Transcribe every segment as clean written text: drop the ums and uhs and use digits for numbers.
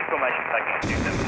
Information taking 27.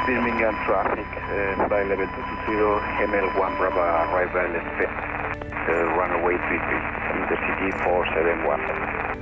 Birmingham traffic, flight level 220, ML1 Bravo, arrival at runway 33, Intercity 471.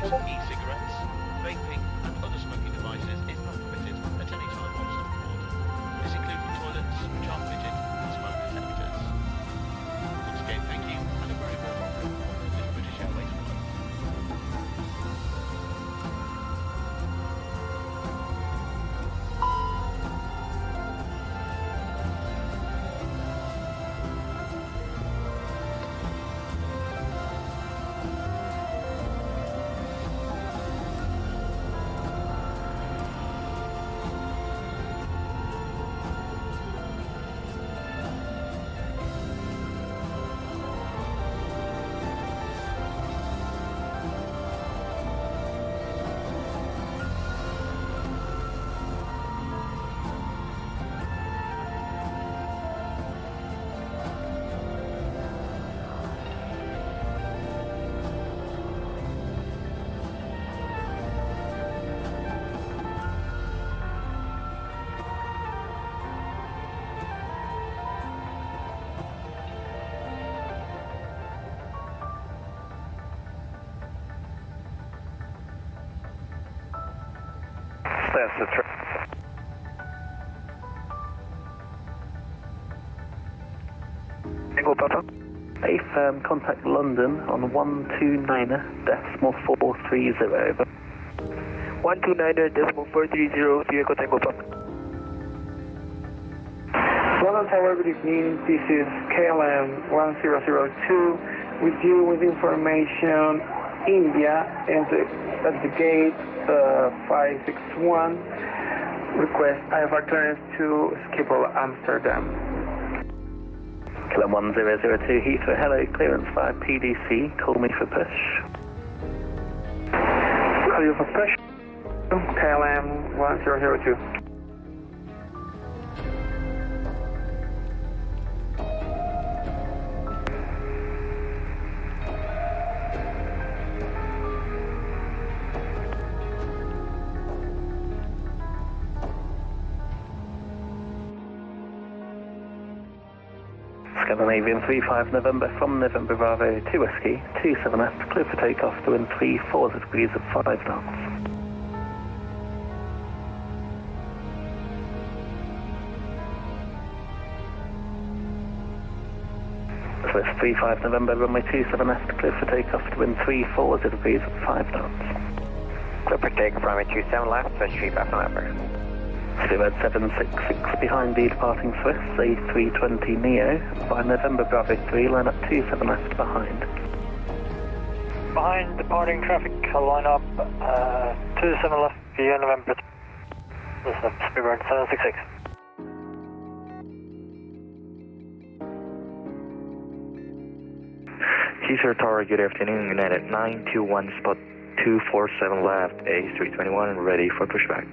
E-cigarettes, vaping and other smoking devices is not permitted at any time whilst on board. This includes toilets which are fitted with smoke detectors. Once again, thank you and a very warm welcome on this British Airways flight. That's the truck. Tango Papa. A firm, contact London on 129.430, over. 129.430, Echo Tango Papa. London Tower, good evening. This is KLM 1002 with you with information India and at the gate 561. Request IFR clearance to Schiphol, Amsterdam. KLM 1002 Heathrow, hello, clearance via PDC, call me for push. Call you for push. KLM 1002. Scandinavian 35 November from November Bravo 2 Whiskey, 27F, clear for takeoff to wind 340 degrees at 5 knots. Swiss 35 November, runway 27F, clear for takeoff to wind 340 degrees at 5 knots. Clear for takeoff, runway 27 left, Swiss 35 November. Steerbird 766 behind the departing Swiss, A320 Neo, by November Bravo 3, line up 27 left behind. Behind departing traffic, line up 27 left via November. This is Steerbird 766. Heathrow Tower, good afternoon, United 921, spot 247 left, A321, ready for pushback.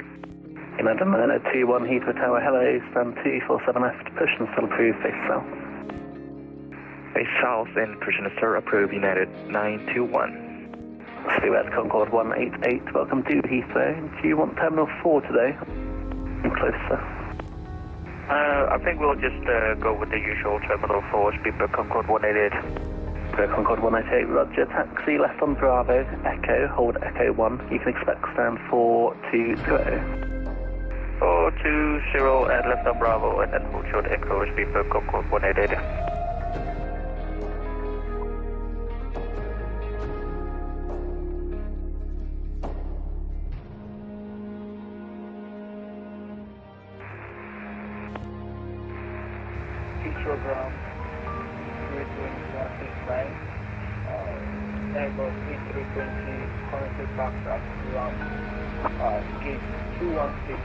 United 9021 Heathrow Tower, hello, stand 247 left, push and still approved, face south. Face south and push and still approved, United 921. Steerbird Concorde 188, welcome to Heathrow. Do you want Terminal 4 today? Closer. I think we'll just go with the usual Terminal 4, Speedbird Concorde 188. Concorde 188, roger, taxi left on Bravo, Echo, hold Echo 1, you can expect stand 420. 420 and left on Bravo and then hold short Echo, Speedbird Concorde 188. Heathrow ground. Airbus A320 currently parked at ground gate 216.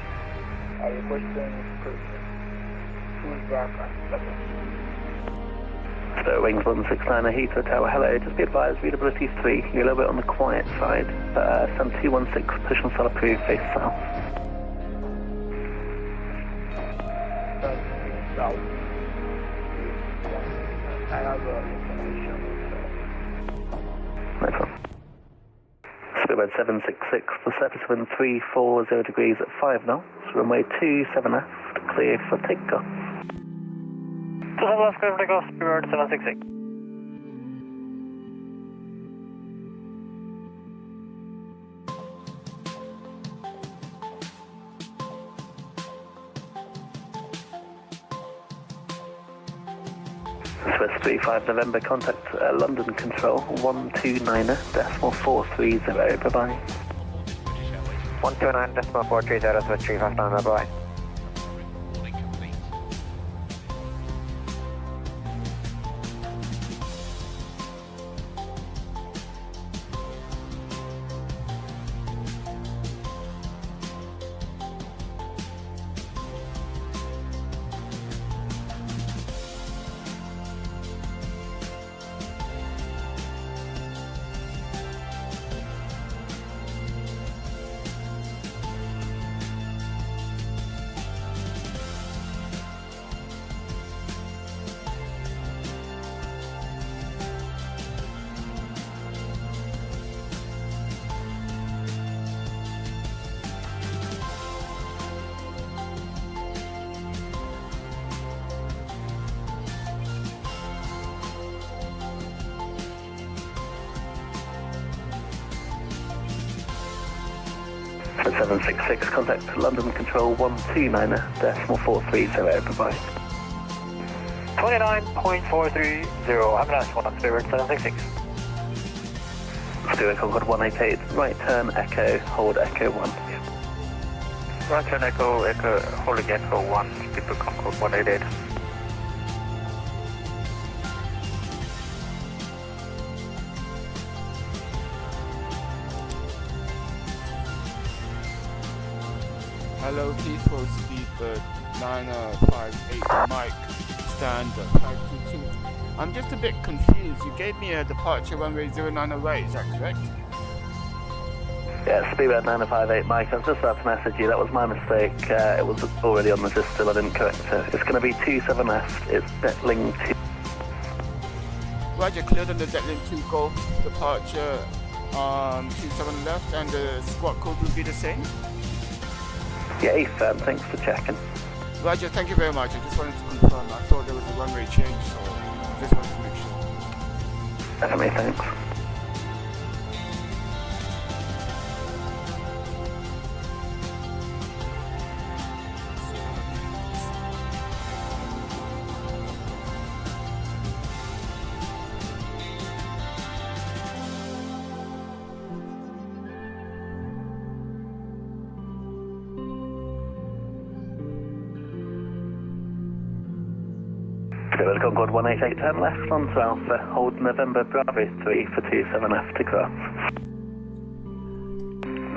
Requesting pushback at 7. So wings 169 Heathrow Tower, hello, just be advised, readability is 3, you're a little bit on the quiet side, stand 216, push and still approved, face south. South. I have information. No problem. Speedbird 766, the surface wind 340 degrees at 5 knots, runway 27 left, clear for takeoff. 27 left, clear for takeoff, Speedbird 766. Swiss 35 November, contact London Control 129.430, bye-bye. 129.430, Swiss 35 November, bye. Boarding complete. Spirit 766, contact London Control 129.430, bye-bye. 29.430, have a nice one, Spirit 766. Spirit Concord 188, right turn Echo, hold Echo 1. Right turn Echo, holding Echo 1, Spirit Concord 188. Hello, Heathrow Speedbird 958 Mike, standard 522. I'm just a bit confused. You gave me a departure runway 090, is that correct? Yeah, Speedbird 958 Mike, I was just about to message you, that was my mistake. It was already on the system, I didn't correct it. It's going to be 27 left, it's Detling 2. Roger, cleared on the Detling 2 Golf departure 27 left, and the squawk code will be the same? Yeah, Ethan, thanks for checking. Roger, thank you very much. I just wanted to confirm. I thought there was a runway change, so I just wanted to make sure. Definitely, thanks. Spirit Concord 188, turn left onto Alpha, hold November Bravo 3 for 27F to cross.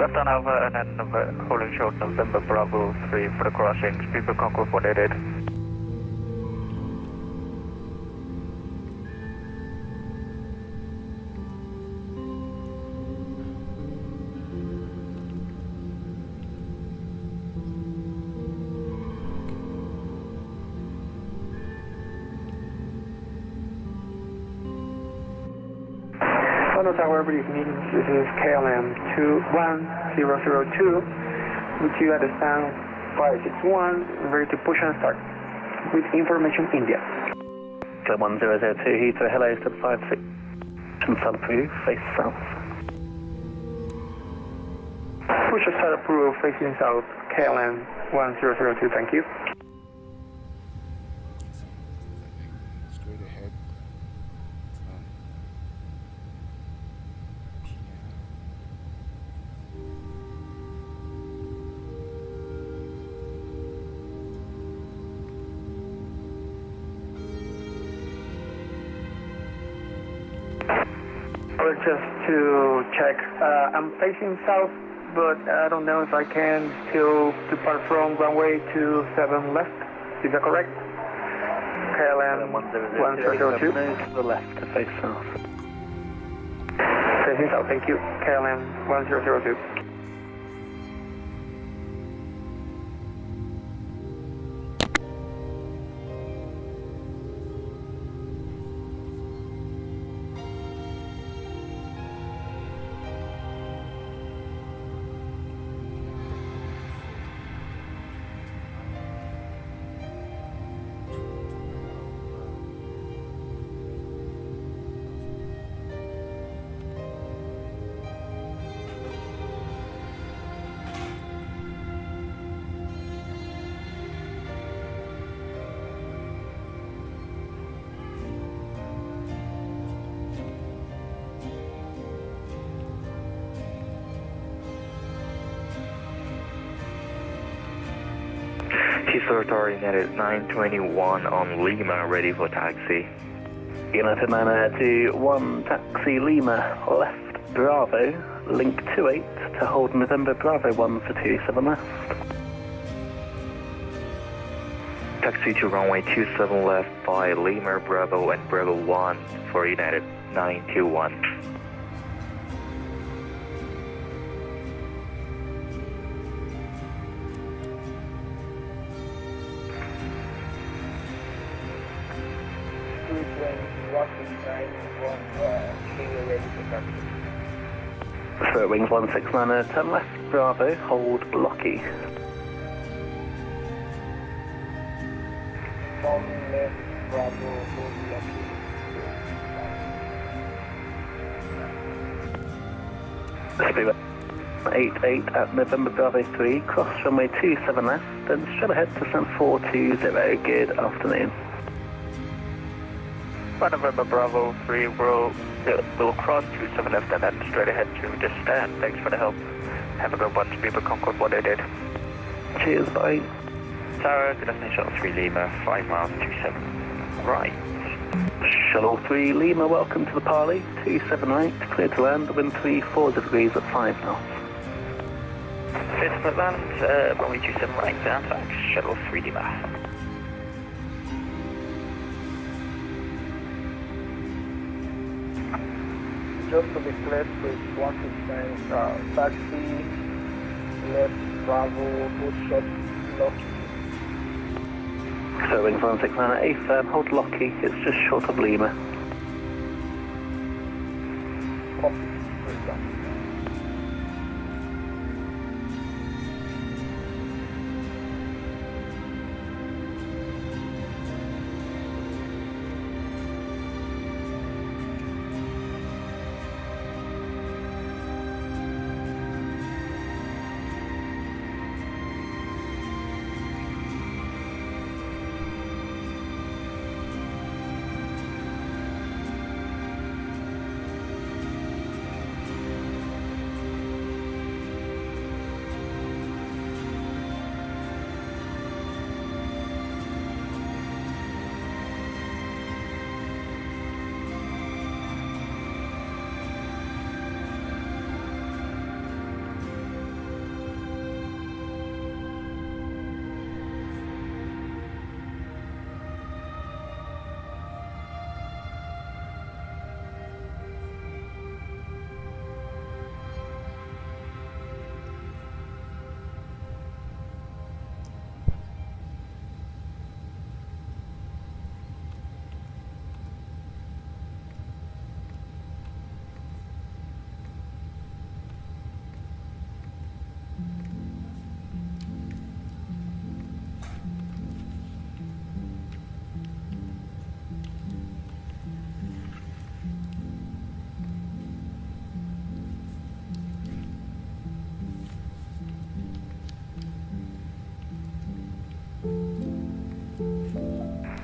Left on Alpha and then holding short November Bravo 3 for the crossing, Spirit Concord 188. London Tower, good evening. This is KLM 21002 with you at the stand 561, ready to push and start with information India. KLM 1002, Heathrow, hello, step 56, sunproof, face south. Push and start approved, facing south, KLM 1002, thank you. Straight ahead. Well, just to check, I'm facing south, but I don't know if I can still depart from runway 27 left. Is that correct? KLM 1002. Move to the left to face south. Facing south, thank you. KLM 1002. Heathrow Tower United 921 on Lima, ready for taxi. United 921, taxi Lima, left Bravo, link 28 to hold November Bravo 1 for 27 left. Taxi to runway 27 left by Lima Bravo and Bravo 1 for United 921. Spirit Wings 169, turn left Bravo, hold Locky. From left Bravo, hold Locky. Spirit 88 at November Bravo 3, cross runway 27 left, then straight ahead to stand 420. Good afternoon. Right, November Bravo 3, we'll cross 27 left and then straight ahead to descend. Thanks for the help. Have a good one, Speedbird Concord 188. Cheers, bye. Tower, good afternoon, Shuttle 3 Lima, 5 miles, 27 right. Shuttle 3 Lima, welcome to the parley. 27 right, clear to land, wind 340 degrees at 5 knots. Clear to land, runway 27 right, down thanks, Shuttle 3 Lima. Just to be clear, please, 169, taxi, left, Bravo, hold short, Locky. So wings 169 at A firm, hold Locky, it's just short of Lima. Copy, please, down.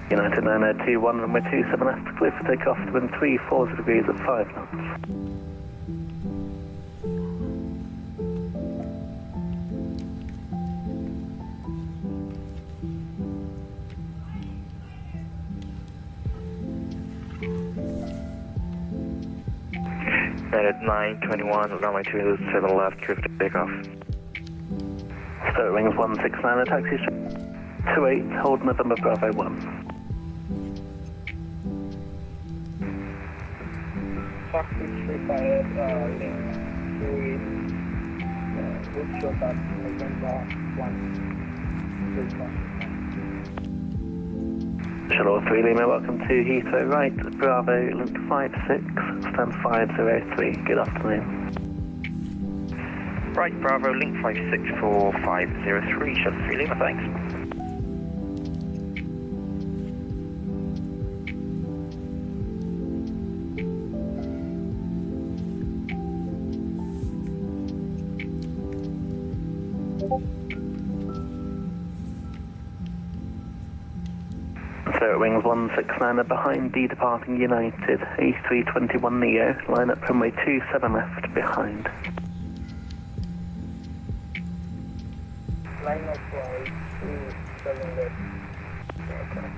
United 9021, runway 27 left, clear for takeoff to wind 340 degrees at 5 knots. United 921, runway 27 left, clear for takeoff. So wings 169 at taxi straight 28, hold November Bravo 1. Taxi straight ahead, link 28, good shot at November 1. Shuttle 3 Lima, welcome to Heathrow right, Bravo, link 56, stand 503, good afternoon. Right, Bravo, link 564-503, Shuttle 3 Lima, thanks. So wings 169 are behind D departing United, A321 Neo, line up runway 27 left behind. Line up 27 left. Okay.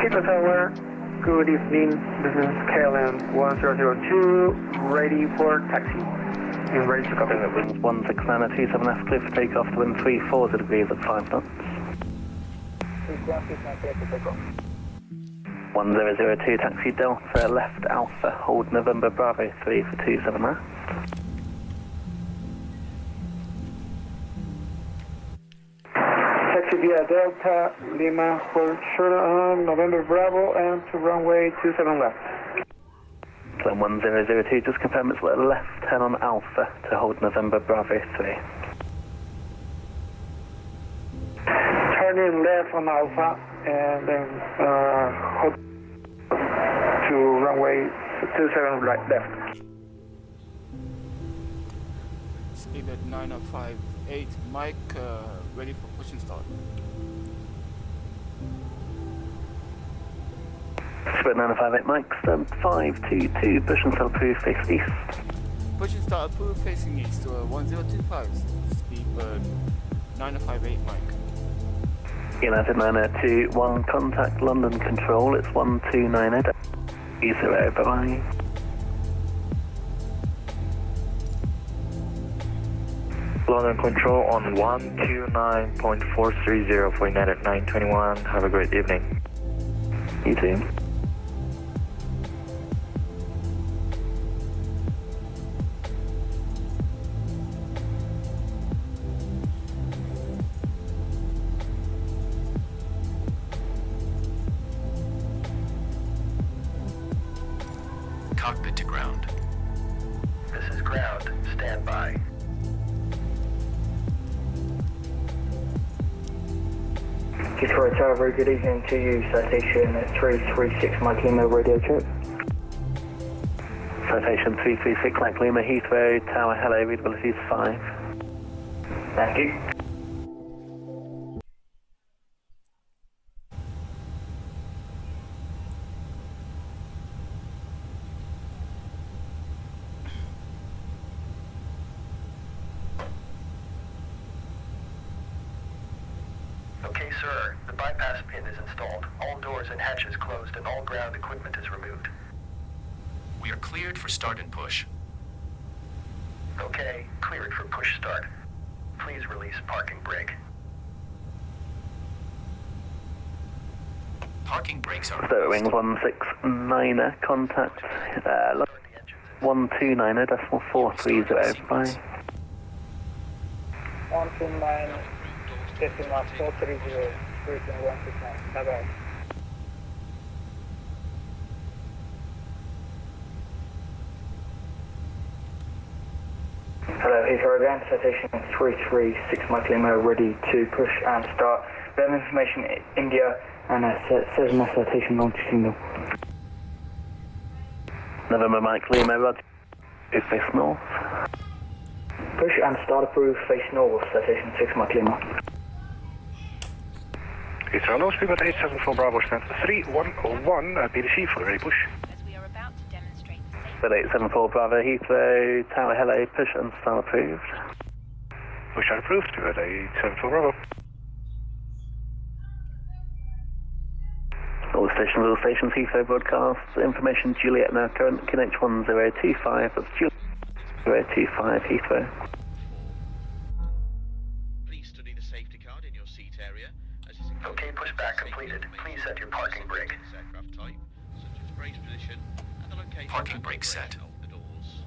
Heathrow Tower, good evening. This is KLM 1002, ready for taxi. Ready to copy. Winds 16927F, clear for takeoff to wind 340 degrees at 5 knots. 1002, taxi Delta, left Alpha, hold November Bravo 3 for 27 left. Taxi via Delta, Lima, hold short on November Bravo and to runway 27 left. Climb 1002, just confirm it's left 10 on Alpha to hold November Bravo 3. Turning left on Alpha and then hold to runway 27 right left. Speed at 9058. Mike, ready for push and start. Spirit 958 Mike, stand 522, push and start approved, face east. Push and start approved facing east to 1025. Speedbird 9058 Mike. United 9021, contact London Control, it's 1290. E0, bye-bye. London Control on 129.430 for United 921. Have a great evening. You too. Cockpit to ground. This is ground. Stand by. Heathrow Tower, very good evening to you. Citation 336 Mike Lima, radio check. Citation 336 Mike Lima, Heathrow Tower, hello, readability is 5. Thank you. Okay, sir. The bypass pin is installed. All doors and hatches closed and all ground equipment is removed. We are cleared for start and push. Okay, cleared for push start. Please release parking brake. Parking brakes are Spirit Wings 169, contact 129.430, bye. 129, decimal 430, 169. Bye-bye. Hello, Heathrow again. Citation 336 Mike Lima, ready to push and start. We have information India and says my citation launch signal. November Mike Lima, Roger, face north. Push and start approved, face north. Citation 6 Mike Lima. Heathrow, no, speed 874 Bravo, stand 3101, PDC for ready push. As we are about to demonstrate the safety. Spirit 874 Bravo, Heathrow Tower, hello, push and start approved. Push and approved, speed 874 Bravo. All stations, Heathrow broadcasts, information Juliet now current, connect 1025, that's Juliet 025 Heathrow. Please study the safety card in your seat area. As is Okay, pushback completed. Please set your parking brake. Aircraft type, such as brace position, and the location Parking and brake set. operation of the doors.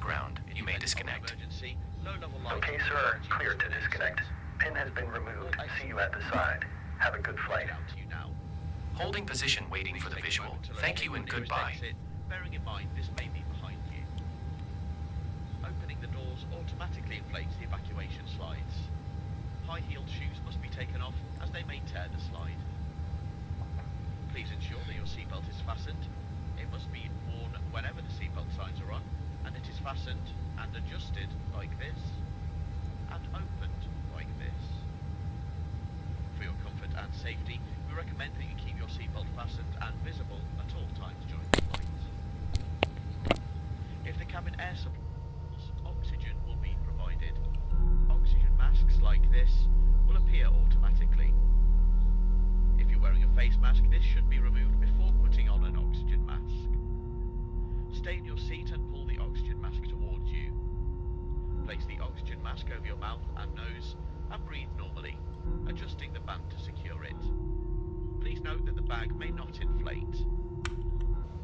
ground. You may Event of disconnect. emergency, low-level lighting Okay, sir. Cleared to disconnect. Pin has been removed. See you at the side. Have a good flight. Out to you now. Holding position waiting for the visual. Thank you and goodbye. Bearing in mind this may be behind you. Opening the doors automatically inflates the evacuation slides. High-heeled shoes must be taken off as they may tear the slide. Please ensure that your seatbelt is fastened. It must be worn whenever the seatbelt signs are on, and it is fastened and adjusted like this, and opened like this. For your comfort and safety, we recommend that you keep your seatbelt fastened and visible at all times during the flight. If the cabin air supplies, oxygen will be provided. mask over your mouth and nose and breathe normally, adjusting the band to secure it. Please note that the bag may not inflate.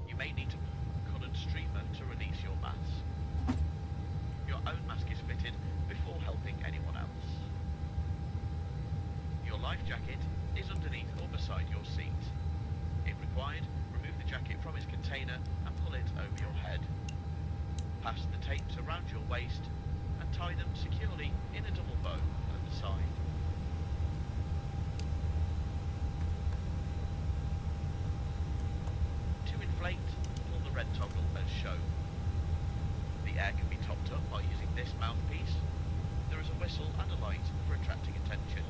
You may need to pull a coloured streamer to release your mask. Your own mask is fitted before helping anyone else. Your life jacket is underneath or beside your seat. If required, remove the jacket from its container and pull it over your head. Pass the tapes around your waist and tie them securely in a double bow at the side. To inflate, pull the red toggle as shown. The air can be topped up by using this mouthpiece. There is a whistle and a light for attracting attention.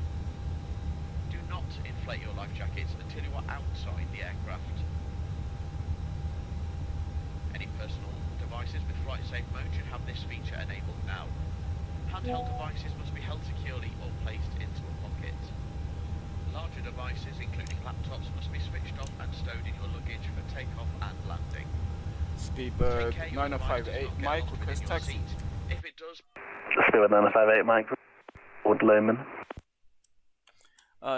Do not inflate your life jackets until you are outside the aircraft. Any personal devices with flight safe mode should have this feature enabled now. Handheld devices must be held securely or placed into a pocket. Larger devices, including laptops, must be switched off and stowed in your luggage for takeoff and landing. Speedbird 9058, Mike, request taxi. If it does... Speedbird 9058, Mike, Hold Loman.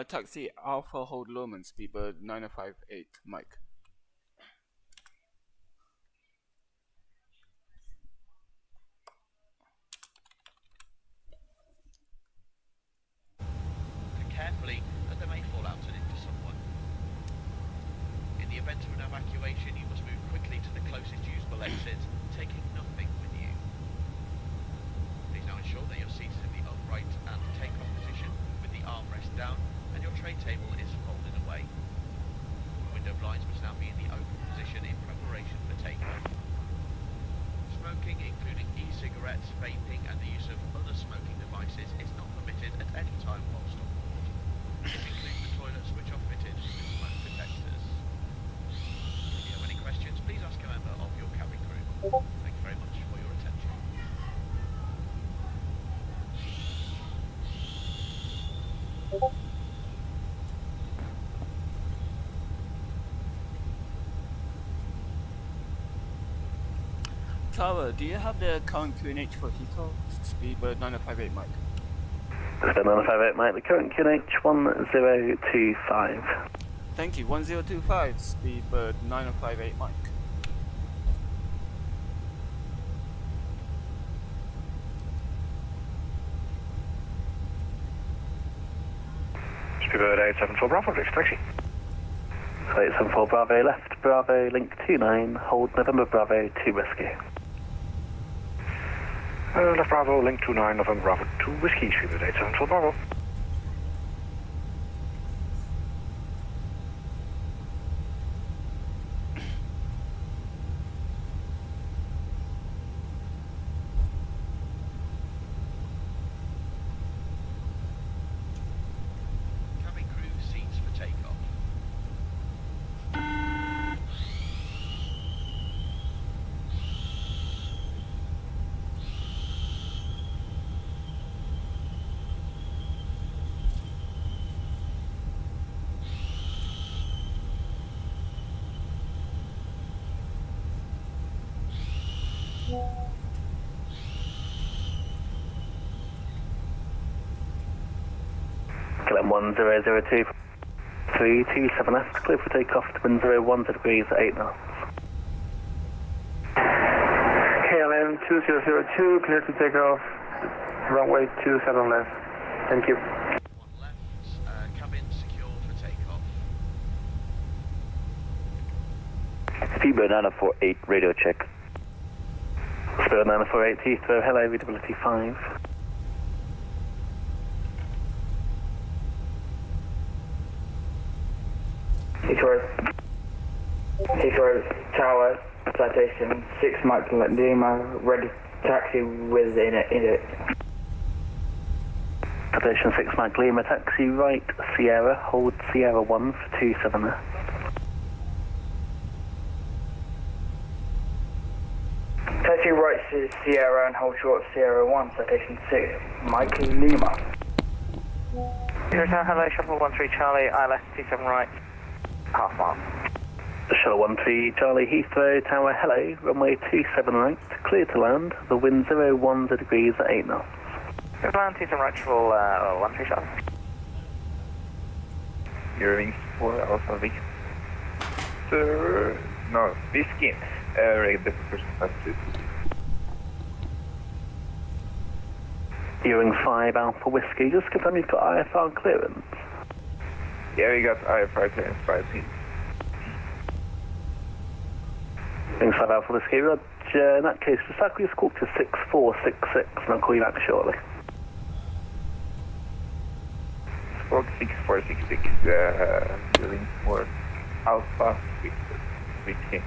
Taxi Alpha Hold Loman, Speedbird 9058, Mike. Carefully, as they may fall out and into someone. In the event of an evacuation, you must move quickly to the closest usable exit, taking nothing with you. Please now ensure that your seat is in the upright and take-off position with the armrest down and your tray table is folded away. Window blinds must now be in the open position in preparation for takeoff. Smoking, including e-cigarettes, vaping and the use of other smoking devices is not permitted at any time whilst on board. This includes the toilets which are fitted with smoke detectors. If you have any questions, please ask a member of your cabin crew. Thank you very much for your attention. Tower, do you have the current QNH for Heathrow? Speedbird 9058, Mike. Speedbird 9058, Mike, the current QNH 1025. Thank you, 1025, Speedbird 9058, Mike. Speedbird 874 Bravo, please, taxi. 874 Bravo left, Bravo link 29, hold November Bravo 2 Whiskey. Left Bravo, link 29, November Bravo 2 Whiskey, Speedbird 874 Bravo. Cabin crew seats for takeoff. KLM 1002, 327 left, clear for takeoff to wind 010 degrees at 8 knots. KLM 2002, clear to take off, runway 27 left. Thank you. One left, cabin secure for takeoff. Speedbird 9048, radio check. Speedbird 9048, Heathrow, hello, readability 5. Heathrow Tower, citation 6 Mike Lima, ready taxi with in it. Citation 6 Mike Lima, taxi right Sierra, hold Sierra 1 for 27 left. Taxi right Sierra and hold short Sierra 1, citation 6 Mike Lima. Here's hello, Shuttle 13 Charlie, ILS 27 right, half mile. Shuttle 13 Charlie, Heathrow Tower, hello, runway 27 right, clear to land, the wind 010 degrees at 8 knots. Land 27 right for 13 Charlie. Eurowings 4 Alpha Victor. No, Whiskey. Ready for first class 2. Ewing 5 Alpha Whiskey, just confirm you've got IFR clearance. Yeah, we got IFR clearance by the team. Ewing 5 Alpha Whiskey, Roger. In that case, just circle your squawk to 6466 and I'll call you back shortly. Squawk 6466, Eurowings 4 Alpha Victor. Whiskey.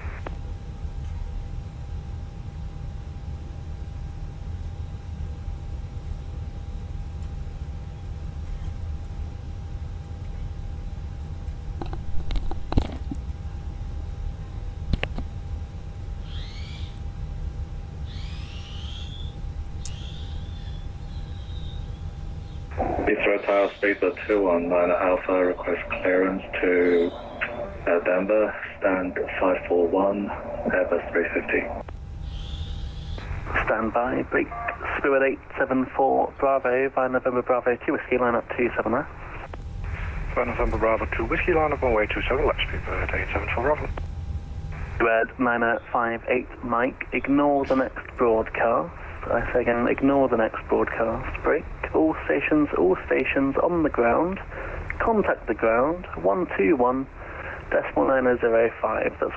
Heathrow Tower, Speedbird 219 Alpha, request clearance to Denver, stand 541, Airbus 350. Stand by, break, Spirit 874 Bravo, via November Bravo 2 Whiskey, line up 27 left. Via November Bravo 2 Whiskey, line up on way 27 left, Speedbird 874 Bravo. Red 958 Mike, ignore the next broadcast. I say again, ignore the next broadcast. Break. All stations on the ground. Contact the ground. 121.9005. That's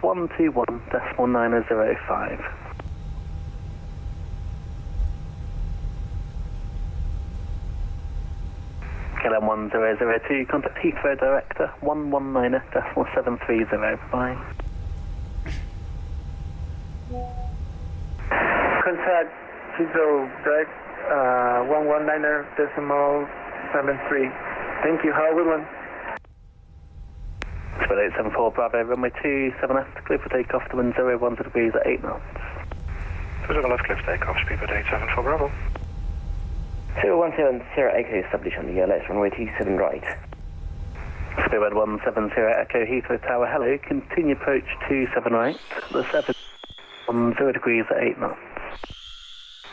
121.9005. KLM 1002. Contact Heathrow Director 119.730. Bye. Contact Heathrow Direct 119.73. Thank you. Have a good one. Spirit 874 Bravo, runway 27 left, clear for takeoff to wind 010 degrees at 8 knots. 27 left, clear for takeoff, Speedbird 874 Bravo. 017 Sierra Echo established on the ELS, runway 27 right. Spirit 170 Echo Heathrow Tower, hello, continue approach 27 right, the 7 on 0 degrees at 8 knots.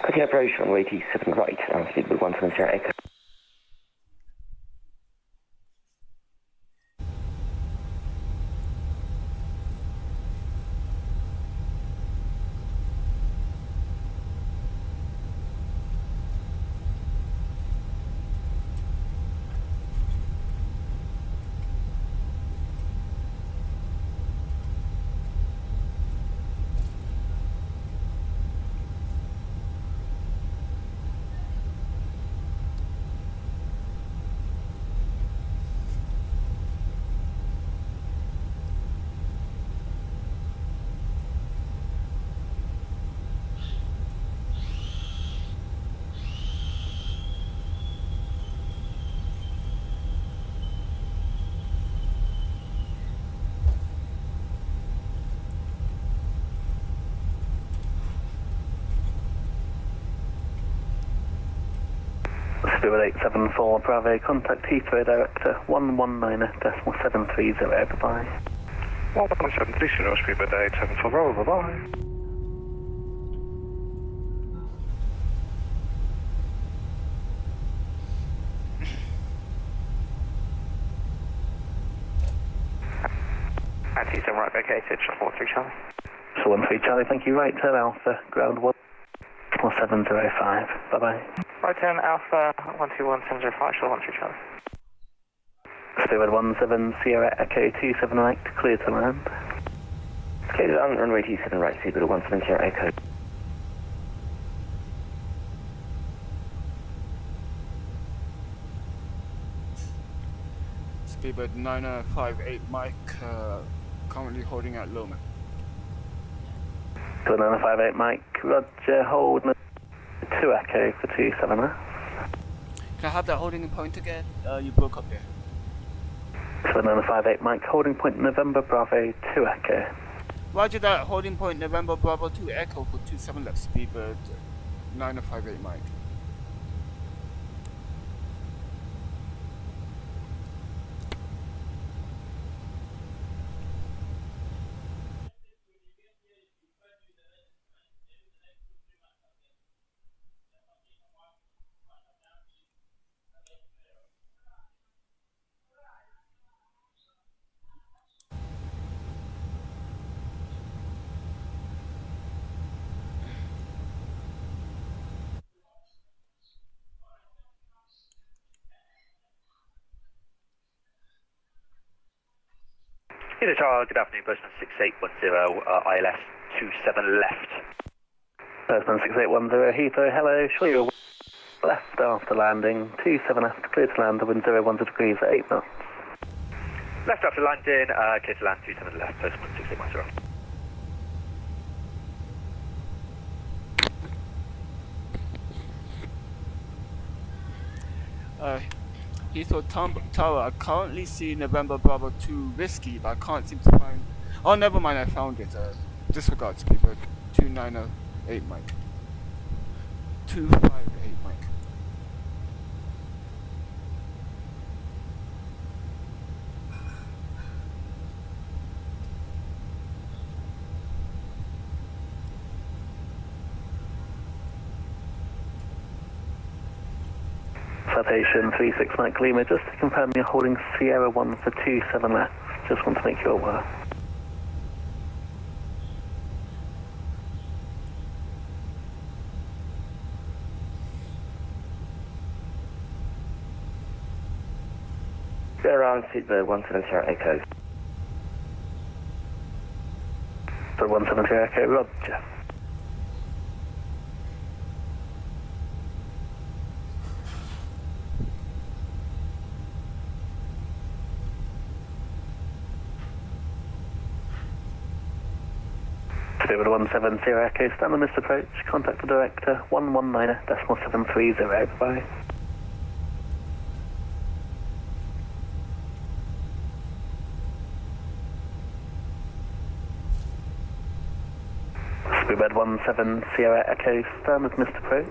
Continue approach runway 27 right, Speedbird 170 Sierra Echo. Spirit 874 Bravo, contact Heathrow Director 119.730. Bye-bye. 11730, Speedbird 874 Bravo, bye-bye. Anti-7 right vacated, shot 13 Charlie. So 13 Charlie, thank you. Right turn Alpha, ground 14705. Bye-bye. Right turn Alpha 121.705, shot 13 Charlie. Spirit 17 Sierra Echo 27 right, clear to land. Clear on runway 27 right, Speedbird 17 Sierra Echo. Speedbird 958 Mike, currently holding at Loma. 958 Mike, Roger, hold 2 Echo for 27 left. Can I have that holding point again? You broke up there. 958 Mike, holding point November Bravo 2 Echo. Roger that, holding point November Bravo 2 Echo for 27 left, Speedbird 958 Mike. Heathrow Tower, good afternoon, postman 6810, ILS 27 left. Postman 6810, Heathrow, hello, show you left after landing, 27 left, clear to land, the wind 010 degrees at 8 knots. Left after landing, clear to land 27 left, postman 6810. Heathrow Tower, I currently see November Bravo 2 Whiskey, but I can't seem to find... Oh, never mind, I found it. Disregard, speaker. 2908 Mike. 258 Mike. Citation 36 Mike Lima, just to confirm you're holding Sierra 1 for 27 left. Just want to make you aware. Go around, seatbelt 170 Echo. So 170 Echo, roger. Spirit 170 Echo, stand on this approach, contact the director 119.730, bye. Spirit 17 Sierra Echo, stand with missed approach,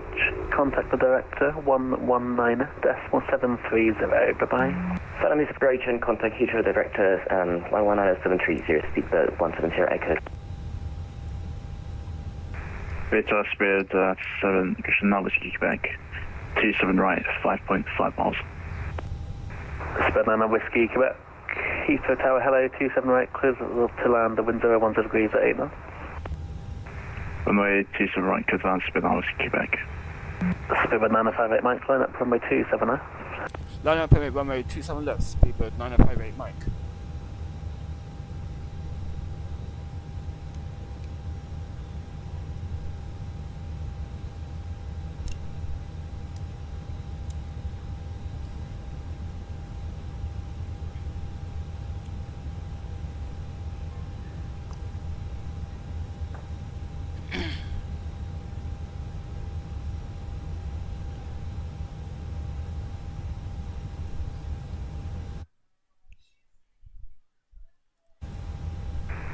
contact the director 119.730, bye-bye. Stand on this approach and contact Heathrow directors and 119.730, speedbird 170 Echo. Victor Spirit 7, Christian Whiskey, Quebec, 27 right, 5.5 miles. Spirit 9 Whiskey, Quebec, Heathrow Tower, hello, 27 right, clear to land, the wind 010 degrees at 8 knots. Runway 27 right, clear to land, Spirit 9 Whiskey, Quebec. Spirit 958 Mike, line up runway 27 left. Line up permit runway 27 left, speedbird 9058 Mike.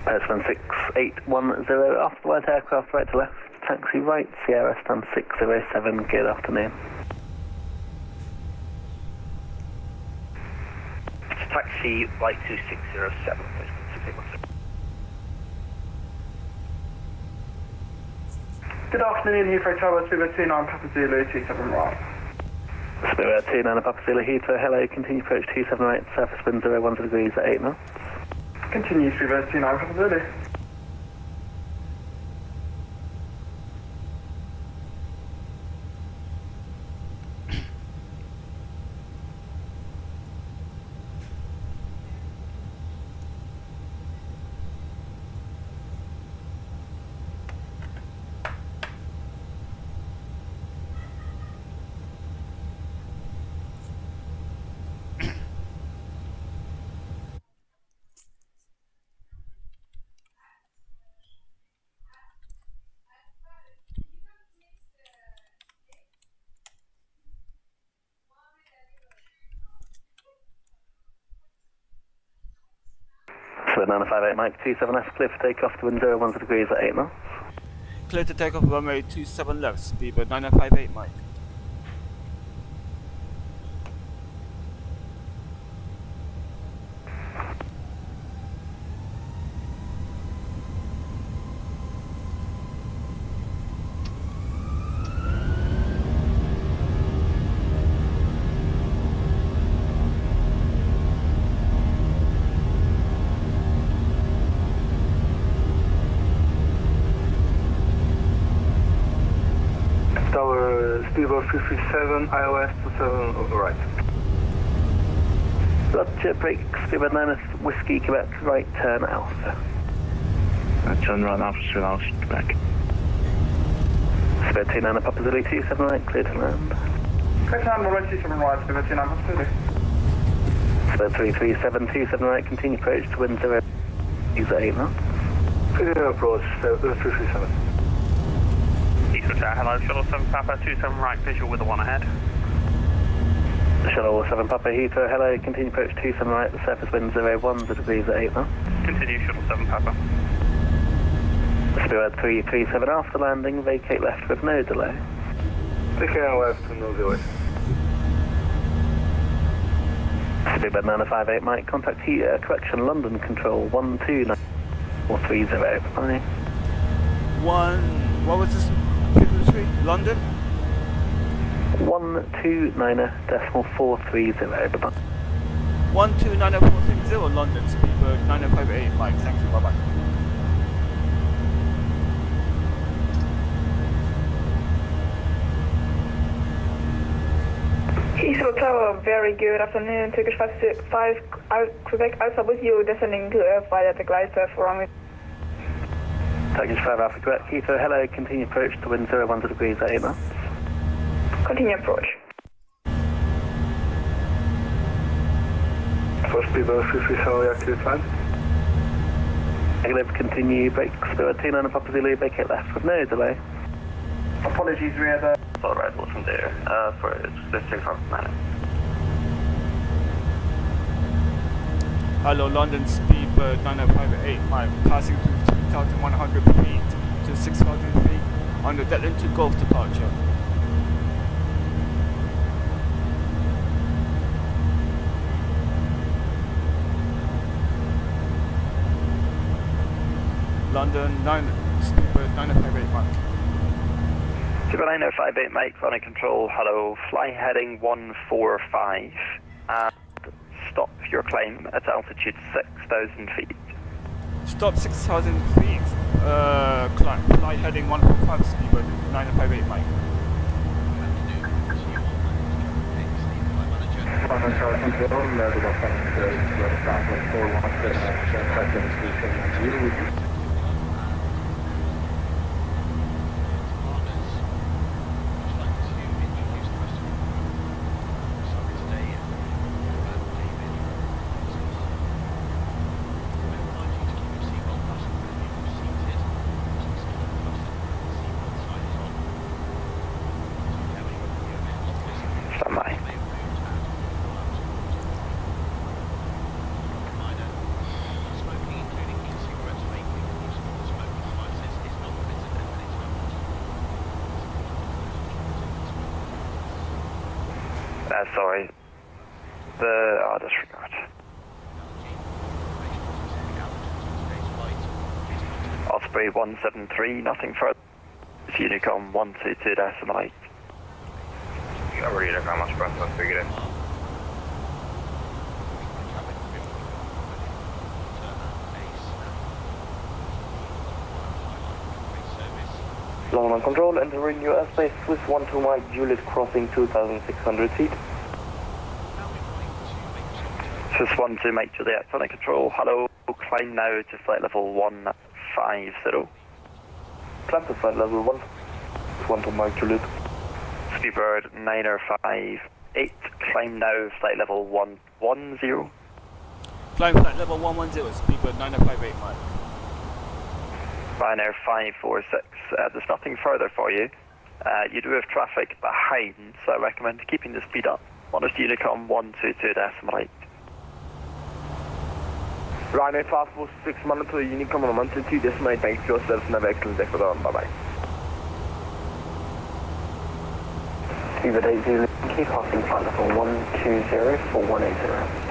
Postman 6810, after light aircraft right to left, taxi right, Sierra stand 607, good afternoon. Taxi right 2607, postman 6810. Good afternoon, Heathrow Tower, Spirit 29 Papa Zulu 27 right. Spirit 29 Papa Zulu, Heathrow, hello, continue approach 27 right, surface wind 010 degrees at 8 knots. Continue, Spirit 29 Papa Zulu. Spirit 958 Mike, 27F, clear for takeoff to wind 010 degrees at 8 knots. Clear to take off runway 27 left, speedbird 9058 Mike. Speedbird 337, iOS 27 right. Roger, break, Spirit 9 Whiskey, Quebec, right turn Alpha. Turn right Alpha, Spirit Alpha, Quebec. Spirit 29 Papa Zulu 27 right, clear to land. Clear to land, right 27 right, Spirit 29 Papa Zulu. Spirit 337 27 right, continue approach to wind 0, use 8 knots. Continue approach, 337. Heathrow Tower, hello, Shuttle 7 Papa, 27 right, visual with the 1 ahead. Shuttle 7 Papa Heathrow, hello, continue approach 27 right, the surface wind 01 degrees at 8 knots. Continue, Shuttle 7 Papa. Spirit 337 after landing, vacate left with no delay. Vacate left with no delay. Spirit 958 Mike, contact correction, London control 129-430, bye. What was this frequency? London? 129.430, bye. 129.430 London, Speedbird 9058 Mike, thank you, bye bye. Heathrow Tower, very good afternoon. Turkish 5 Quebec Alpha with you, descending to airflight at the glide path from Turkish 5 Alpha Quebec, Heathrow, hello, continue approach to wind 01 degrees at 8 knots. Continue approach. First Speedbird 337, active time. Negative, continue, break, Spirit 29 Papa Zulu, vacate left with no delay. Apologies, we had a All right, from there, for existing front manner. Hello, London Speedbird 9058 Mike, passing through 3,100 feet to 6,000 feet on the Detland to Gulf departure. London Speedbird 9058 Mike. Super 9058 Mike, running control, hello, fly heading 145 and stop your climb at altitude 6,000 feet. Stop 6,000 feet, fly heading 145 Speedbird 9058 Mike. Sorry. Disregard. Osprey 173, nothing further. It's Unicom 122.8. Cover Unicom, let's press, let's figure it. Longman Control, entering your airspace, Swiss 12 Mike, Juliet crossing 2,600 feet. Swiss 12 Mike Juliet, running control, hello, climb now to flight level 150. Climb to flight level 12 Mike Juliet. Speedbird 9058, climb now, flight level 110. Climb flight level 110, Speedbird 9058 Mike. Ryanair 546, there's nothing further for you. You do have traffic behind, so I recommend keeping the speed up. Honest Unicom 122.8. Ryanair 546, monitor Unicom on 122.8, thanks for yourself and have excellent day for them, bye bye. Speedbird 80, keep passing flight level 120 for 180.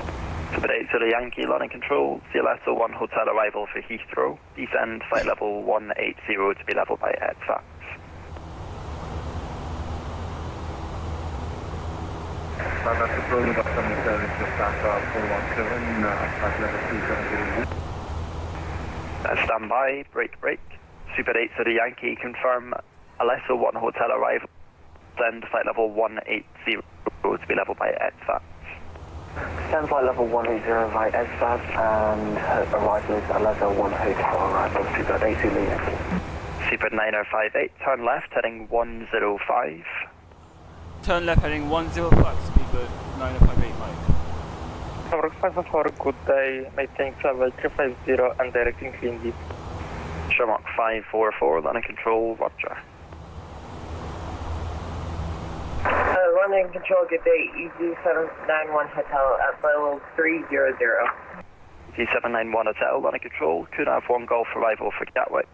Super 80 Yankee, landing control, CLSO 1 hotel arrival for Heathrow. Descend flight level 180 to be level by EDDM. That's the program of 77, just back up 417, flight level 270. Stand by, break. Super 80 Yankee, confirm LSO 1 hotel arrival. Send flight level 180 to be level by EDDM. 10 flight level 180 right ESVAB and arrival is 11 hotel arrival to got AC lead. Seabird 9058, turn left heading 105. Turn left heading 105, Speedbird 9058 Mike. Tower 504, good day, maintain travel 350 and directing clean deep. Shamrock 544, landing control, roger. Landing control, good day, EG791 Hotel at level 300. EG791 Hotel, landing control, could have 1 Golf arrival for Gatwick.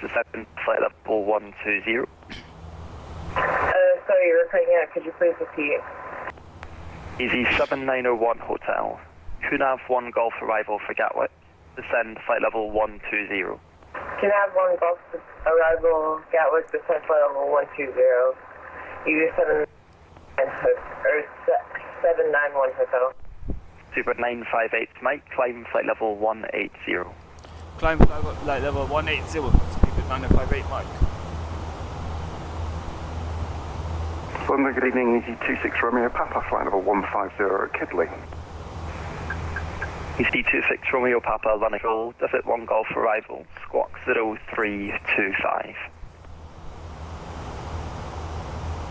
Second flight level 120. Sorry, you're cutting out, could you please repeat? EG7901 Hotel, could have 1 Golf arrival for Gatwick. Descend flight level 120. Can I have 1 Golf arrival, Gatwick, descend flight level 120. EG791 Hotel. Super 958 Mike, climb flight level 180. Climb flight level 180, Speedbird 9058 Mike. London, good evening, EG26 Romeo Papa, flight level 150 at Kidley. EC26 Romeo Papa, landing control, Desert 1 Golf arrival, squawk 0325.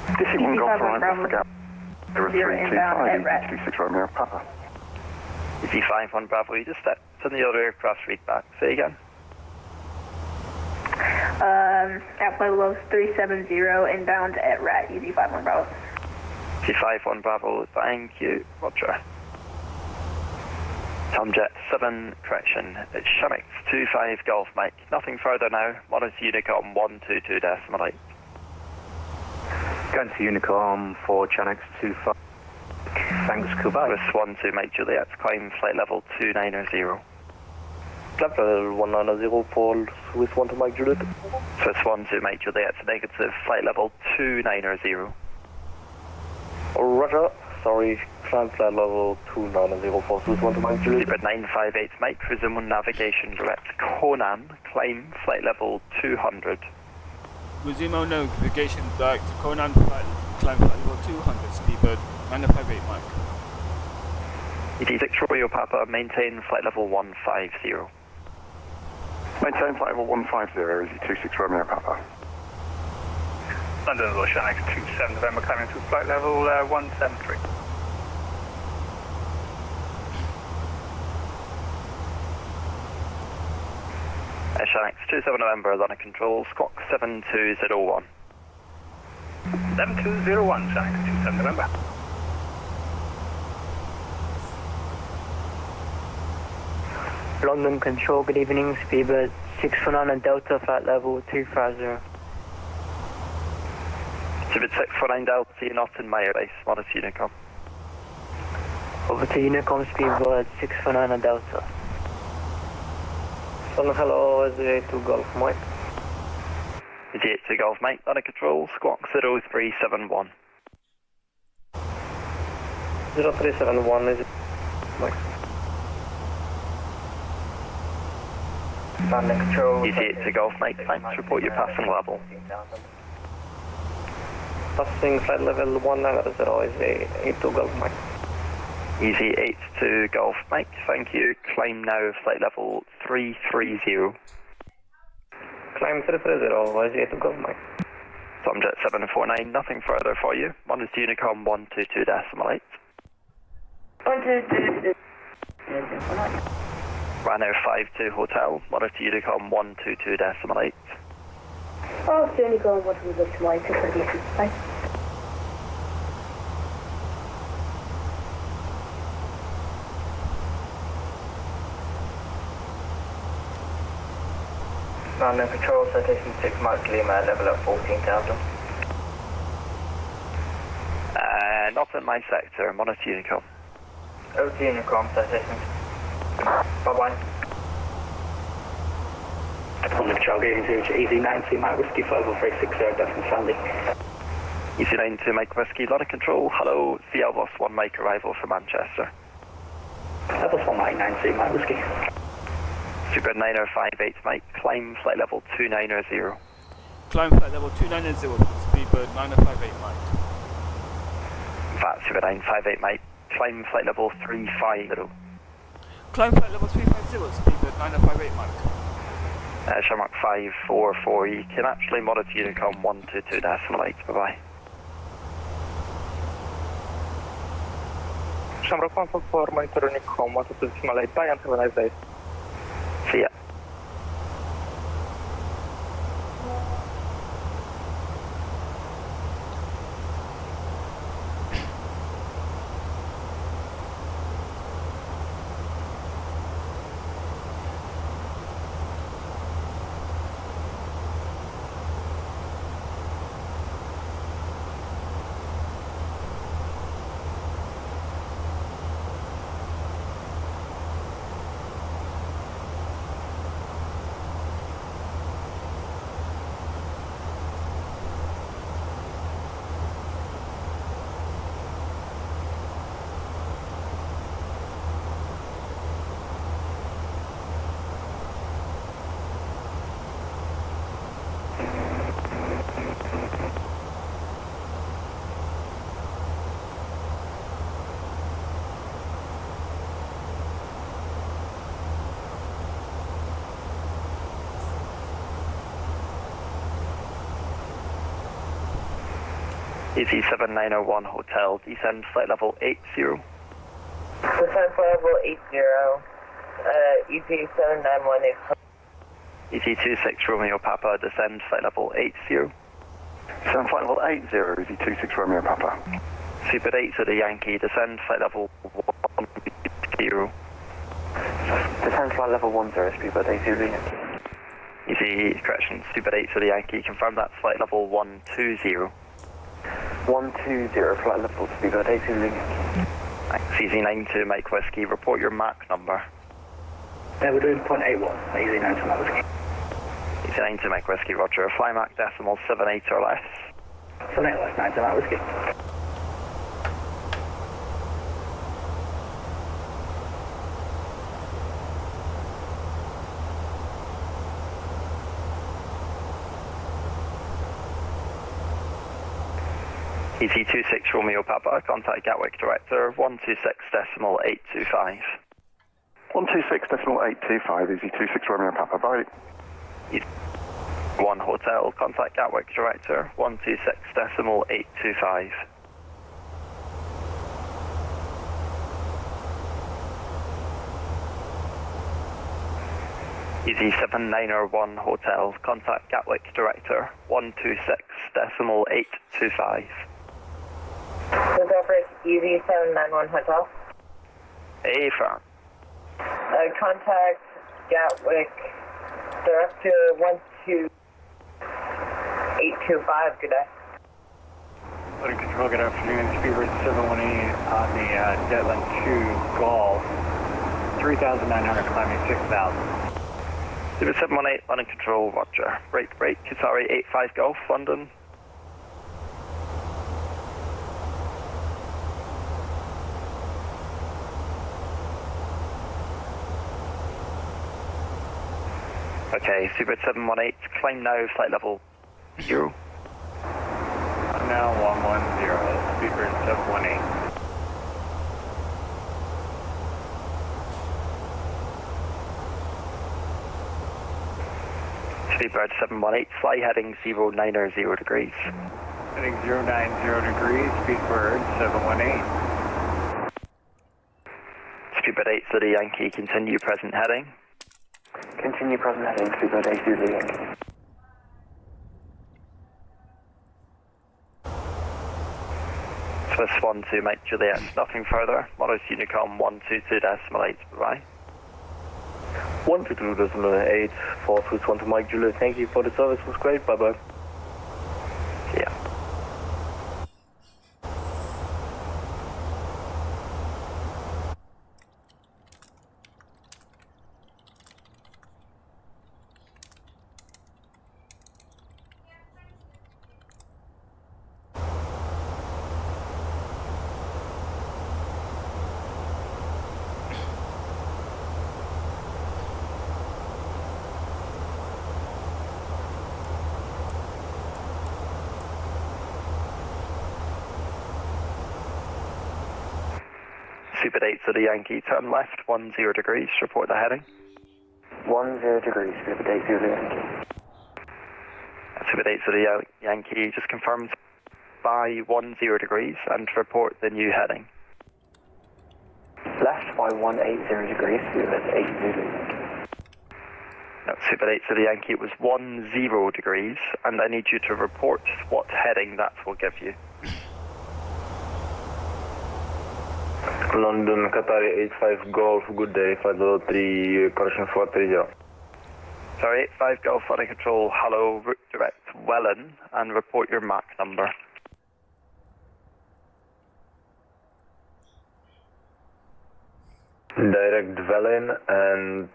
DC 1 Golf arrival for Gap 0325, EG26 Romeo Papa. EC51 Bravo, you just stepped on the other aircraft feedback. Say again. At flight level 370 inbound at RAT, EG51 Bravo. EC51 Bravo, thank you, roger. Tomjet 7, correction, it's Shamrock 25 Golf Mike. Nothing further now, monitor Unicom 122.8. Going to Unicom for Channel 25. Thanks, goodbye. Swiss 12 Mike Juliet, climb flight level 290. Level 190 for Swiss 12 Mike Juliet. Swiss 12 Mike Juliet, negative, flight level 290. Roger, sorry, climb flight level 290 for Swiss 12 Mike Juliet. Seabird 958 Mike, resume navigation direct Conan, climb flight level 200. Resume navigation direct Conan, climb flight level 200, Speedbird 958 Mike. ED6 Romeo Papa, maintain flight level 150. Maintain flight level 150, EG26 Romeo Papa. London, Shanghai 27 November, climbing to flight level 173. Shanghai 27 November, landing control, squawk 7201. 7201, Shanghai 27 November. London Control, good evening, Speedbird 649 Delta, flight level 250. Seabird 649 Delta, you're not in my airbase, monitor Unicom. Over to Unicom, Speedbird 649 Delta. Hello, EG82 Golf Mike. EG82 Golf Mike, landing control, squawk 0371. 0371 is Mike. Landing control. EG82 Golf Mike, thanks, report your passing level. Passing flight level 190 is EG82 Golf Mike. EG82 Golf Mike, thank you, climb now flight level 330. Climb 330, EG82 Golf Mike. Tomjet 749, nothing further for you, monitor Unicom 122.8. 122. Rhino 52 Hotel, monitor Unicom 122.8. Oh, Unicom 122.8. Bye. London Control, citation 6 Mike Lima, level at 14,000. Not in my sector, monitor Unicom. Over to Unicom, citation. Bye-bye. London Control, getting to EZ92 Mike Whiskey 50360, Destin Sandy. EZ92 Mike Whiskey, London Control, hello, the Airbus 1 Mike arrival from Manchester. Airbus 1 Mike 92 Mike Whiskey. Super 9058 Mike, climb flight level 290. Climb flight level 290, Speedbird 9058 Mike. In fact, Super 958 Mike, climb flight level 350. Climb flight level 350, speedbird 9058 Mike. Shamrock 544, you can actually monitor Unicom 122.8, bye-bye. Shamrock 144, monitor Unicom 122.8, bye and have a nice day. See ya. EZ7901 Hotel, descend flight level 80. Descend flight level 80, EZ7918. EZ26 Romeo Papa, descend flight level 80. Descend flight level 80, EZ26 Romeo Papa. Super 8 to the Yankee, descend flight level 10. Descend flight level 10, speedbird 80. Correction, Super 8 to the Yankee, confirm that's flight level 120. 120, flight level speedbird 80. EZ92 Mike Whiskey, report your Mach number. We're doing 0.81, EZ92 Mike Whiskey. EZ92 Mike Whiskey, roger, fly Mach decimal 78 or less. 78 or less, 90 Mike Whiskey. EZ26 Romeo Papa, contact Gatwick Director 126.825. 126.825, EZ26 Romeo Papa, bye. 1 Hotel, contact Gatwick Director 126.825. EZ7901 Hotel, contact Gatwick Director 126.825. This offers EZ791 Hotel. Hey, Fran. Contact Gatwick Director 12825. Good day. Loading control, good afternoon. Speedbird 718 on the Jetland 2 Golf. 3,900 climbing 6,000. Super 718, running control, roger. Break, Qatari 85 Golf, London. Okay, Super 718, climb now, flight level 0. Now 110, Speedbird 718. Speedbird 718, fly heading 090 degrees. Heading 090 degrees, Speedbird 718. Speedbird 8 to the Yankee, continue present heading. Continue present heading, speedbird 8 to the Yankee. Swiss 12 Mike Juliet, nothing further. Models Unicom 122.8, bye. 122.8 for Swiss 12 Mike Juliet, thank you for the service, was great, bye bye. Yeah. Super 8 to the Yankee, turn left 10 degrees, report the heading. 10 degrees, Super 8 to the Yankee. Super 8 to the Yankee, just confirmed by 10 degrees and report the new heading. Left by 180 degrees, Super 8 to the Yankee. No, Super 8 to the Yankee, it was 10 degrees, and I need you to report what heading that will give you. London, Qatar 85 Golf, good day, flight level 3, correction 430. Sorry, 85 Golf, running control, hello, route direct Welland, and report your Mach number. Direct Welland and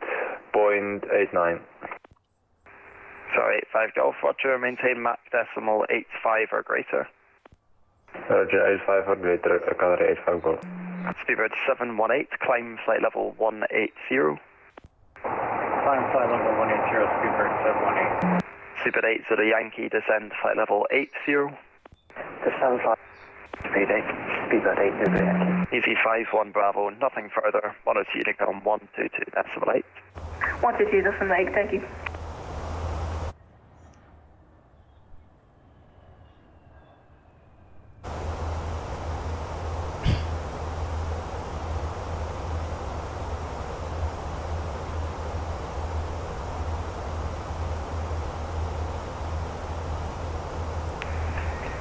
0.89. Sorry, 85 Golf, roger, maintain Mach decimal 85 or greater. Roger, 85 or greater, Qatar 85 Golf. Speedbird 718, climb flight level 180. Climb flight level 180, Speedbird 718. Super 8 to the Yankee, descend flight level 80. Descend flight speed 8, Speedbird 8 to the Yankee. Easy 51 Bravo, nothing further, 102 Unicorn 122.8. 122.8, thank you.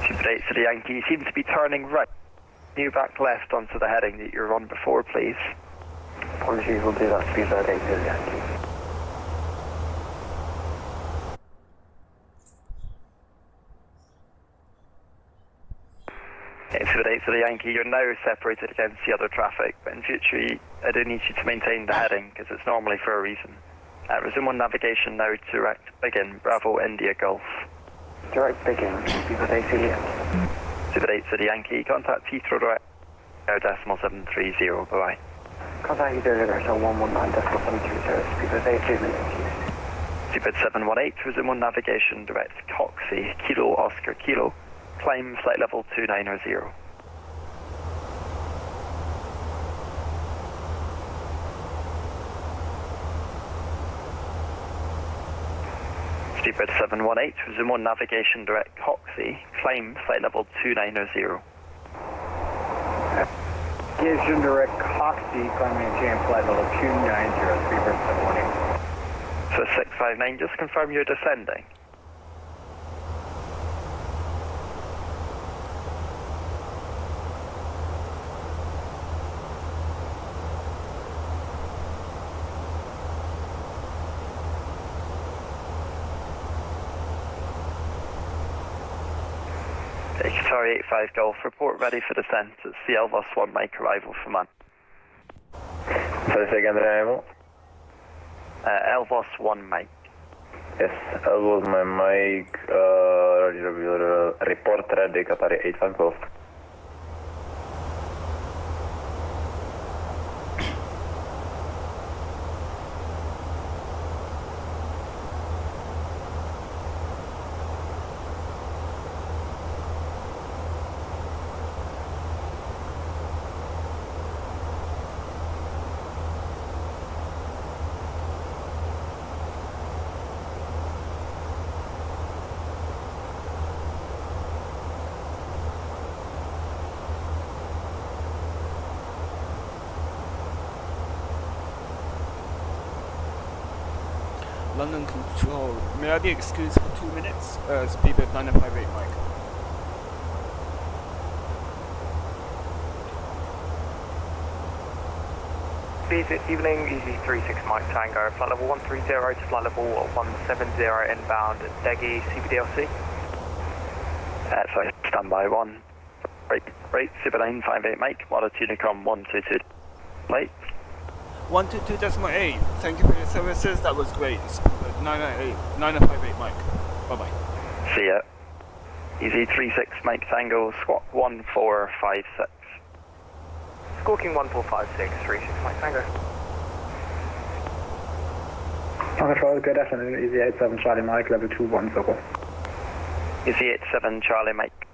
Super 8 to the Yankee, you seem to be turning right. New back left onto the heading that you were on before, please. Apologies, we'll do that, Speedbird 8 to the Yankee. Super 8 to the Yankee, you're now separated against the other traffic, but in future I do need you to maintain the heading, because it's normally for a reason. Resume on navigation now, direct begin, Bravo India Golf. Direct begin, Speedbird 8 to the Yankee. Super 8 to the Yankee, contact Heathrow direct, decimal 730, bye-bye. Contact Heathrow direct, 119.730, Speedbird 8 to the Yankee. Super 718, resume on navigation, direct Coxie, Kilo Oscar Kilo, climb flight level 290. Speedbird 718, resume on navigation direct Coxie, climb flight level 290. Navigation direct Coxie, climb maintain flight level 290, Speedbird 718. So 659, just confirm you're descending. Sorry, 85 Golf, report ready for descent. It's the Airbus 1 Mike arrival for man. Sorry, say again, arrival? Airbus 1 Mike. Yes, Airbus my Mike, Roger, report ready, Qatar 85 Golf. London Control, may I be excused for 2 minutes? Speedbird 958 Mike. Evening, Easy 36 Mike Tango, flight level 130 to flight level 170 inbound, Degi, CBDLC. Sorry, standby 1. Right, Super 958 Mike, 102 Unicorn 122. Late. 122.8, thank you for your services, that was great. Speedbird 958 Mike, bye bye. See ya. Easy 36 Mike Tango, squawk 1456. Squawking 1456, 36 Mike Tango. Control, good afternoon, Easy 87 Charlie Mike, level 210. Easy 87 Charlie Mike.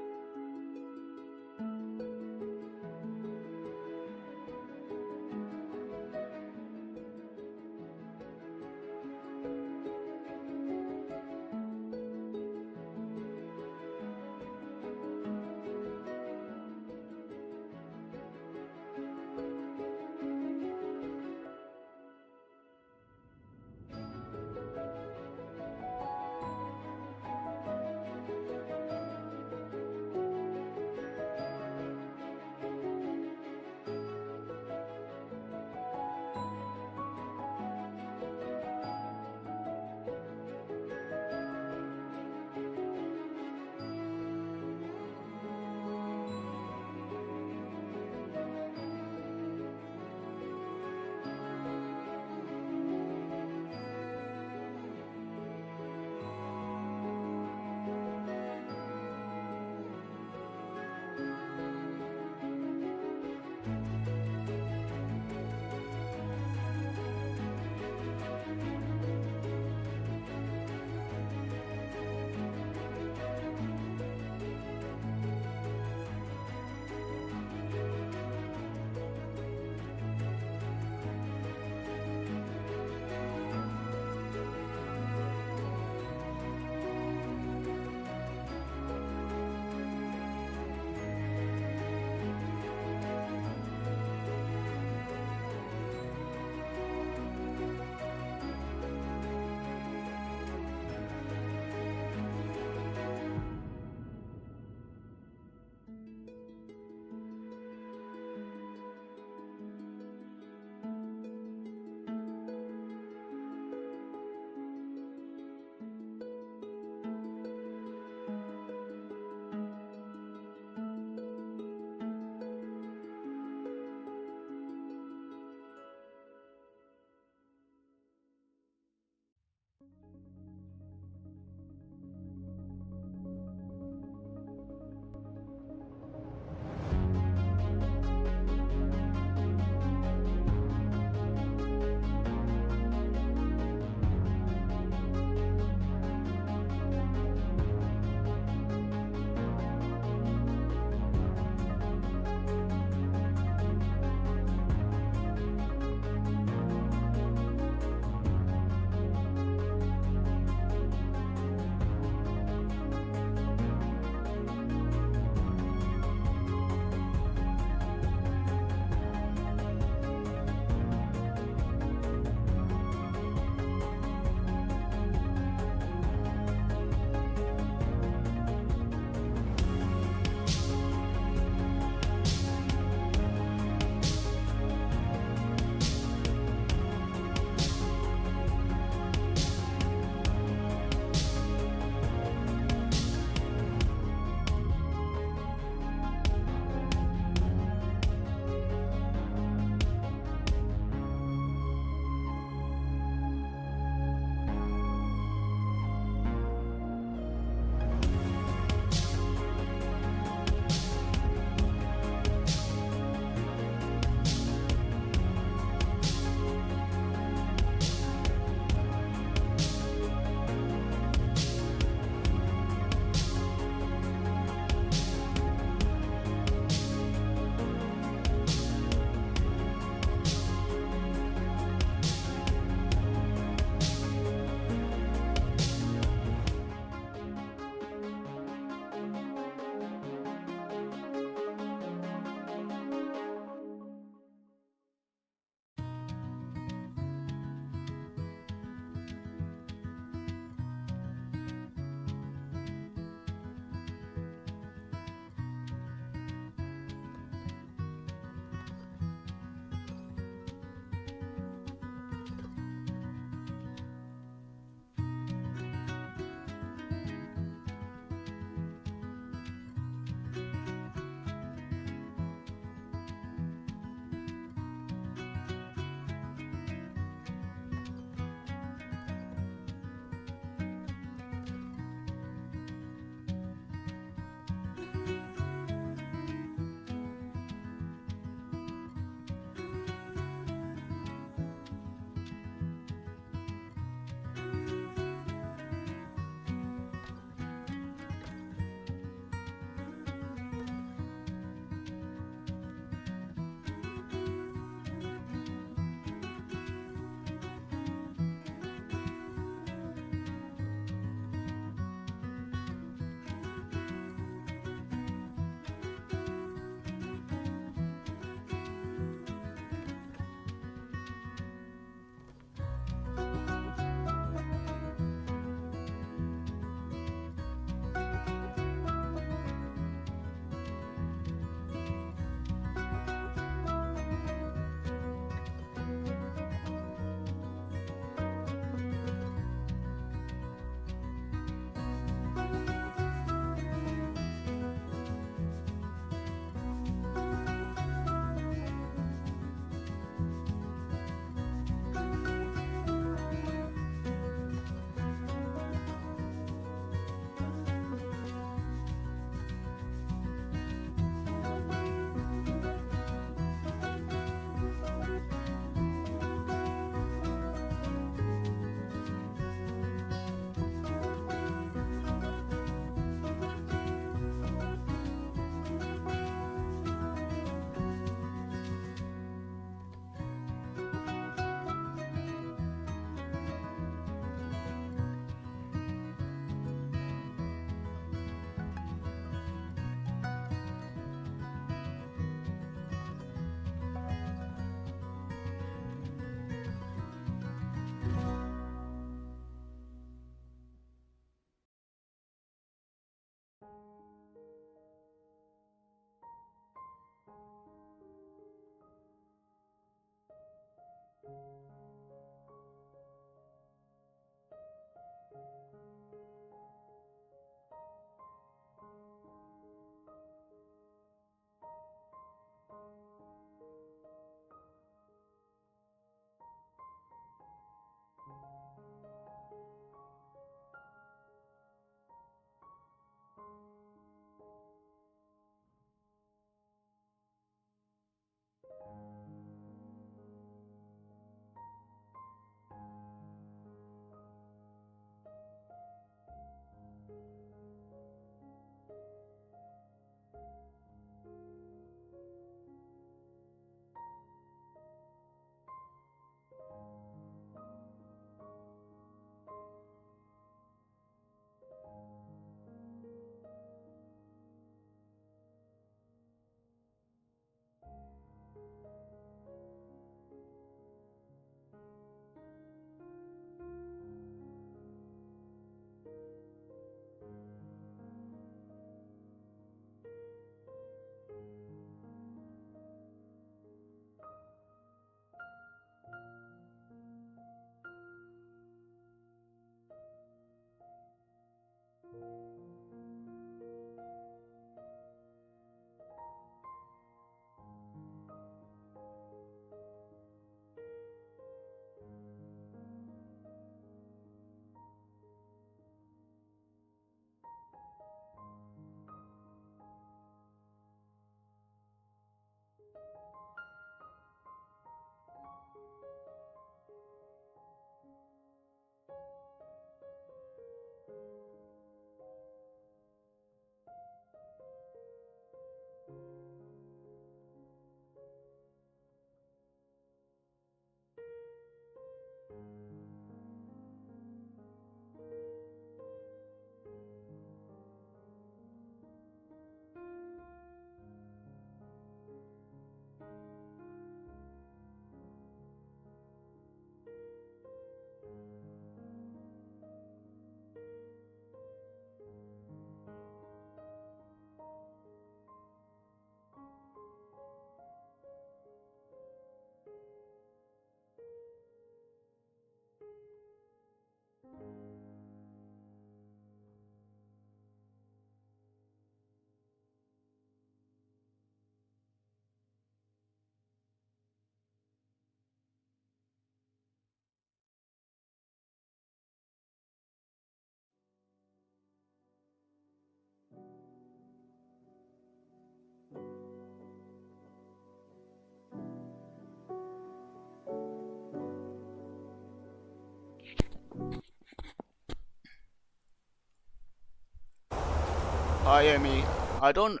Hi, Emmy. I don't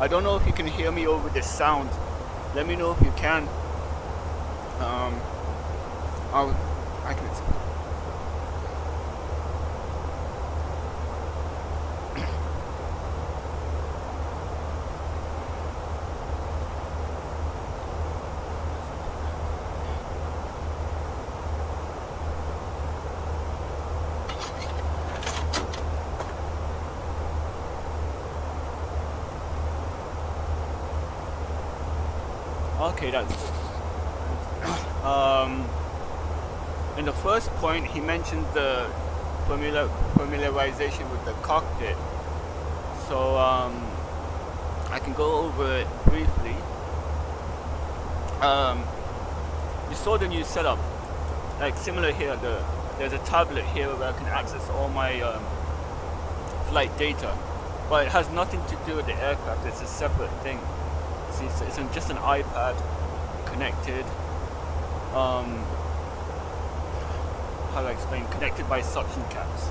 know if you can hear me over the sound. Let me know if you can. I can explain. Okay, that's in the first point he mentions the familiarization with the cockpit, so I can go over it briefly. You saw the new setup, like similar here. There's a tablet here where I can access all my flight data, but it has nothing to do with the aircraft. It's a separate thing. It's just an iPad connected, how do I explain, connected by suction caps.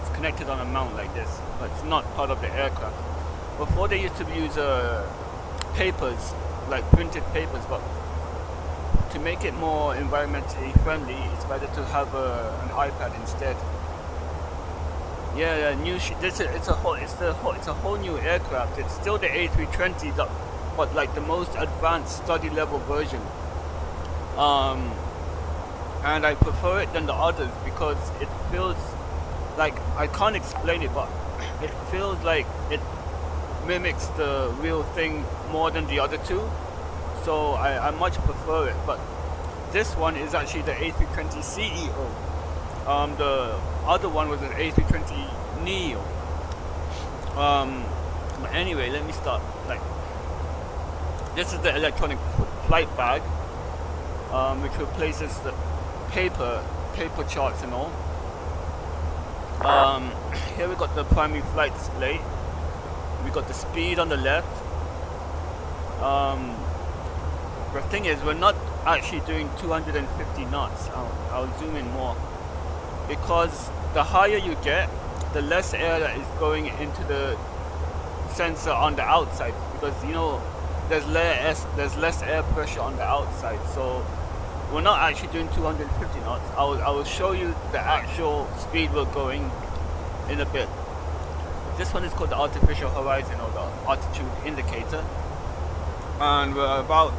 It's connected on a mount like this, but it's not part of the aircraft. Before they used to use papers, like printed papers, but to make it more environmentally friendly, it's better to have an iPad instead. Yeah, new. It's a whole new aircraft. It's still the A320, but like the most advanced study level version. And I prefer it than the others because it feels like, I can't explain it, but it feels like it mimics the real thing more than the other two. So I much prefer it. But this one is actually the A320 CEO. The other one was an A320 Neo. But anyway, let me start. Like, this is the electronic flight bag, which replaces the paper charts and all. Here we got the primary flight display. We got the speed on the left. The thing is, we're not actually doing 250 knots. I'll zoom in more. Because the higher you get, the less air that is going into the sensor on the outside, because you know there's less air pressure on the outside, so we're not actually doing 250 knots. I will show you the actual speed we're going in a bit. This one is called the artificial horizon, or the altitude indicator, and we're about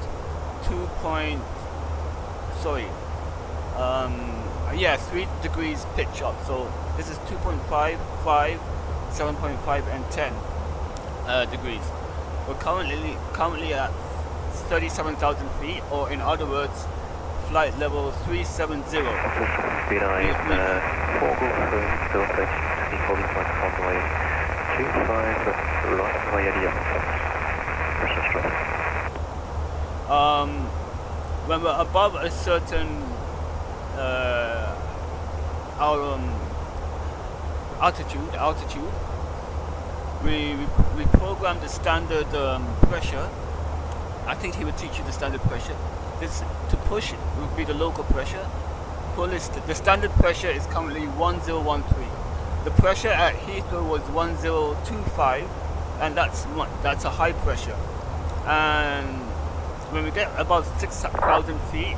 3 degrees pitch up. So this is 2.5, 5, 7.5 and 10 degrees. We're currently at 37,000 feet, or in other words, flight level 370. Speed eye, 4 go through, still 30, holding point on the way, 25 right via the pressure strong. When we're above a certain altitude, we program the standard pressure. I think he would teach you the standard pressure. This to push it would be the local pressure. Pull is the standard pressure is currently 1013. The pressure at Heathrow was 1025, and that's a high pressure. And when we get above 6,000 feet,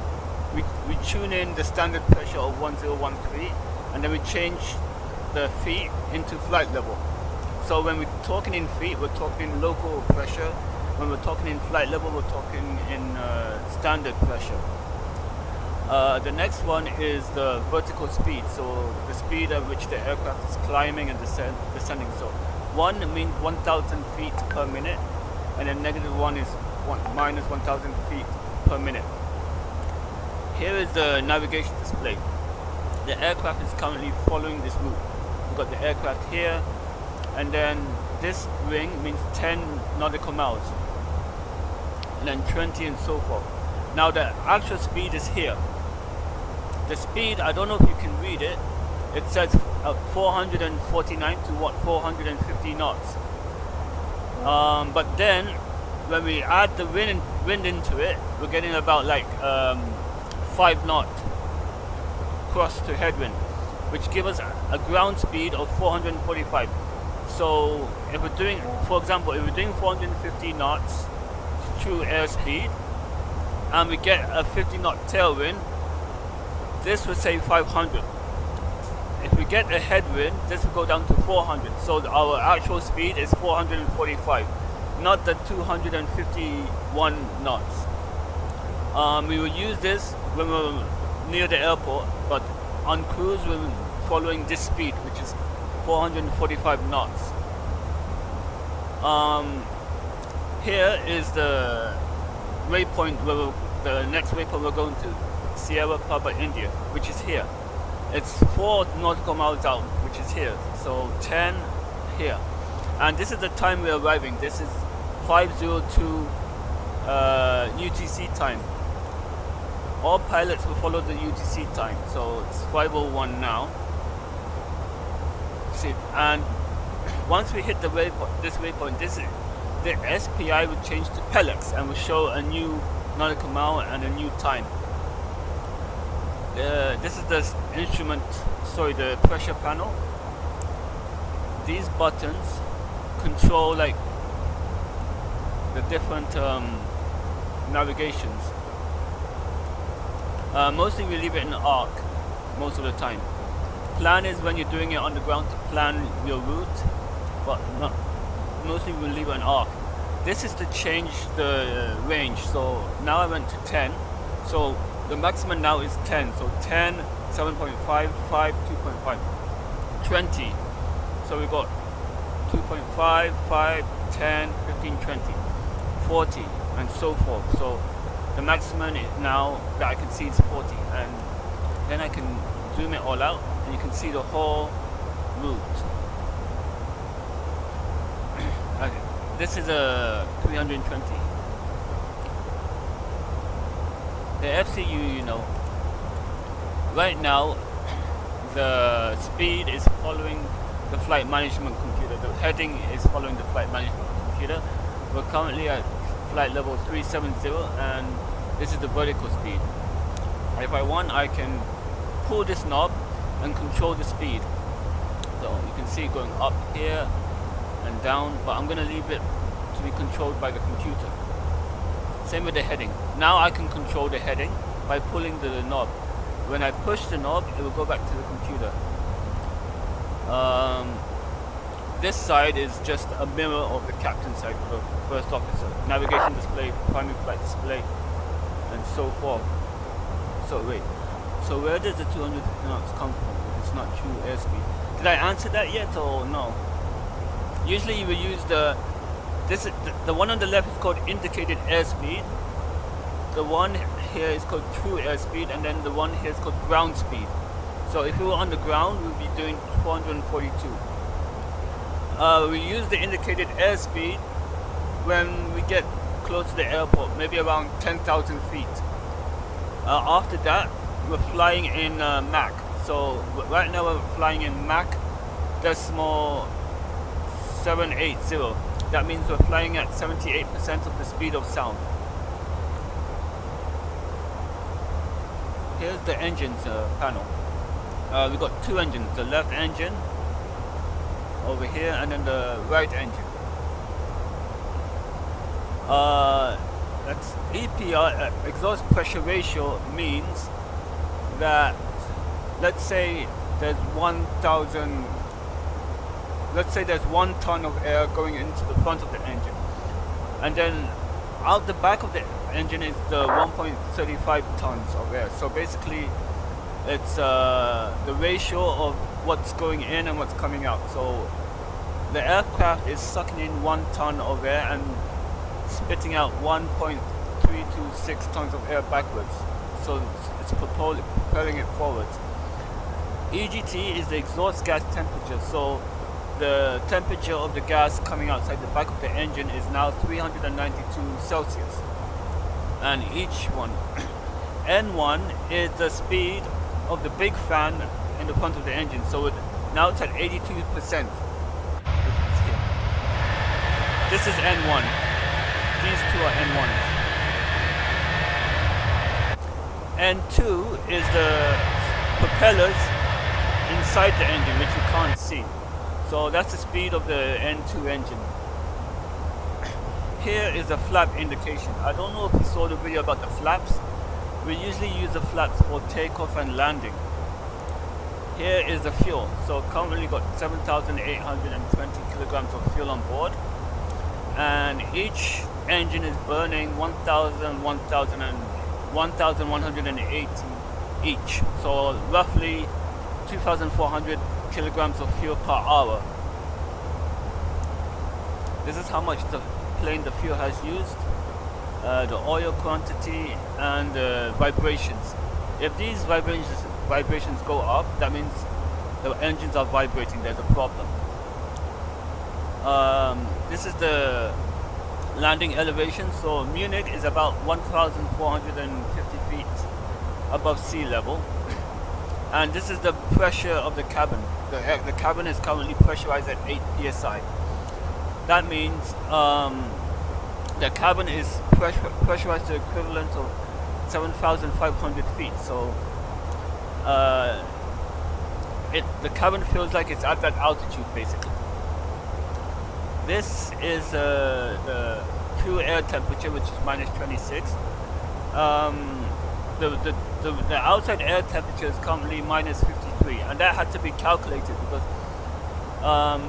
we tune in the standard pressure of 1013, and then we change the feet into flight level. So when we're talking in feet, we're talking in local pressure. When we're talking in flight level, we're talking in standard pressure. The next one is the vertical speed, so the speed at which the aircraft is climbing and descending. So 1 means 1,000 feet per minute, and then -1 is minus 1,000 feet per minute. Here is the navigation display. The aircraft is currently following this route. We've got the aircraft here, and then this ring means 10 nautical miles, and then 20 and so forth. Now the actual speed is here. The speed, I don't know if you can read it. It says 449 to 450 knots. But then when we add the wind into it, we're getting about like 5 knot cross to headwind. which give us a ground speed of 445. So if we're doing, for example, if we're doing 450 knots true airspeed and we get a 50 knot tailwind, this would say 500. If we get a headwind, this will go down to 400. So our actual speed is 445, not the 251 knots. We will use this when we're near the airport, but on cruise we're following this speed, which is 445 knots. Here is the waypoint where the next waypoint we're going to, Sierra Papa India, which is here. It's 4 nautical miles out, which is here. So 10 here, and this is the time we're arriving. This is 5:02 UTC time. All pilots will follow the UTC time, so it's 5:01 now. See, and once we hit the waypoint, the SPI will change to Pelex and will show a new nautical mile and a new time. This is the the pressure panel. These buttons control like the different navigations. Mostly we leave it in arc most of the time. Plan is when you're doing it on the ground to plan your route, but mostly we'll leave it in arc. This is to change the range. So now I went to 10. So the maximum now is 10. So 10, 7.5, 5, 2.5, 20. So we got 2.5, 5, 10, 15, 20, 40, and so forth. So the maximum now that I can see is 40, and then I can zoom it all out and you can see the whole route. Okay. This is a 320. The FCU, you know, right now the speed is following the flight management computer. The heading is following the flight management computer. We're currently at flight level 370 and this is the vertical speed. If I want, I can pull this knob and control the speed. So you can see it going up here and down, but I'm going to leave it to be controlled by the computer. Same with the heading. Now I can control the heading by pulling the knob. When I push the knob, it will go back to the computer. This side is just a mirror of the captain side for the first officer. Navigation display, primary flight display, and so forth. So wait, so where does the 250 knots come from if it's not true airspeed? Did I answer that yet or no? Usually you will use the one on the left is called indicated airspeed. The one here is called true airspeed, and then the one here is called ground speed. So if we were on the ground, we'll be doing 442. We use the indicated airspeed when we get close to the airport, maybe around 10,000 feet. After that, we're flying in Mach. So right now we're flying in Mach decimal 780. That means we're flying at 78% of the speed of sound. Here's the engines panel. We've got two engines, the left engine over here and then the right engine. That's EPR, exhaust pressure ratio, means that let's say there's 1 ton of air going into the front of the engine, and then out the back of the engine is the 1.35 tons of air. So basically it's the ratio of what's going in and what's coming out. So the aircraft is sucking in 1 ton of air and spitting out 1.326 tons of air backwards. So it's propelling it forwards. EGT is the exhaust gas temperature. So the temperature of the gas coming outside the back of the engine is now 392 Celsius. And each one, N1 is the speed of the big fan in the front of the engine. So now it's at 82%. This is N1. These two are N1s. N2 is the propellers in inside the engine, which you can't see. So that's the speed of the N2 engine. Here is the flap indication. I don't know if you saw the video about the flaps. We usually use the flaps for takeoff and landing. Here is the fuel. So currently got 7,820 kilograms of fuel on board, and each engine is burning 1,180 each. So roughly 2,400 kilograms of fuel per hour. This is how much the fuel has used, the oil quantity, and the vibrations. If these vibrations go up, that means the engines are vibrating. There's a problem. This is the landing elevation. So Munich is about 1,450 feet above sea level, and this is the pressure of the cabin. The cabin is currently pressurized at 8 psi. That means the cabin is pressurized to the equivalent of 7,500 feet. So the cabin feels like it's at that altitude basically. This is the true air temperature, which is minus 26. The outside air temperature is currently minus 53, and that had to be calculated because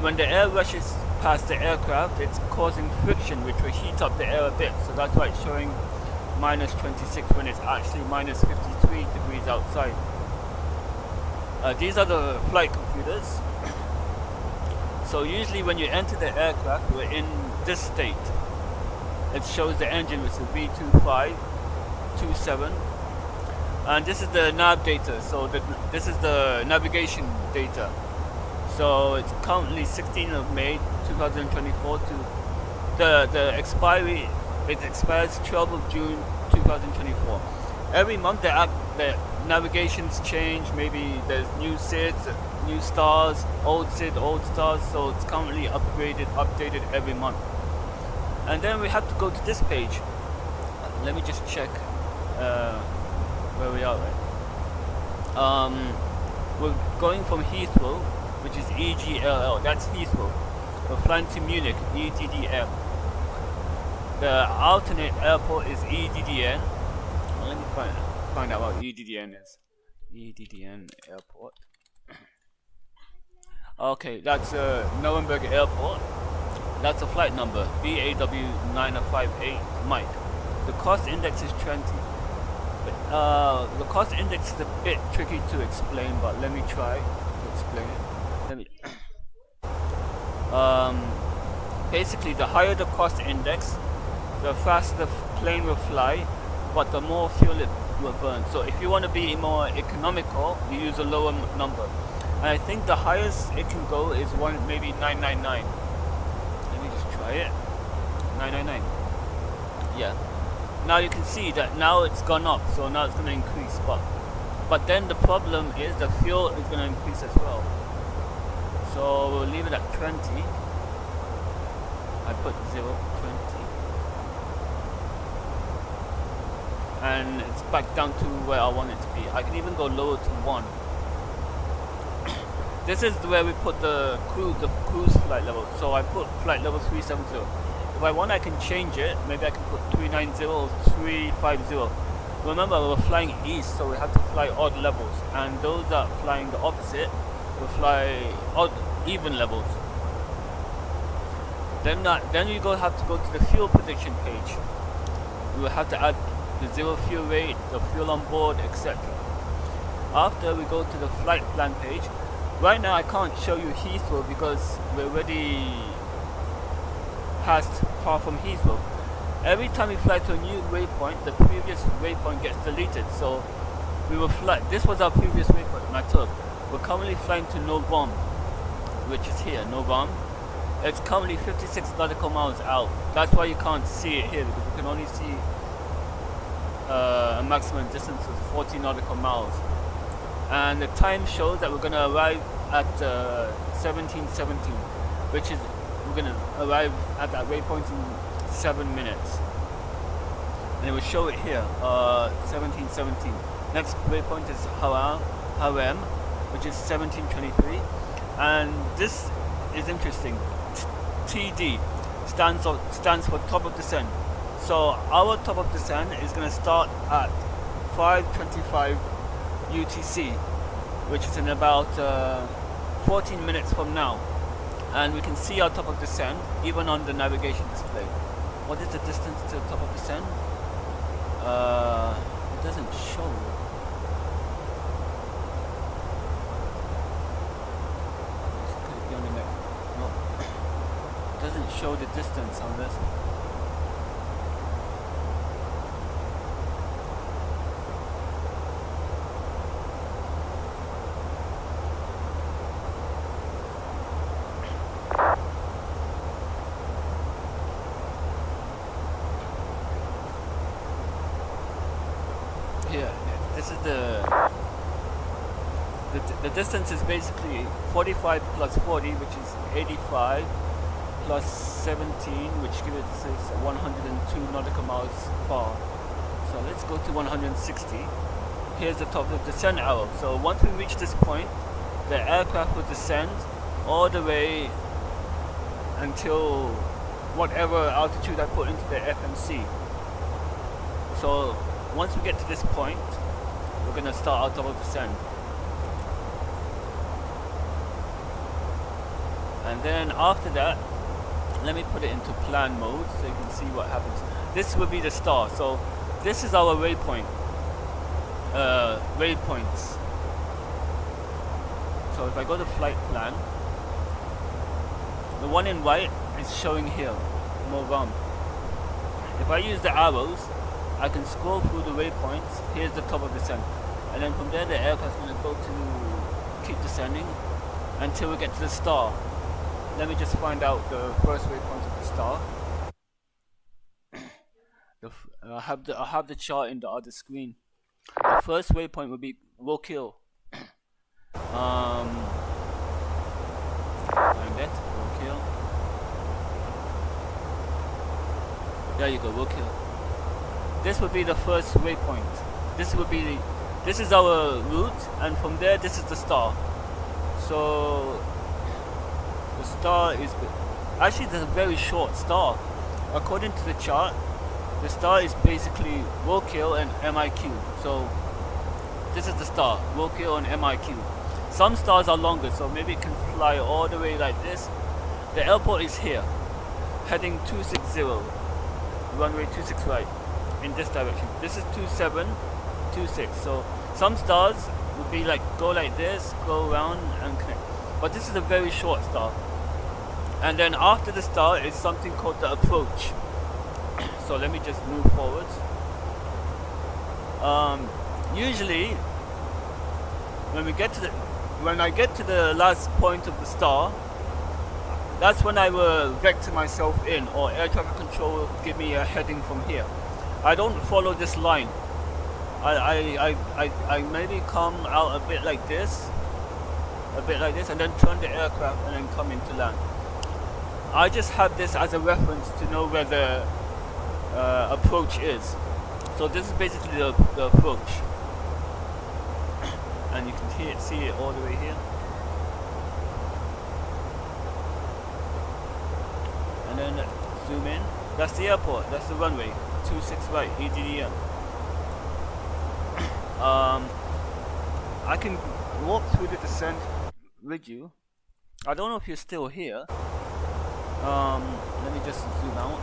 when the air rushes past the aircraft, it's causing friction, which will heat up the air a bit. So that's why it's showing minus 26 when it's actually minus 53 degrees outside. These are the flight computers. So usually when you enter the aircraft, we're in this state. It shows the engine, which is V2527, and this is the nav data. So this is the navigation data. So it's currently 16th of May 2024 to the expiry. It expires 12th of June 2024. Every month the navigations change. Maybe there's new SIDs, new stars, old SID, old stars. So it's currently updated every month. And then we have to go to this page. Let me just check where we are. Right? We're going from Heathrow, which is EGLL. That's Heathrow. We're flying to Munich, EDDM. The alternate airport is EDDN. Let me find out what EDDN is. EDDN airport. Okay, that's Nuremberg Airport. That's a flight number, BAW958 Mike. The cost index is 20. The cost index is a bit tricky to explain, but let me try to explain it. Basically, the higher the cost index, the faster the plane will fly, but the more fuel it will burn. So if you want to be more economical, you use a lower number. And I think the highest it can go is maybe 999. Let me just try it. 999. Yeah. Now you can see that now it's gone up, so now it's going to increase. But then the problem is the fuel is going to increase as well. So we'll leave it at 20. I put 0, 20. And it's back down to where I want it to be. I can even go lower to 1. This is where we put the cruise flight level. So I put flight level 370. If I want, I can change it. Maybe I can put 390 or 350. Remember, we're flying east, so we have to fly odd levels. And those that are flying the opposite will fly odd, even levels. Then you have to go to the fuel prediction page. We will have to add the zero fuel rate, the fuel on board, etc. After we go to the flight plan page. Right now I can't show you Heathrow because we're already passed far from Heathrow. Every time we fly to a new waypoint, the previous waypoint gets deleted. So we will fly. This was our previous waypoint, Matuk. We're currently flying to Novom, which is here, Novom. It's currently 56 nautical miles out. That's why you can't see it here, because you can only see a maximum distance of 40 nautical miles. And the time shows that we're going to arrive at 1717, which is we're going to arrive at that waypoint in 7 minutes. And it will show it here, 1717. Next waypoint is Harem, which is 1723. And this is interesting. TD stands for top of descent. So our top of descent is going to start at 5:25 UTC, which is in about 14 minutes from now. And we can see our top of descent even on the navigation display. What is the distance to the top of descent? It doesn't show. Could it be on the next? No. It doesn't show the distance on this. This is the distance is basically 45 plus 40, which is 85, plus 17, which gives us 102 nautical miles far. So let's go to 160. Here's the top of the descent arrow. So once we reach this point, the aircraft will descend all the way until whatever altitude I put into the FMC. So once we get to this point, we're going to start our double descent. And then after that, let me put it into plan mode so you can see what happens. This will be the star. So this is our waypoint. Waypoints. So if I go to flight plan, the one in white is showing here, move on. If I use the arrows, I can scroll through the waypoints. Here's the top of descent, and then from there the aircraft's going to go to keep descending until we get to the star. Let me just find out the first waypoint of the star. I have the chart in the other screen. The first waypoint will be Rokill. Find it, Rokill. There you go, Rokill. This would be the first waypoint. This is our route, and from there this is the star. So the star is actually there's a very short star. According to the chart, the star is basically Rokill and MIQ. So this is the star, Rokill and MIQ. Some stars are longer, so maybe it can fly all the way like this. The airport is here, heading 260, runway 26 right. In this direction. This is 2726. So some stars would be like go like this, go around and connect. But this is a very short star. And then after the star is something called the approach. So let me just move forwards. Usually when I get to the last point of the star, that's when I will vector myself in, or air traffic control will give me a heading from here. I don't follow this line. I maybe come out a bit like this, and then turn the aircraft and then come into land. I just have this as a reference to know where the approach is. So this is basically the approach, and you can see it all the way here. And then zoom in. That's the airport. That's the runway. 26 right, EDDM. I can walk through the descent with you. I don't know if you're still here. Let me just zoom out.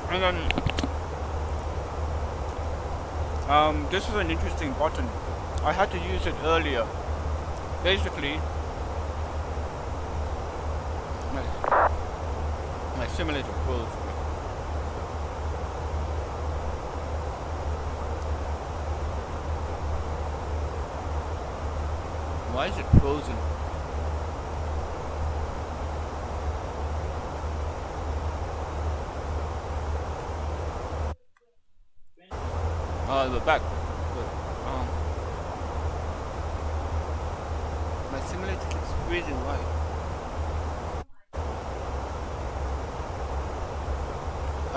And then this is an interesting button. I had to use it earlier. Basically, my simulator froze. Why is it frozen? We're back. My simulator keeps freezing. Why?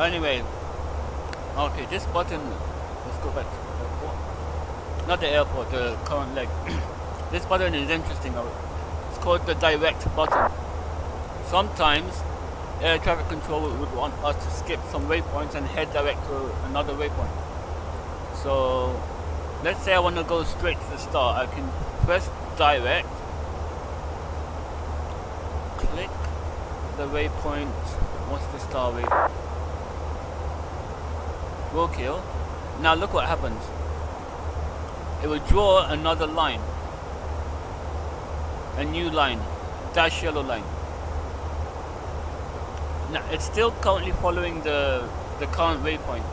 Anyway, okay, this button, let's go back to the airport. Not the airport, the current leg. This button is interesting. It's called the direct button. Sometimes air traffic control would want us to skip some waypoints and head direct to another waypoint. So let's say I want to go straight to the start. I can press direct, click the waypoint. What's the star waypoint? Rokill. Now look what happens. It will draw another line, a new line, dash yellow line. Now it's still currently following the current waypoint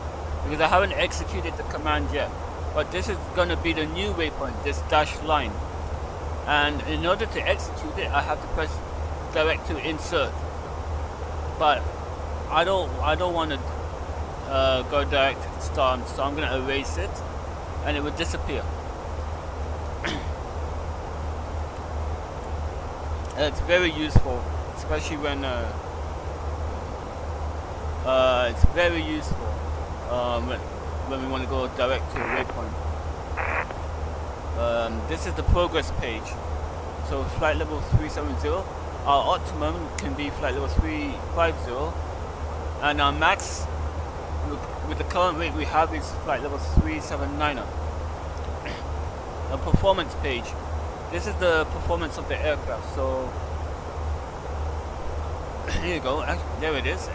because I haven't executed the command yet. But this is going to be the new waypoint, this dash line. And in order to execute it, I have to press direct to insert. But I don't want to go direct to the start, so I'm going to erase it, and it will disappear. It's very useful, especially when it's very useful when we want to go direct to a waypoint. This is the progress page. So flight level 370. Our optimum can be flight level 350, and our max with the current rate we have is flight level 379. A performance page. This is the performance of the aircraft. So here you go. There it is.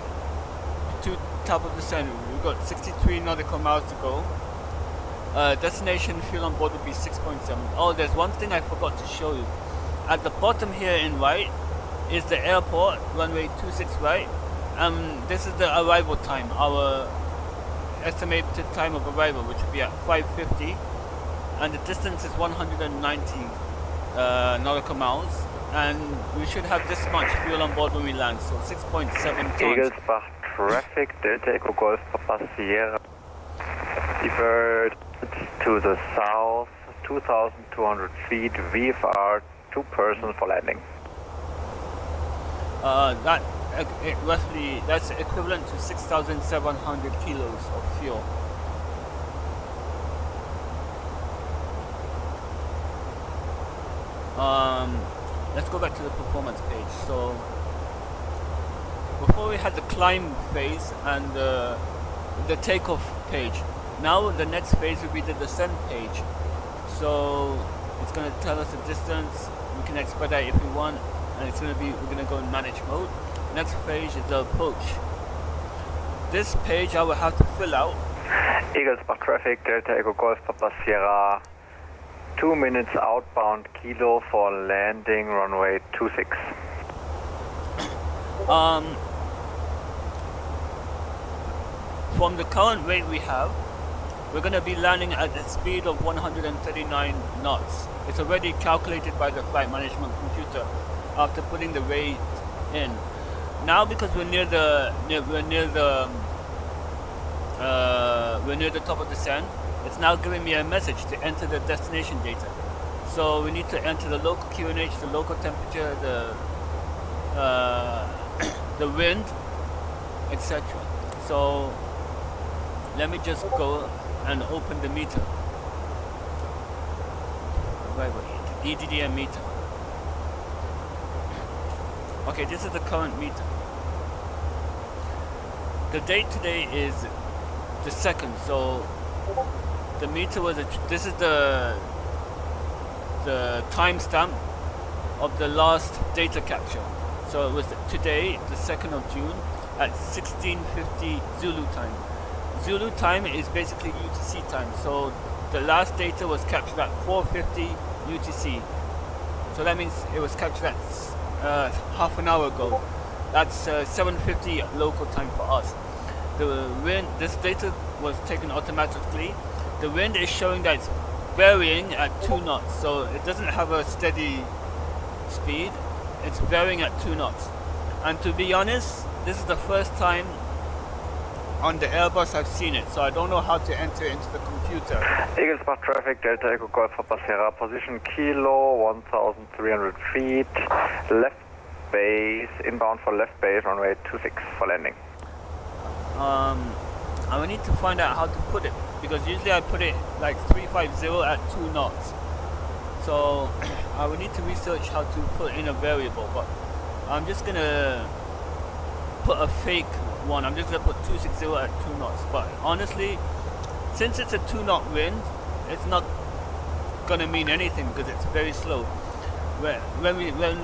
To top of the descent. We've got 63 nautical miles to go. Destination fuel on board will be 6.7. Oh, there's one thing I forgot to show you. At the bottom here in right is the airport, runway 26 right. This is the arrival time, our estimated time of arrival, which will be at 5:50, and the distance is 190 nautical miles, and we should have this much fuel on board when we land, so 6.7 tons. Eaglesbach traffic, Delta Echo Golf Papa Sierra. Divert to the south, 2,200 feet, VFR, 2 persons for landing. Roughly, that's equivalent to 6,700 kilos of fuel. Let's go back to the performance page. So before we had the climb phase and the takeoff page. Now the next phase will be the descent page. So it's going to tell us the distance. We can expedite if we want, and we're going to go in manage mode. Next page is the approach. This page I will have to fill out. Eaglesbach traffic, Delta Echo Golf Papa Sierra, 2 minutes outbound kilo for landing runway 26. From the current rate we have, we're going to be landing at a speed of 139 knots. It's already calculated by the flight management computer after putting the rate in. Now, because we're near the top of the descent, it's now giving me a message to enter the destination data. So we need to enter the local QNH, the local temperature, the wind, etc. So let me just go and open the meter. Wait, EDDM meter. Okay, this is the current meter. The date today is the 2nd, so the meter was this is the timestamp of the last data capture. So it was today, the 2nd of June, at 16:50 Zulu time. Zulu time is basically UTC time. So the last data was captured at 4:50 UTC. So that means it was captured at half an hour ago. That's 7:50 local time for us. The wind, this data was taken automatically. The wind is showing that it's varying at 2 knots, so it doesn't have a steady speed. It's varying at 2 knots. And to be honest, this is the first time on the Airbus I've seen it, so I don't know how to enter into the computer. Eaglesbach traffic, Delta Echo Golf Papa Sierra, position kilo, 1,300 feet, left base, inbound for left base, runway 26 for landing. I will need to find out how to put it, because usually I put it like 350 at 2 knots. So I will need to research how to put in a variable, but I'm just gonna put a fake one. I'm just gonna put 260 at 2 knots. But honestly, since it's a 2 knot wind, it's not gonna mean anything because it's very slow. When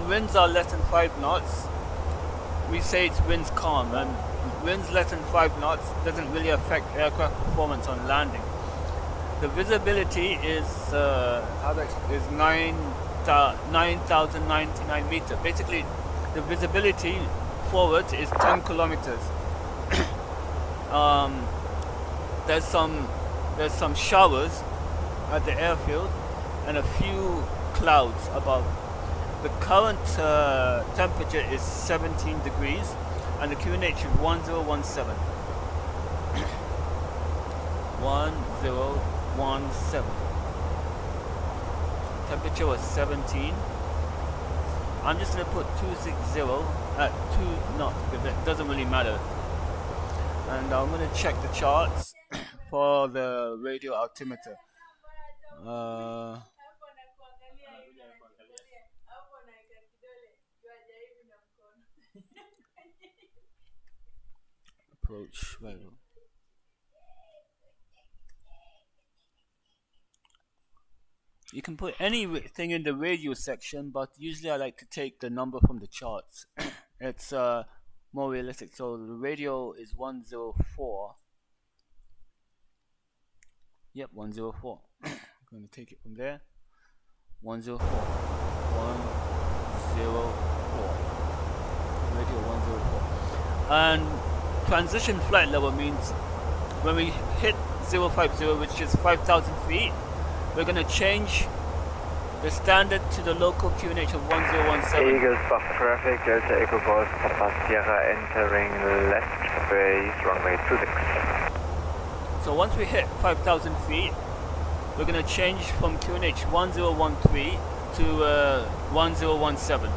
winds are less than 5 knots, we say it's winds calm, and winds less than 5 knots doesn't really affect aircraft performance on landing. The visibility is 9,099 meters. Basically, the visibility forward is 10 kilometers. There's some showers at the airfield and a few clouds above. The current temperature is 17 degrees and the QNH is 1017. 1017. Temperature was 17. I'm just gonna put 260 at 2 knots because it doesn't really matter. And I'm gonna check the charts for the radio altimeter. Approach radio. You can put anything in the radio section, but usually I like to take the number from the charts. It's more realistic. So the radio is 104. Yep, 104. I'm going to take it from there. 104. 104. Radio 104. And transition flight level means when we hit 050, which is 5,000 feet, we're going to change the standard to the local QNH of 1017. Eagle stop traffic, Delta Echo Golf, Papa Sierra entering left base, runway 26. So once we hit 5,000 feet, we're going to change from QNH 1013 to 1017.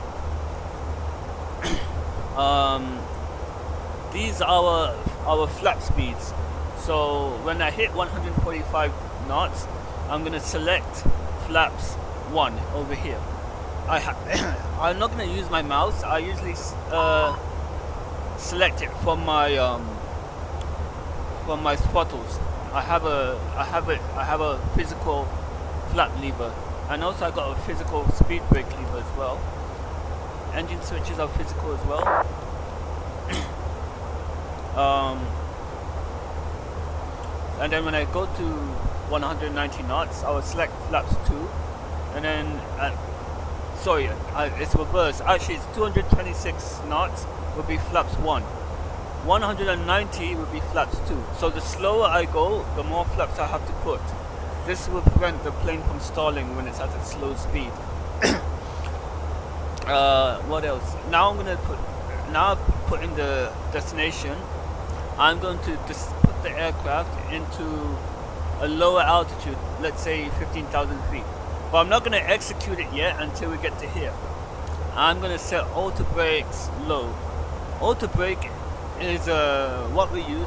These are our flap speeds. So when I hit 145 knots, I'm going to select flaps 1 over here. I'm not going to use my mouse. I usually select it from my throttles. I have a physical flap lever, and also I got a physical speed brake lever as well. Engine switches are physical as well. And then when I go to 190 knots, I will select flaps 2, and then sorry, it's reverse. Actually, it's 226 knots will be flaps 1. 190 will be flaps 2. So the slower I go, the more flaps I have to put. This will prevent the plane from stalling when it's at a slow speed. What else? Now I'm gonna put in the destination. I'm going to put the aircraft into a lower altitude, let's say 15,000 feet. But I'm not going to execute it yet until we get to here. I'm going to set auto brakes low. Auto brake is what we use.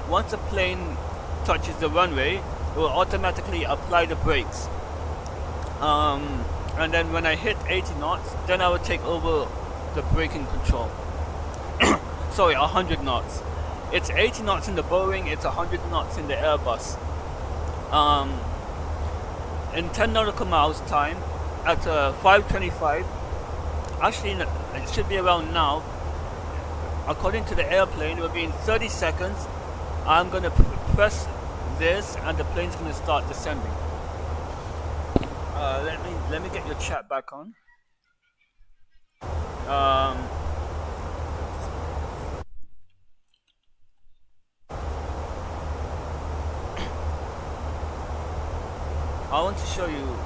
Once a plane touches the runway, it will automatically apply the brakes. And then when I hit 80 knots, then I will take over the braking control. Sorry, 100 knots. It's 80 knots in the Boeing, it's 100 knots in the Airbus. In 10 nautical miles time, at 5:25, actually it should be around now, according to the airplane, it will be in 30 seconds. I'm going to press this and the plane's going to start descending. Let me get your chat back on. I want to show you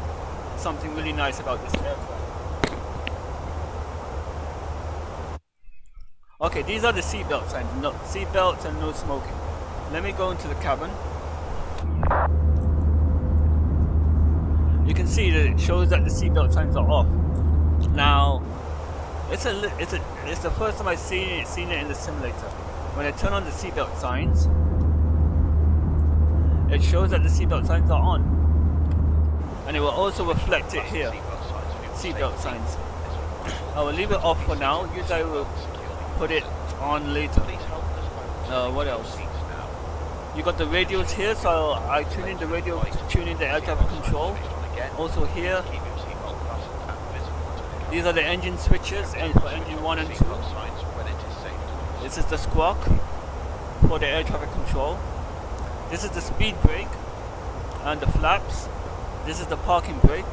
something really nice about this aircraft. Okay, these are the seatbelt signs. No seatbelts and no smoking. Let me go into the cabin. You can see that it shows that the seatbelt signs are off. Now, it's the first time I've seen it in the simulator. when I turn on the seatbelt signs, it shows that the seatbelt signs are on, and it will also reflect it here. Seatbelt signs. I will leave it off for now. Usually I will put it on later. What else? You got the radios here, so I tune in the radio to tune in the air traffic control. Also here, these are the engine switches and for engine 1 and 2. This is the squawk for the air traffic control. This is the speed brake and the flaps. This is the parking brake.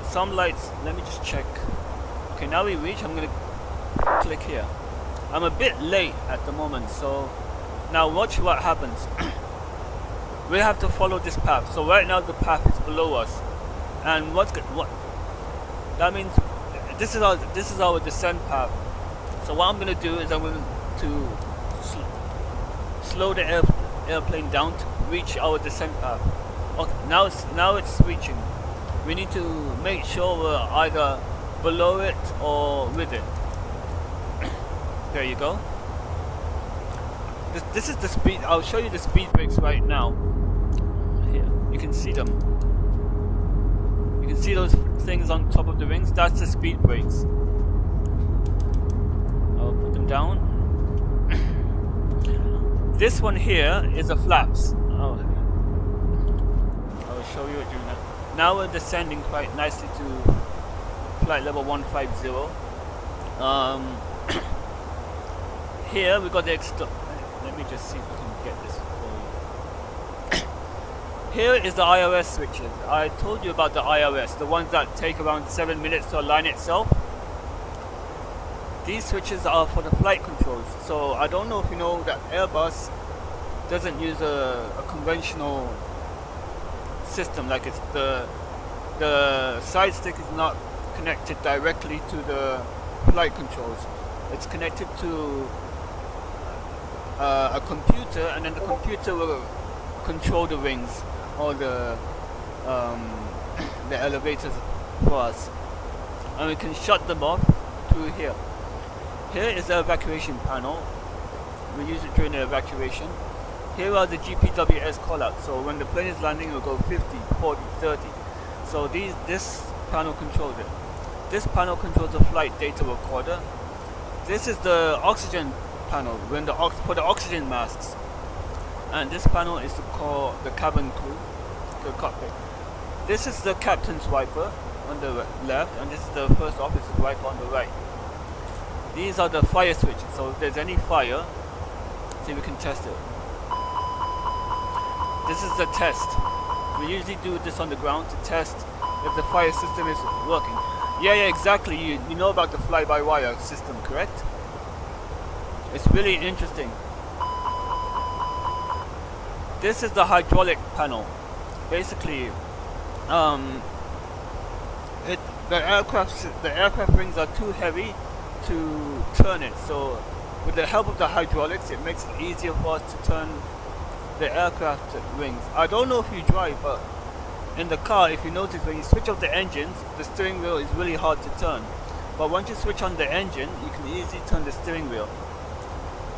Some lights, let me just check. Okay, now we reach, I'm gonna click here. I'm a bit late at the moment, so now watch what happens. We have to follow this path. So right now the path is below us, and what that means, this is our descent path. So what I'm gonna do is I'm going to slow the airplane down to reach our descent path. Okay, now it's reaching. We need to make sure we're either below it or with it. There you go. This is the speed. I'll show you the speed brakes right now. Here, you can see them. You can see those things on top of the rings. That's the speed brakes. I'll put them down. This one here is the flaps. Oh. I'll show you it during that. Now we're descending quite nicely to flight level 150. Here we got the let me just see if I can get this for you. Here is the IRS switches. I told you about the IRS, the ones that take around 7 minutes to align itself. These switches are for the flight controls. So I don't know if you know that Airbus doesn't use a conventional system, like it's the side stick is not connected directly to the flight controls. It's connected to a computer, and then the computer will control the wings or the elevators for us, and we can shut them off through here. Here is the evacuation panel. We use it during the evacuation. Here are the GPWS callouts. So when the plane is landing, it will go 50, 40, 30. So this panel controls it. This panel controls the flight data recorder. This is the oxygen panel when for the oxygen masks. And this panel is to call the cabin crew, the cockpit. This is the captain's wiper on the left, and this is the first officer's wiper on the right. These are the fire switches. So if there's any fire, see, we can test it. This is the test. We usually do this on the ground to test if the fire system is working. Yeah, exactly. You know about the fly-by-wire system, correct? It's really interesting. This is the hydraulic panel. Basically, the aircraft wings are too heavy to turn it. So, with the help of the hydraulics, it makes it easier for us to turn the aircraft wings. I don't know if you drive, but in the car, if you notice, when you switch off the engines, the steering wheel is really hard to turn. But once you switch on the engine, you can easily turn the steering wheel.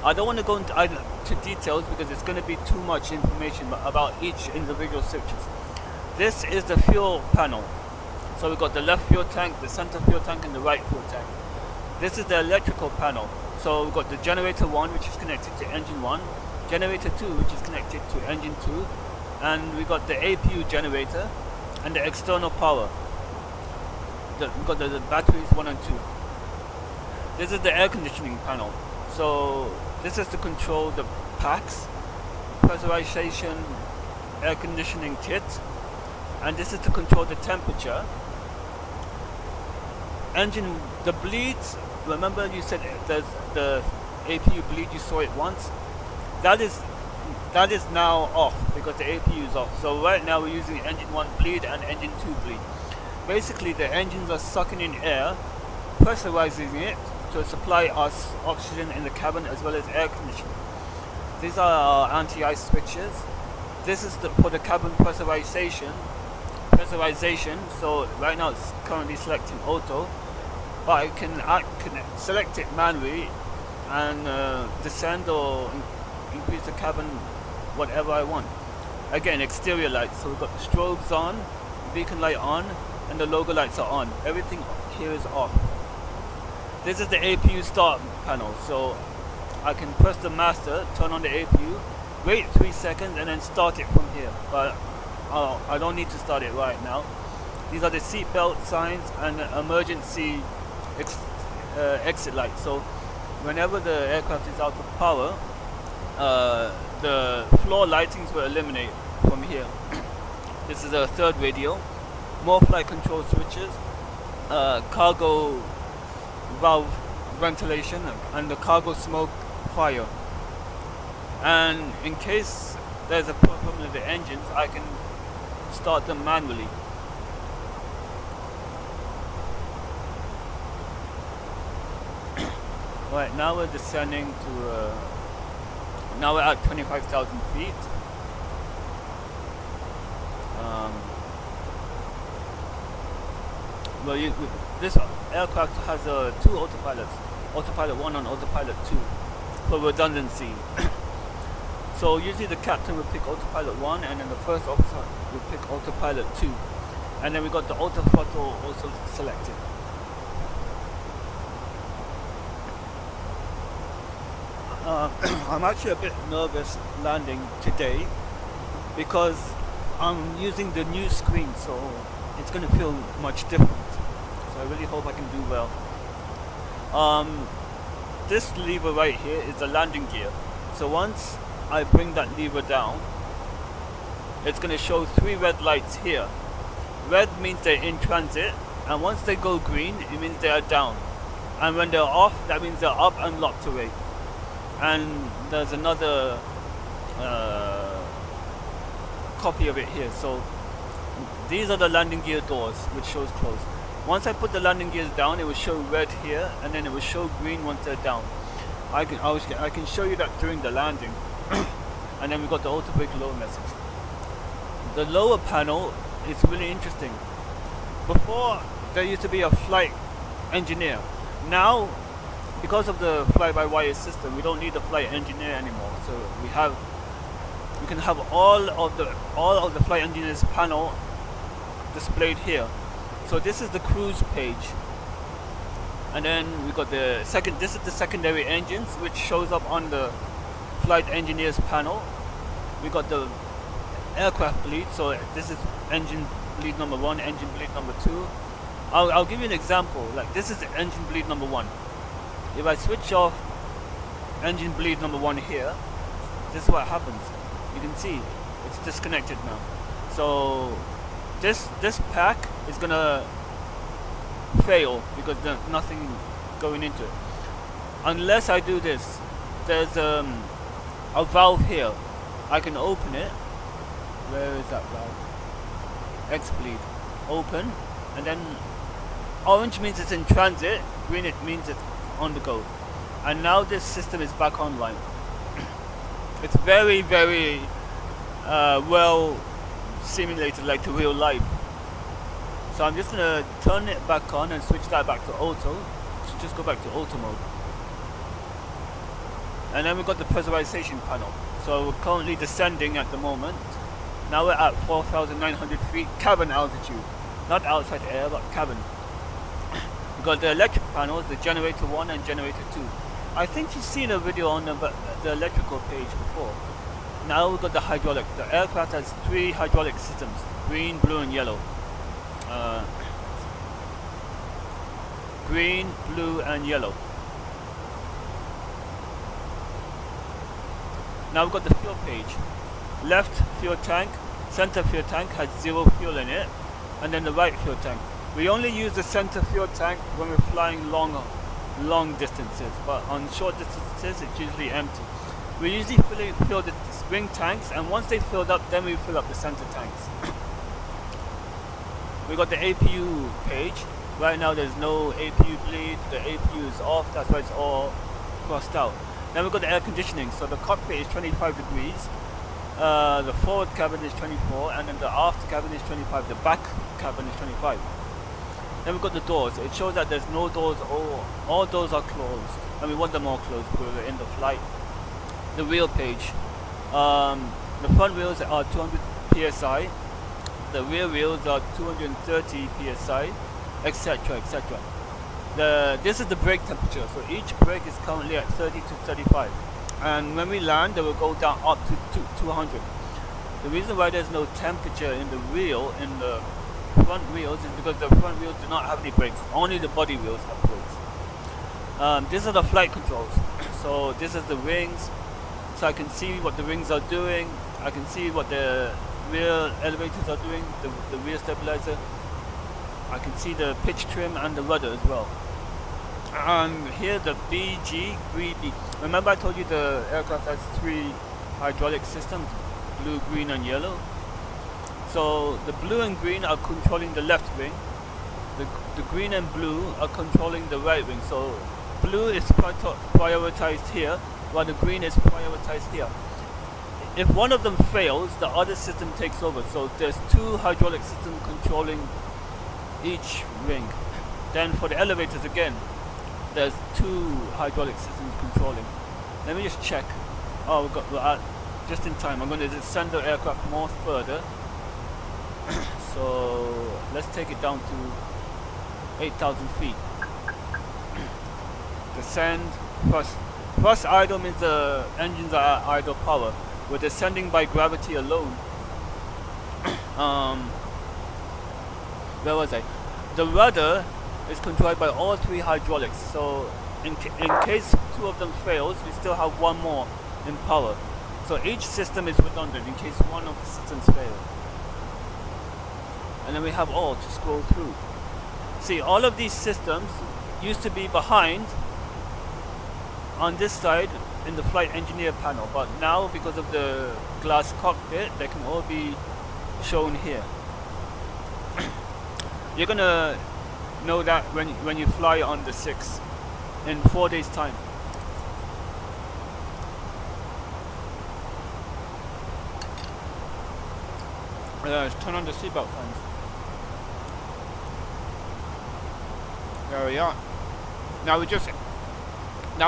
I don't want to go into details because it's going to be too much information about each individual switches. This is the fuel panel. So we've got the left fuel tank, the center fuel tank, and the right fuel tank. This is the electrical panel. So we've got the generator 1, which is connected to engine 1, generator 2, which is connected to engine 2, and we got the APU generator and the external power. We've got the batteries 1 and 2. This is the air conditioning panel. So this is to control the packs, pressurization, air conditioning kit, and this is to control the temperature. Engine, the bleeds, remember you said there's the APU bleed, you saw it once? That is now off because the APU is off. So right now we're using engine 1 bleed and engine 2 bleed. Basically the engines are sucking in air, pressurizing it to supply us oxygen in the cabin as well as air conditioning. These are our anti-ice switches. This is for the cabin pressurization. So right now it's currently selecting auto, but I can select it manually and descend or increase the cabin, whatever I want. Again, exterior lights. So we've got the strobes on, beacon light on, and the logo lights are on. Everything here is off. This is the APU start panel. So I can press the master, turn on the APU, wait 3 seconds, and then start it from here. But I don't need to start it right now. These are the seatbelt signs and emergency exit lights. So whenever the aircraft is out of power, the floor lightings will eliminate from here. This is a third radio. More flight control switches, cargo valve ventilation, and the cargo smoke fire. And in case there's a problem with the engines, I can start them manually. Right, now we're descending to now we're at 25,000 feet. Well, this aircraft has two autopilots, autopilot 1 and autopilot 2, for redundancy. So usually the captain will pick autopilot 1, and then the first officer will pick autopilot 2, and then we got the autothrottle also selected. I'm actually a bit nervous landing today because I'm using the new screen, so it's going to feel much different. So I really hope I can do well. This lever right here is the landing gear. So once I bring that lever down, it's going to show 3 red lights here. Red means they're in transit, and once they go green, it means they are down. And when they're off, that means they're up and locked away. And there's another copy of it here. So these are the landing gear doors, which shows closed. Once I put the landing gears down, it will show red here, and then it will show green once they're down. I can show you that during the landing. And then we got the auto brake low message. The lower panel is really interesting. Before, there used to be a flight engineer. Now, because of the fly-by-wire system, we don't need a flight engineer anymore. So we can have all of the flight engineer's panel displayed here. So this is the cruise page, and then we got the second. This is the secondary engines, which shows up on the flight engineer's panel. We got the aircraft bleed. So this is engine bleed number 1, engine bleed number 2. I'll give you an example. Like this is the engine bleed number 1. If I switch off engine bleed number 1 here, this is what happens. You can see it's disconnected now. So this pack is gonna fail because there's nothing going into it. Unless I do this, there's a valve here. I can open it. Where is that valve? X bleed. Open, and then orange means it's in transit. Green it means it's on the go. And now this system is back online. It's very, very well simulated like to real life. So I'm just gonna turn it back on and switch that back to auto. So just go back to auto mode. And then we've got the pressurization panel. So we're currently descending at the moment. Now we're at 4,900 feet cabin altitude. Not outside air, but cabin. We've got the electric panels, the generator 1 and generator 2. I think you've seen a video on the electrical page before. Now we've got the hydraulic. The aircraft has 3 hydraulic systems: green, blue, and yellow. Green, blue, and yellow. Now we've got the fuel page. Left fuel tank, center fuel tank has 0 fuel in it, and then the right fuel tank. We only use the center fuel tank when we're flying long distances, but on short distances it's usually empty. We usually fill the spring tanks, and once they filled up, then we fill up the center tanks. We got the APU page. Right now there's no APU bleed, the APU is off, that's why it's all crossed out. Then we've got the air conditioning. So the cockpit is 25 degrees, the forward cabin is 24, and then the aft cabin is 25, the back cabin is 25. Then we've got the doors. It shows that there's no doors, all doors are closed. and we want them all closed because we're in the flight. The wheel page. The front wheels are 200 psi. The rear wheels are 230 psi, etc., etc. This is the brake temperature. So each brake is currently at 30 to 35, and when we land, they will go down up to 200. The reason why there's no temperature in the wheel, in the front wheels, is because the front wheels do not have any brakes. Only the body wheels have brakes. These are the flight controls. So this is the wings. So I can see what the wings are doing. I can see what the rear elevators are doing, the rear stabilizer. I can see the pitch trim and the rudder as well. Here the BG, B. Remember I told you the aircraft has 3 hydraulic systems, blue, green and yellow. So the blue and green are controlling the left wing. The green and blue are controlling the right wing. So blue is prioritized here, while the green is prioritized here. If one of them fails, the other system takes over. So there's 2 hydraulic systems controlling each wing. Then for the elevators again, there's 2 hydraulic systems controlling. Let me just check. Oh, we're just in time. I'm going to send the aircraft more further. So let's take it down to 8,000 feet. Descend. First idle means the engines are at idle power. We're descending by gravity alone. Where was I? The rudder is controlled by all 3 hydraulics. So in case 2 of them fails, we still have 1 more in power. So each system is redundant in case one of the systems fail. And then we have all to scroll through. See, all of these systems used to be behind on this side in the flight engineer panel, but now because of the glass cockpit, they can all be shown here. You're gonna know that when you fly on the 6th in 4 days time. Turn on the seatbelt fans. There we are. Now we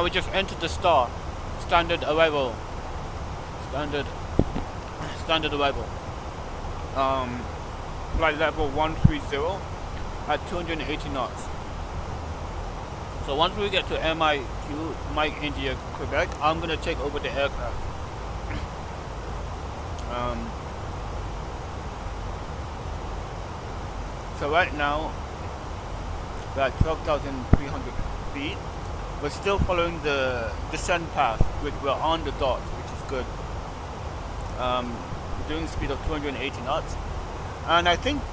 just entered the star. Standard arrival. Standard arrival. Flight level 130 at 280 knots. So once we get to MIQ, Mike India Quebec, I'm gonna take over the aircraft. So right now we're at 12,300 feet. We're still following the descent path. We're on the dot, which is good. We're doing a speed of 280 knots, and I think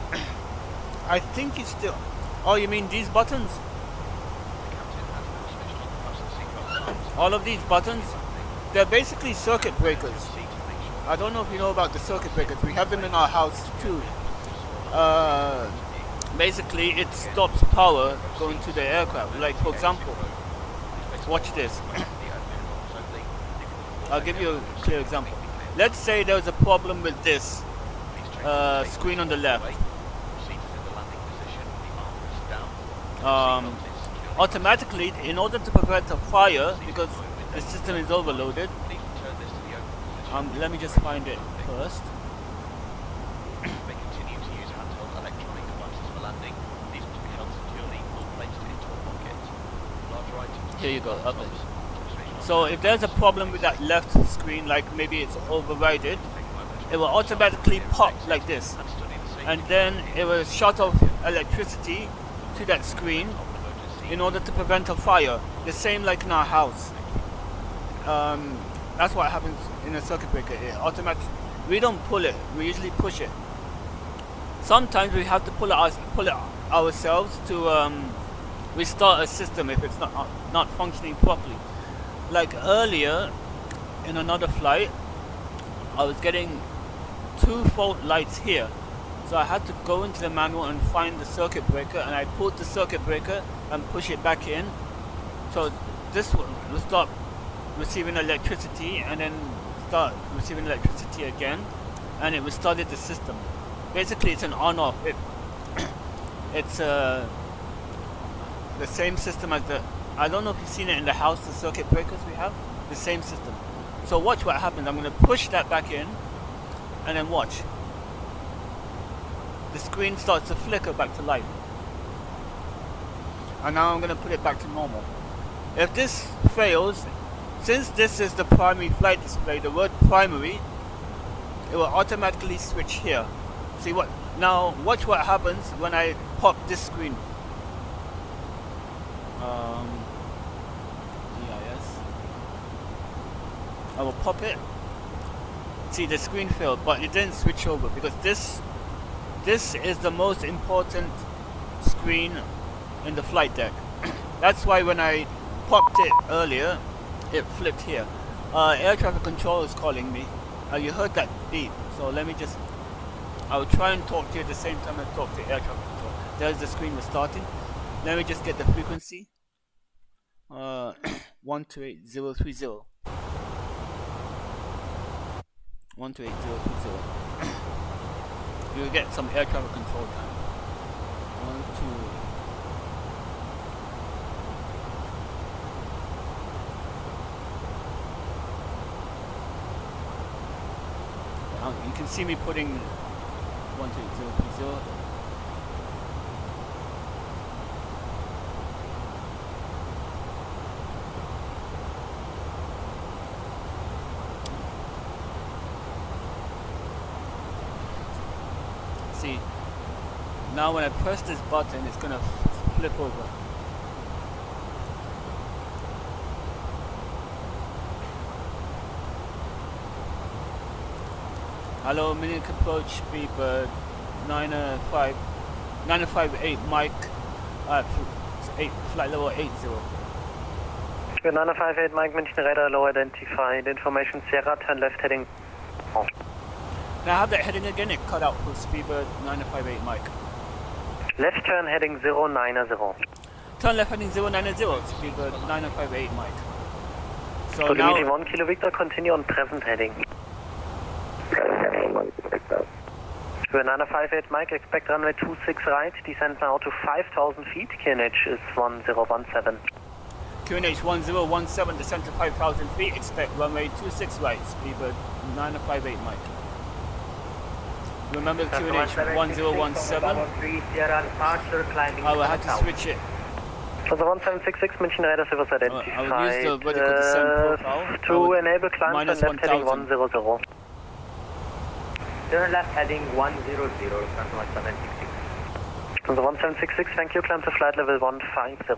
it's still. Oh, you mean these buttons? All of these buttons, they're basically circuit breakers. I don't know if you know about the circuit breakers. We have them in our house too. Basically, it stops power going to the aircraft. Like for example, watch this. I'll give you a clear example. Let's say there's a problem with this screen on the left. Automatically, in order to prevent a fire, because the system is overloaded, let me just find it first. Here you go, up there. So if there's a problem with that left screen, like maybe it's overridden, it will automatically pop like this, and then it will shut off electricity to that screen in order to prevent a fire. The same like in our house. That's what happens in a circuit breaker. It automatically, we don't pull it, we usually push it. Sometimes we have to pull it ourselves to restart a system if it's not functioning properly. Like earlier in another flight, I was getting 2 fault lights here, so I had to go into the manual and find the circuit breaker, and I pulled the circuit breaker and push it back in, so this one will stop receiving electricity and then start receiving electricity again, and it restarted the system. Basically it's an on-off. It's the same system as the I don't know if you've seen it in the house, the circuit breakers we have, the same system. So watch what happens. I'm going to push that back in, and then watch. The screen starts to flicker back to life. And now I'm going to put it back to normal. If this fails, since this is the primary flight display, the word primary, it will automatically switch here. See what? Now watch what happens when I pop this screen. EIS. I will pop it. See, the screen failed, but it didn't switch over because this is the most important screen in the flight deck. That's why when I popped it earlier, it flipped here. Air traffic control is calling me. You heard that beep, so let me just... I'll try and talk to you at the same time as talk to air traffic control. There's the screen was starting. Let me just get the frequency. 128030. 128030. You'll get some air traffic control time. 12. You can see me putting 128030. See, now when I press this button, it's gonna flip over. Hello, Munich approach, Beaver 958 Mike, 8, flight level 80. 958 Mike, München radar low identified, information Sierra, turn left heading. Now I have that heading again, it cut out for Speedbird 958 Mike. Left turn heading 090. Turn left heading 090, Speedbird 958 Mike. So now... 1 Kilo Victor, continue on present heading. 958 Mike, expect runway 26 right, descend now to 5,000 feet, QNH is 1017. QNH 1017, descend to 5,000 feet, expect runway 26 right, Speedbird 958 Mike. Remember QNH 1017, I will have to switch it. So the 1766 München radar service identified. I will use the vertical descent profile. To enable climb turn left heading 100. Turn left heading 100, Lufthansa 1766. So the 1766, thank you, climb to flight level 150.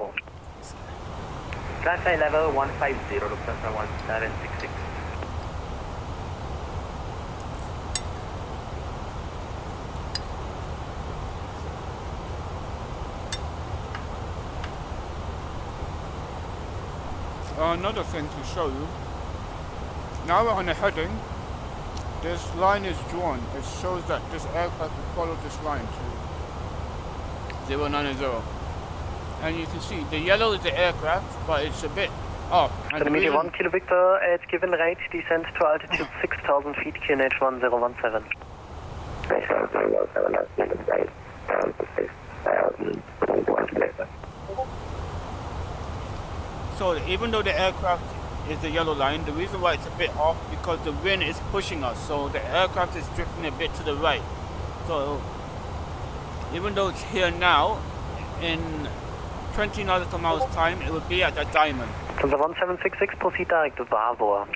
Flight level 150, Lufthansa 1766. Another thing to show you. Now we're on the heading. This line is drawn. It shows that this aircraft will follow this line to 090. And you can see the yellow is the aircraft, but it's a bit off. And the reason... 1 Kilo Victor at given rate, descent to altitude 6,000 feet, QNH 1017. So even though the aircraft is the yellow line, the reason why it's a bit off because the wind is pushing us, so the aircraft is drifting a bit to the right. So even though it's here now, in 20 nautical miles time, it will be at that diamond. So the 1766, proceed direct to Barbour.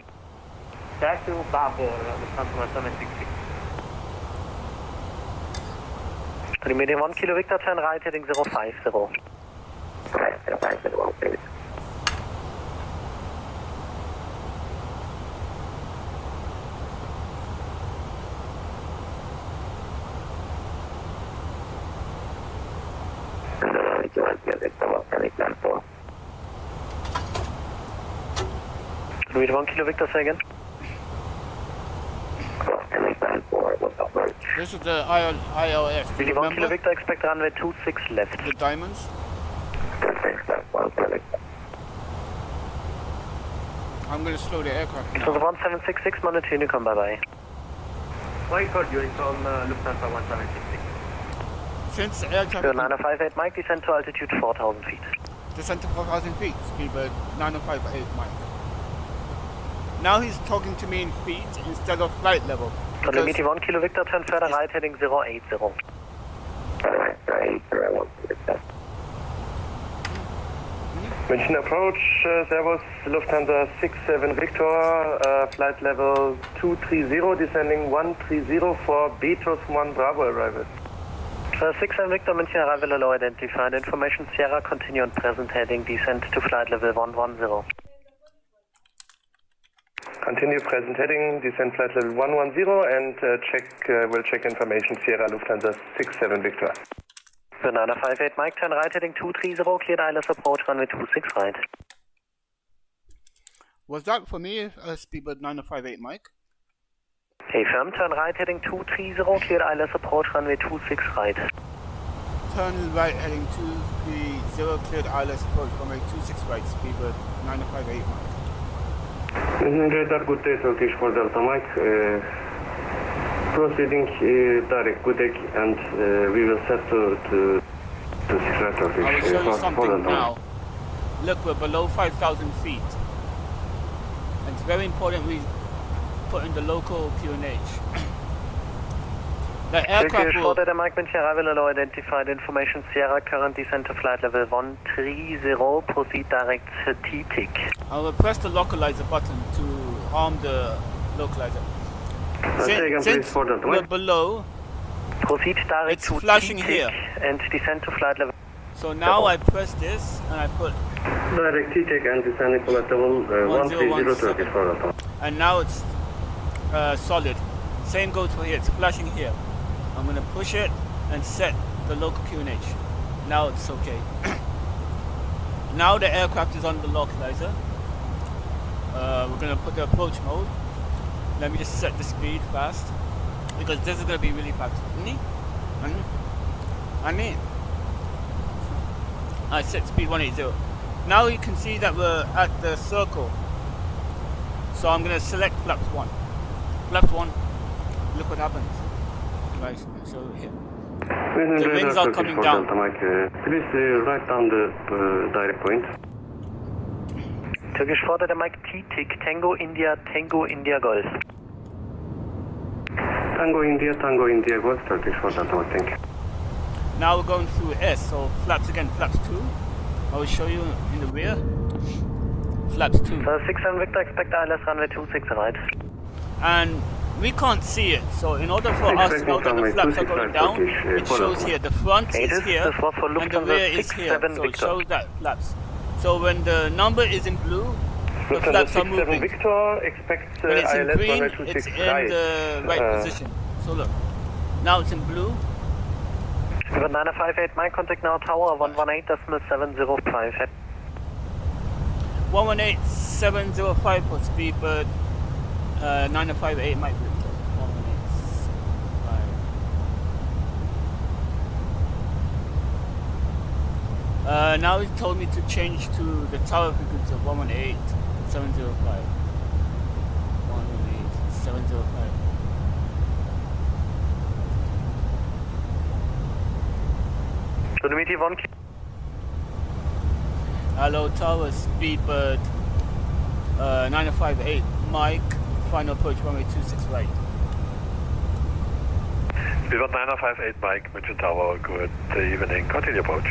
Direct to Barbour, Lufthansa 1766. Medium 1 Kilo Victor, turn right heading 050. Read 1 Kilo Victor, say again. This is the ILS. Read 1 Kilo Victor, expect runway 26 left. The diamonds. I'm going to slow the aircraft now. So the 1766, monitor Unicom, bye bye. Wait for Unicom, Lufthansa 1766. Since air traffic... 958 Mike, descend to altitude 4,000 feet. Descent to 4,000 feet, speedbird 9058 Mike. Now he's talking to me in feet instead of flight level. Limit 1 Kilo Victor, turn further right, heading 080. München approach, Servus, Lufthansa 67 Victor, flight level 230, descending 130 for Beatrice 1 Bravo arrival. 67 Victor, München arrival allow identified. Information Sierra, continue on present heading, descent to flight level 110. Continue present heading, descend flight level 110 and we'll check information Sierra Lufthansa 67 Victor. 958 Mike, turn right heading 230, cleared ILS approach runway 26 right. Was that for me, speedbird 9058 Mike? Hey firm, turn right heading 230, cleared ILS approach runway 26 right. Turn right heading 230, cleared ILS approach runway 26 right, speedbird 9058 Mike. Radar, good day, Turkish for Delta Mike. Proceeding direct, good day, and we will set to 6 right Turkish. I will show you something now. Look, we're below 5,000 feet. And it's very important we put in the local QNH. The aircraft will... Turkish Mike, München arrival allow identified. Information Sierra, current descent to flight level 130, proceed direct TTIC. I will press the localizer button to arm the localizer. Since we're below, proceed direct it's flashing here. And descend to flight level. So now I press this and I put direct TTIC and descending flight level 130 Turkish for Delta. And now it's solid. Same goes for here, it's flashing here. I'm going to push it and set the local QNH. Now it's okay. Now the aircraft is on the localizer. We're going to put the approach mode. Let me just set the speed fast, because this is going to be really fast. I set speed 180. Now you can see that we're at the circle. So I'm going to select flaps 1. Flaps 1. Look what happens. Right, so here. The wings are coming down. Please write down the direct point. Turkish Delta Mike, TTIC, Tango India Golf. Tango India Golf, Turkish Delta Mike, thank you. Now we're going through S, so flaps again, flaps 2. I will show you in the rear. Flaps 2. 67 Victor, expect ILS runway 26 right. And we can't see it, so in order for us to know that the flaps are going down, it shows here. The front is here, and the rear is here, so it shows that flaps. So when the number is in blue, the flaps are moving. Victor, expect when it's in ILS green, it's in the right position. So look, now it's in blue. 958, my contact now, tower 118.705. 118.705 for speedbird 958 might be 118.705. Now he told me to change to the tower frequency of 118.705. 118.705. Hello tower, speedbird 958 Mike, final approach runway 26 right. Speedbird 958 Mike, München Tower, good evening, continue approach.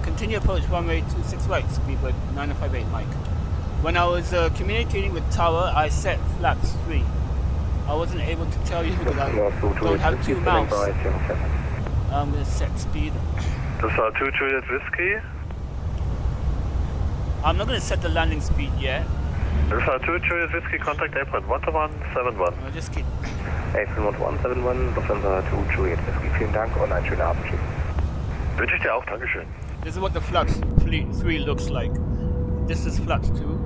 Continue approach runway 26 right, speedbird 958 Mike. When I was communicating with tower, I set flaps 3. I wasn't able to tell you because I don't have 2 mouse. I'm going to set speed. Das war 2 Juliet Whiskey. I'm not going to set the landing speed yet. Das war 2 Juliet Whiskey, contact apron 12171. I'll just keep... Apron 12171, Lufthansa 2 Juliet Whiskey. Vielen Dank und einen schönen Abend. Wünsche ich dir auch, Dankeschön. This is what the flaps 3 looks like. This is flaps 2.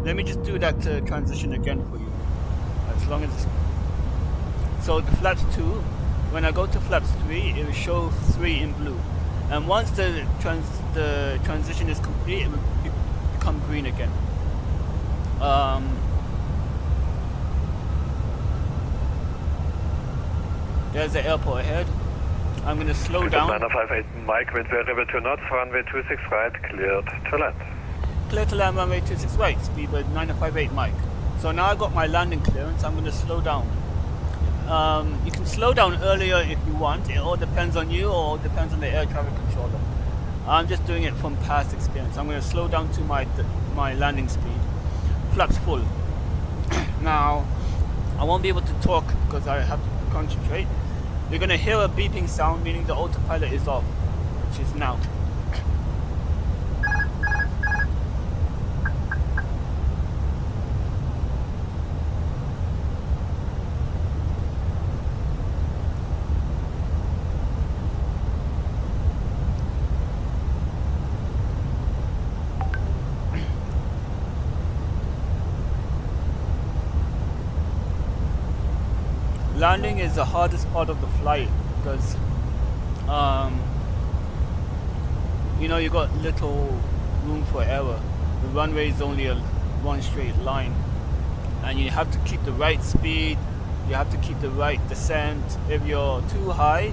Let me just do that transition again for you. As long as it's... So the flaps 2, when I go to flaps 3, it will show 3 in blue. And once the transition is complete, it will become green again. There's the airport ahead. I'm going to slow down. 958 Mike, wind variable 2 knots, runway 26 right, cleared to land. Clear to land runway 26 right, speedbird 958 Mike. So now I've got my landing clearance, I'm going to slow down. You can slow down earlier if you want, it all depends on you or depends on the air traffic controller. I'm just doing it from past experience. I'm going to slow down to my landing speed. Flaps full. Now, I won't be able to talk because I have to concentrate. You're going to hear a beeping sound, meaning the autopilot is off, which is now. Landing is the hardest part of the flight because you know, you got little room for error. The runway is only one straight line and you have to keep the right speed, you have to keep the right descent. If you're too high,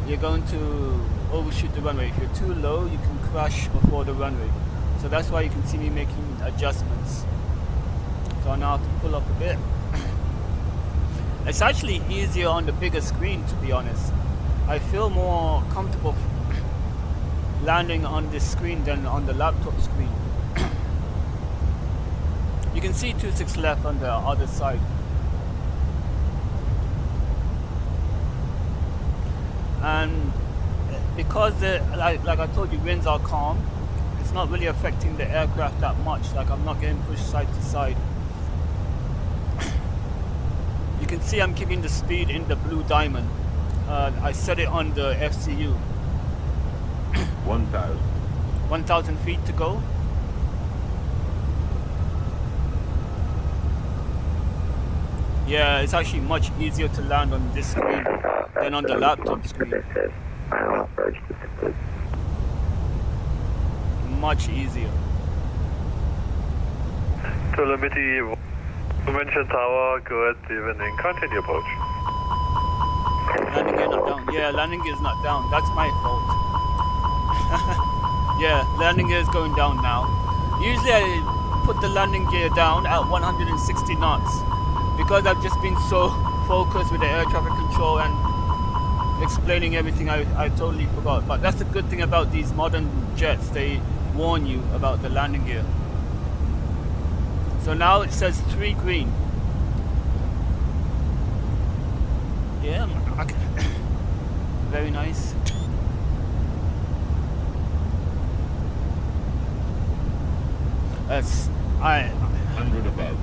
you're going to overshoot the runway. If you're too low, you can crash before the runway. So that's why you can see me making adjustments. So now I have to pull up a bit. It's actually easier on the bigger screen, to be honest. I feel more comfortable landing on this screen than on the laptop screen. You can see 26 left on the other side. And because like I told you, winds are calm, it's not really affecting the aircraft that much. Like, I'm not getting pushed side to side. You can see I'm keeping the speed in the blue diamond. I set it on the FCU. 1,000 feet to go. Yeah, it's actually much easier to land on this screen than on the laptop screen. Much easier. Telemetry, Mention Tower, good evening, continue approach. Landing gear not down. Yeah, landing gear is not down. That's my fault. Yeah, landing gear is going down now. Usually I put the landing gear down at 160 knots. Because I've just been so focused with the air traffic control and explaining everything, I totally forgot. But that's the good thing about these modern jets. They warn you about the landing gear. So now it says 3 green. Yeah, very nice. That's 100 above.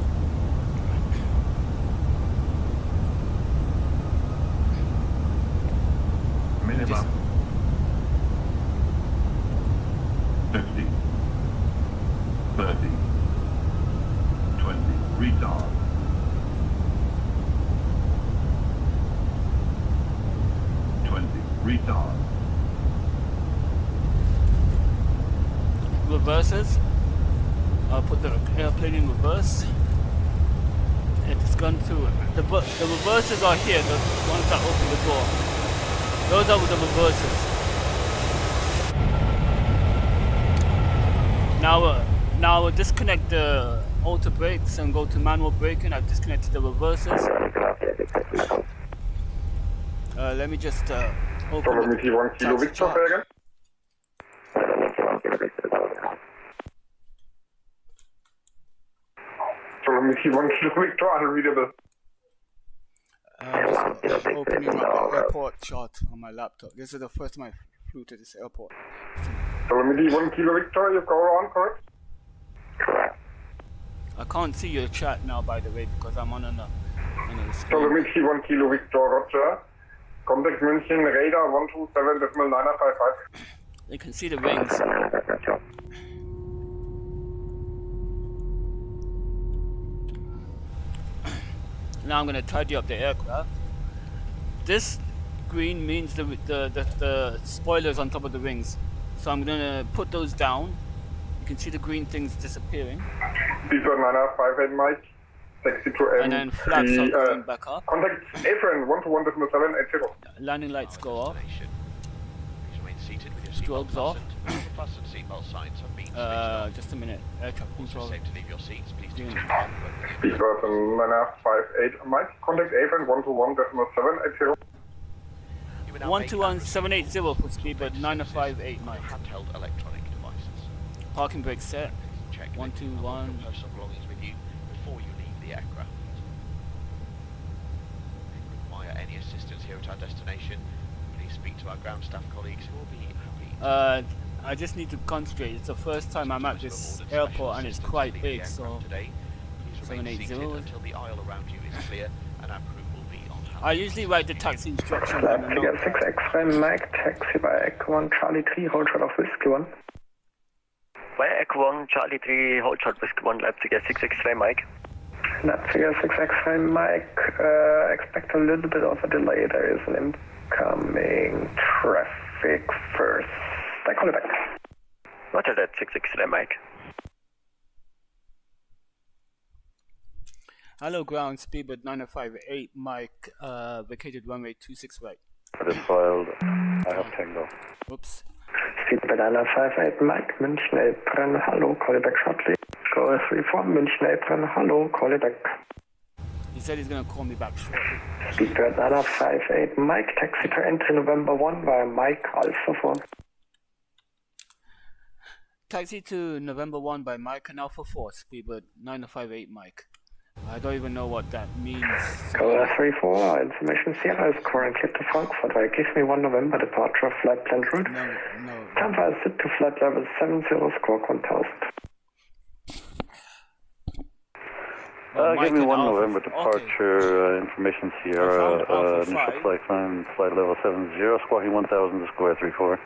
Minimum 50, 30, 20, retard. Retard. Reverses. I'll put the airplane in reverse. It's gone through. The reverses are here, the ones that open the door. Those are the reverses. Now we'll disconnect the auto brakes and go to manual braking. I've disconnected the reverses. Let me just open the 1 Kilo Victor again. Telemetry 1 Kilo Victor, unreadable. Just opening up the airport chart on my laptop. This is the first time I flew to this airport. Telemetry 1 Kilo Victor, you go on, correct? Correct. I can't see your chat now, by the way, because I'm on a screen. Telemetry 1 Kilo Victor, roger. Contact München, radar 127.955. You can see the wings. Now I'm going to tidy up the aircraft. This green means the spoilers on top of the wings. So I'm going to put those down. You can see the green things disappearing. Speedbird 958 Mike. taxi to and then flaps are going back up. Contact apron 121.780. Landing lights go off. Strobes off. Just a minute. Air traffic control. Speedbird 958 Mike. Contact apron 121.780. 121.780 for Speedbird 958 Mike. Handheld electronic devices. Parking brake set. Check 121. Personal belongings with you before you leave the aircraft. If you require any assistance here at our destination, please speak to our ground staff colleagues who will be happy. I just need to concentrate. It's the first time I'm at this airport and it's quite big, so 780. Until the aisle around you is clear and our crew will be on hand. I usually write the taxi instructions on the Leipzig notepad. 6 X-ray Mike, taxi by Echo 1 Charlie 3, hold shot of Whiskey 1. By Echo 1 Charlie 3, hold shot Whiskey 1, Leipzig 6 X-ray Mike. Leipzig 6 X-ray Mike, expect a little bit of a delay. There is an incoming traffic first. I call it back. Roger that, 6 X-ray Mike. Hello ground, Speedbird 958 Mike, vacated runway 26 right. That is filed. I have Tango. Oops. Speedbird 958 Mike, München apron, hello, call it back shortly. Go 34, München apron, hello, call it back. He said he's gonna call me back shortly. Speedbird 958 Mike, taxi to entry November 1 via Mike Alpha 4. Taxi to November 1 by Mike and Alpha 4, Speedbird 958 Mike. I don't even know what that means. Go 34, information Sierra is currently to Frankfurt. Give me 1 November departure, flight plan route. No. Time for sit to flight level 70, squawk 1000. Give me 1 November departure, information Sierra, initial flight climb, flight level 70, squawking 1000 to square 34.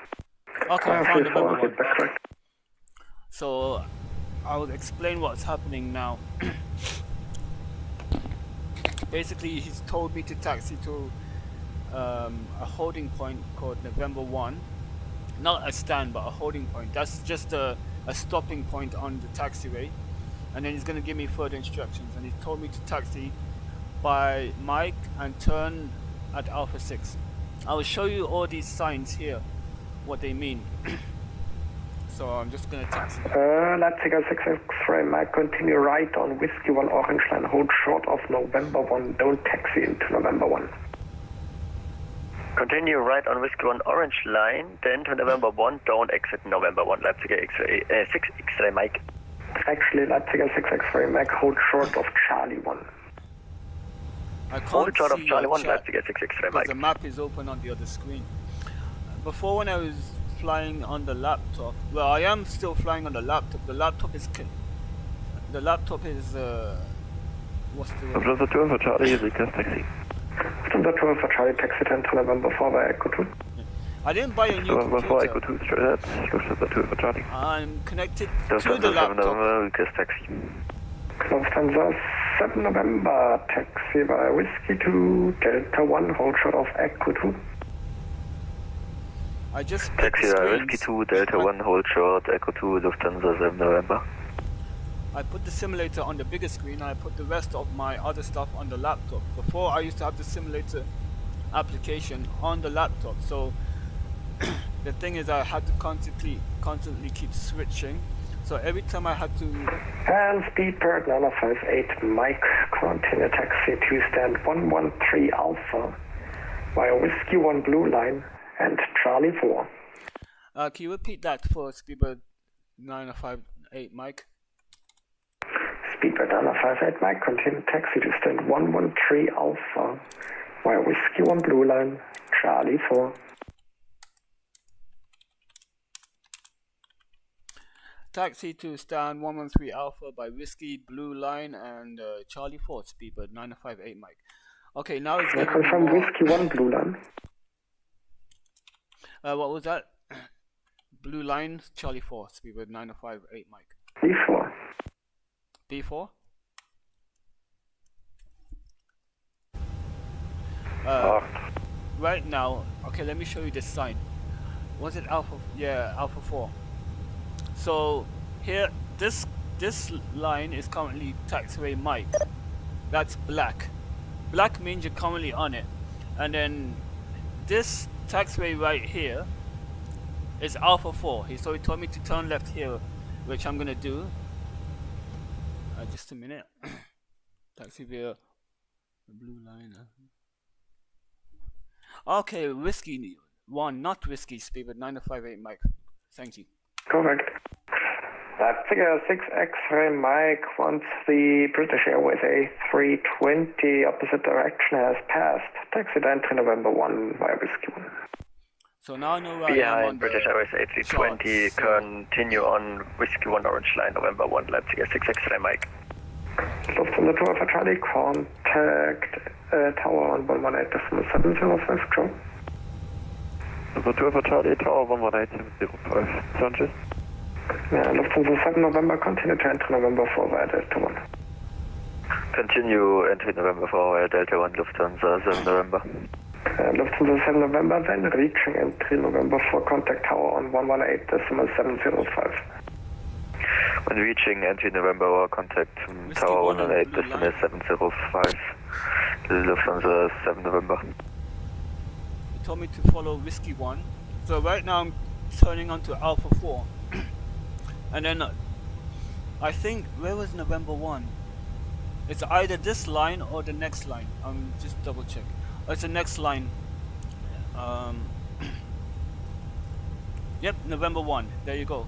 Okay, I found November 1. So, I'll explain what's happening now. Basically, he's told me to taxi to a holding point called November 1. Not a stand, but a holding point. That's just a stopping point on the taxiway. And then he's going to give me further instructions. And he told me to taxi by Mike and turn at Alpha 6. I will show you all these signs here, what they mean. So I'm just going to taxi. Leipzig 6 X-ray Mike, continue right on Whiskey 1 Orange Line, hold short of November 1, don't taxi into November 1. Continue right on Whiskey 1 Orange Line, then to November 1, don't exit November 1, Leipzig 6 X-ray Mike. Actually, Leipzig 6 X-ray Mike, hold short of Charlie 1. I can't hold short of see Charlie 1, chat Leipzig 6 X-ray because Mike. the map is open on the other screen. Before, when I was flying on the laptop, well, I am still flying on the laptop. The laptop is what's the word? After the tour for Charlie, request taxi. After the tour for Charlie, taxi 10 to November 4 by Echo 2. I didn't buy a new November 4, Echo computer. 2, straight ahead. After the tour for Charlie. I'm connected to the laptop. Request taxi. Lufthansa 7 November, taxi by Whiskey 2, Delta 1, hold short of Echo 2. I just taxi by Whiskey 2, Delta 1, hold short, Echo 2, Lufthansa 7 November. I put the simulator on the bigger screen and I put the rest of my other stuff on the laptop. Before I used to have the simulator application on the laptop, so the thing is I had to constantly keep switching. So every time I had to... And Speedbird 958 Mike, continue taxi to stand 113 Alpha via Whiskey 1 Blue Line and Charlie 4. Can you repeat that for Speedbird 958 Mike? Speedbird 958 Mike, continue taxi to stand 113 Alpha via Whiskey 1 Blue Line, Charlie 4. Taxi to stand 113 Alpha by Whiskey Blue Line and Charlie 4, Speedbird 958 Mike. Okay, now it's giving me from more... Whiskey 1 Blue Line. What was that? Blue Line, Charlie 4, Speedbird 958 Mike. B4. B4? Right now, okay, let me show you this sign. Was it Alpha? Yeah, Alpha 4. So here, this line is currently taxiway Mike. That's black. Black means you're currently on it. And then this taxiway right here is Alpha 4. He told me to turn left here, which I'm gonna do. Just a minute. Taxi via the blue line. Okay, Whiskey 1, not Whiskey, speed, but 958 Mike. Thank you. Correct. That figure 6 X-ray Mike, once the British Airways A320 opposite direction has passed, taxi to entry November 1 via Whiskey 1. So now I know where I am Behind on British Airways A320, continue on Whiskey 1 Orange Line, November 1, Leipzig 6 X-ray Mike. Lufthansa Tower for Charlie, contact Tower on 118.705, Joe. Lufthansa Tower for Charlie, Tower 118.705, Sanchez. Yeah, Lufthansa 7 November, continue to enter November 4 via Delta 1. Continue entry November 4 via Delta 1, Lufthansa 7 November. Lufthansa 7 November, then reaching entry November 4, contact Tower on 118.705. When reaching entry November 4, contact Tower 118.705. This is Lufthansa 7 November. He told me to follow Whiskey 1. So right now I'm turning onto Alpha 4. And then I think, where was November 1? It's either this line or the next line. I'm just double check. It's the next line. Yep, November 1. There you go.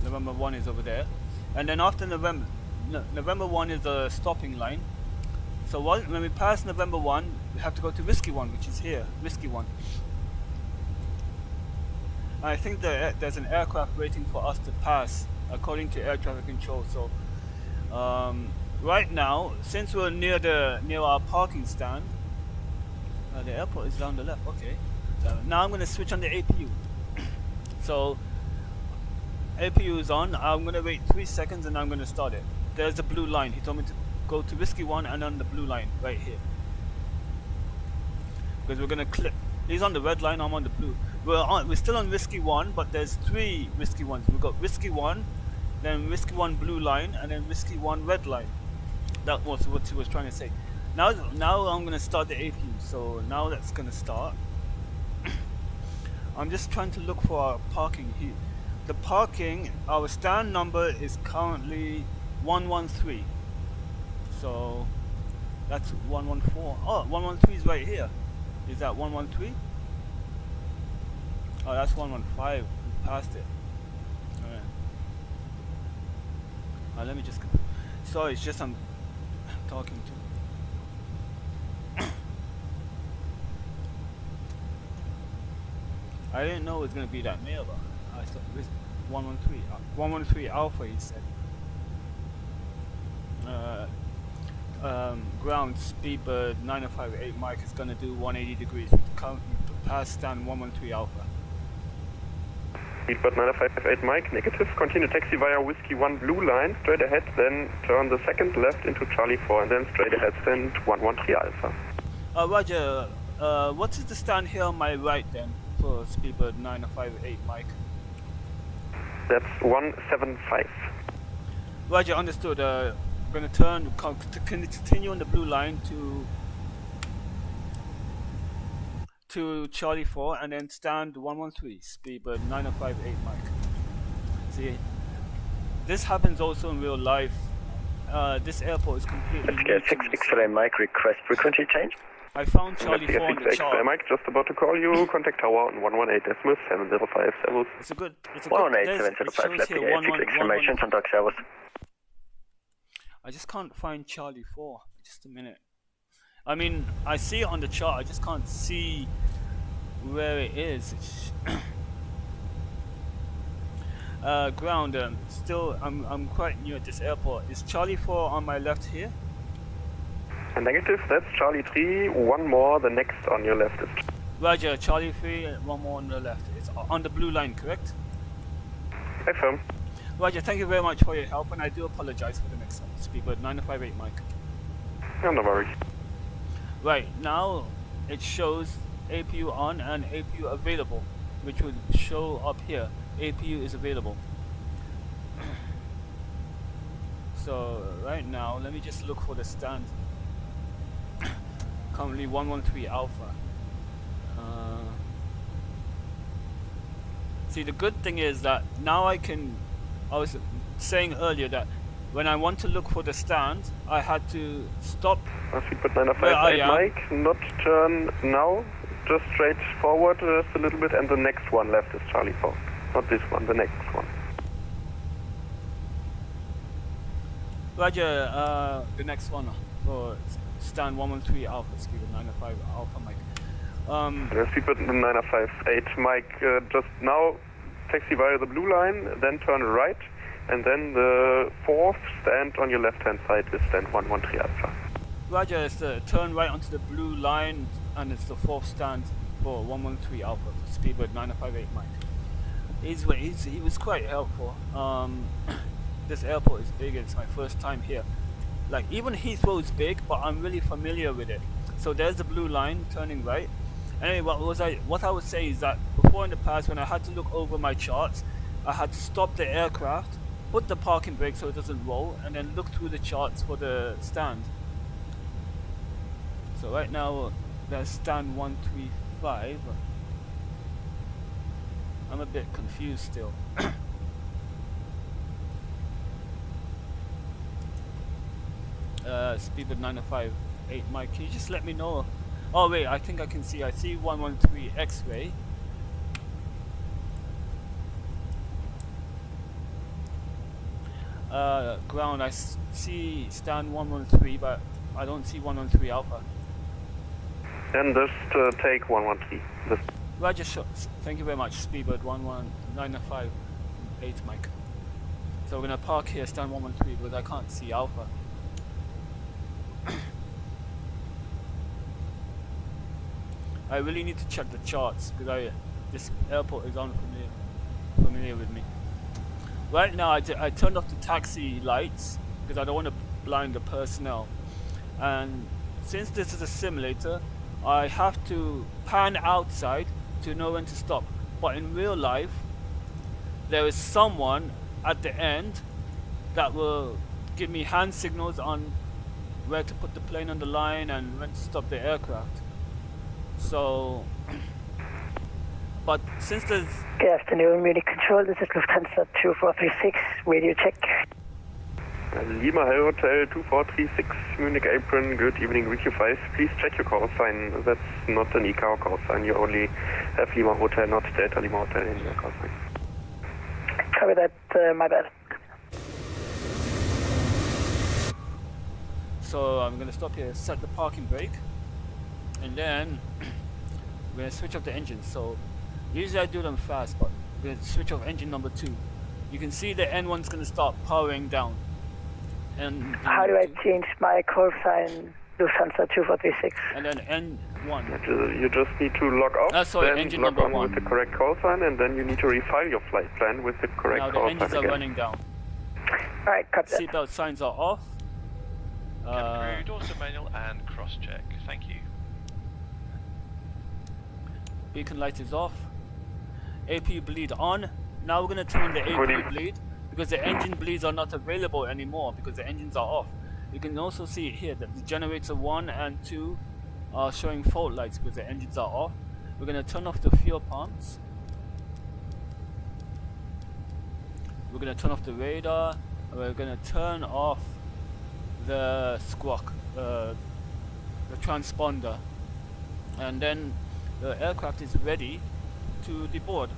November 1 is over there. And then after November 1 is the stopping line. So when we pass November 1, we have to go to Whiskey 1, which is here. Whiskey 1. I think there's an aircraft waiting for us to pass, according to air traffic control. So right now, since we're near our parking stand, the airport is down the left. Okay. Now I'm going to switch on the APU. So APU is on. I'm going to wait 3 seconds and I'm going to start it. There's the blue line. He told me to go to Whiskey 1 and on the blue line right here. Because we're going to clip. He's on the red line, I'm on the blue. We're still on Whiskey 1, but there's 3 Whiskey 1s. We've got Whiskey 1, then Whiskey 1 blue line, and then Whiskey 1 red line. That was what he was trying to say. Now I'm going to start the APU. So now that's going to start. I'm just trying to look for our parking here. The parking, our stand number is currently 113. So that's 114. Oh, 113 is right here. Is that 113? Oh, that's 115. We passed it. Alright. Let me just. Sorry, it's just I'm talking to. I didn't know it was gonna be that near, but I thought it was 113. 113 Alpha, he said. Ground Speedbird 9058 Mike is gonna do 180 degrees. Pass stand 113 Alpha. Speedbird 9058 Mike, negative. Continue taxi via Whiskey 1 blue line, straight ahead, then turn the second left into Charlie 4, and then straight ahead, stand 113 Alpha. Roger. What is the stand here on my right then for Speedbird 9058 Mike? That's 175. Roger, understood. I'm gonna turn to continue on the blue line to Charlie 4 and then stand 113 Speedbird 9058 Mike. See, this happens also in real life. This airport is completely. Let's get 6 X-ray Mike, request frequency change. I found Charlie 4 on the chart. Mike, just about to call you. Contact tower on 118.705. Servus. It's a good. 118.705. Leipzig 6 exclamation. Contact Servus. I just can't find Charlie 4. Just a minute. I mean, I see it on the chart. I just can't see where it is. Ground. Still, I'm quite new at this airport. Is Charlie 4 on my left here? Negative. That's Charlie 3. One more. The next on your left is. Roger. Charlie 3. One more on the left. It's on the blue line, correct? Affirm. Roger. Thank you very much for your help, and I do apologize for the mix-up. Speedbird 9058 Mike. Yeah, no worries. Right now, it shows APU on and APU available, which would show up here. APU is available. So right now, let me just look for the stand. Currently 113 Alpha. See, the good thing is that now I was saying earlier that when I want to look for the stand, I had to stop. Speedbird 958 Mike, not turn now, just straight forward just a little bit, and the next one left is Charlie 4. Not this one, the next one. Roger, the next one for stand 113 Alpha, Speedbird 905 Alpha Mike. Speedbird 958 Mike, just now taxi via the blue line, then turn right, and then the fourth stand on your left hand side is stand 113 Alpha. Roger, it's the turn right onto the blue line, and it's the fourth stand for 113 Alpha, Speedbird 958 Mike. He was quite helpful. This airport is big, it's my first time here. Like, even Heathrow is big, but I'm really familiar with it. So there's the blue line turning right. Anyway, what I was saying is that before in the past, when I had to look over my charts, I had to stop the aircraft, put the parking brake so it doesn't roll, and then look through the charts for the stand. So right now, there's stand 135. I'm a bit confused still. Speedbird 958 Mike, can you just let me know? Oh wait, I think I can see. I see 113 X-ray. Ground, I see stand 113, but I don't see 113 Alpha. And just take 113. Roger, thank you very much. Speedbird 958 Mike. So we're gonna park here, stand 113, because I can't see Alpha. I really need to check the charts because this airport is unfamiliar with me. Right now, I turned off the taxi lights because I don't want to blind the personnel. And since this is a simulator, I have to pan outside to know when to stop. But in real life, there is someone at the end that will give me hand signals on where to put the plane on the line and when to stop the aircraft. So, but since there's... Good afternoon, Munich Control, this is Lufthansa 2436, radio check. Lima Hotel 2436, Munich Apron, good evening, RQ5. Please check your call sign, that's not an ICAO call sign, you only have Lima Hotel, not Delta Lima Hotel in your call sign. Copy that, my bad. So I'm gonna stop here, set the parking brake, and then we're gonna switch off the engine. So usually I do them fast, but we're gonna switch off engine number 2. You can see the N1's gonna start powering down. And how do I change my call sign Lufthansa 2436? And then N1. You just need to log off, sorry, then engine log number on 1. with the correct call sign, and then you need to refile your flight plan with the correct now call the sign engines are again. running down. Alright, copy that. Seatbelt signs are off. Cabin crew, doors to manual and cross-check. Thank you. Beacon light is off. AP bleed on. Now we're going to turn the AP bleed because the engine bleeds are not available anymore because the engines are off. You can also see it here that the generator 1 and 2 are showing fault lights because the engines are off. We're going to turn off the fuel pumps. We're going to turn off the radar. And we're going to turn off the squawk, the transponder, and then the aircraft is ready to deboard.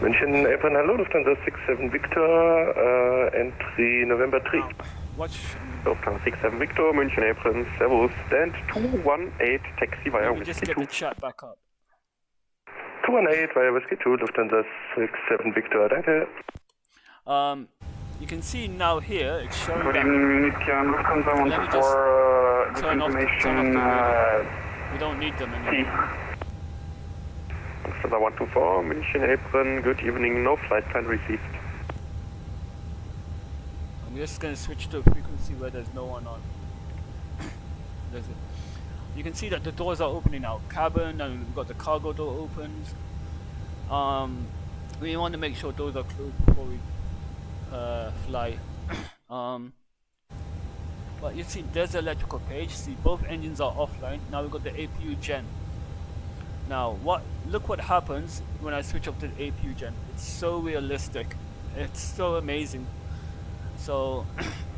München Apron, hello, Lufthansa 67 Victor, entry November 3. Watch. Lufthansa 67 Victor, München Apron, servus, stand 218, taxi via Whiskey 2. Just get the chat back up. 218 via Whiskey 2, Lufthansa 67 Victor, danke. You can see now here, it's showing Good that... evening, Munich, Lufthansa Let me just turn off the radio. We don't need them anymore. Lufthansa 124, München Apron, good evening, no flight plan received. I'm just going to switch to a frequency where there's no one on. You can see that the doors are opening now. Cabin, and we've got the cargo door opened. We want to make sure doors are closed before we fly. Well, But you see, there's the electrical page. See, both engines are offline. Now we've got the APU gen. Now, look what happens when I switch up to the APU gen. It's so realistic. It's so amazing. So,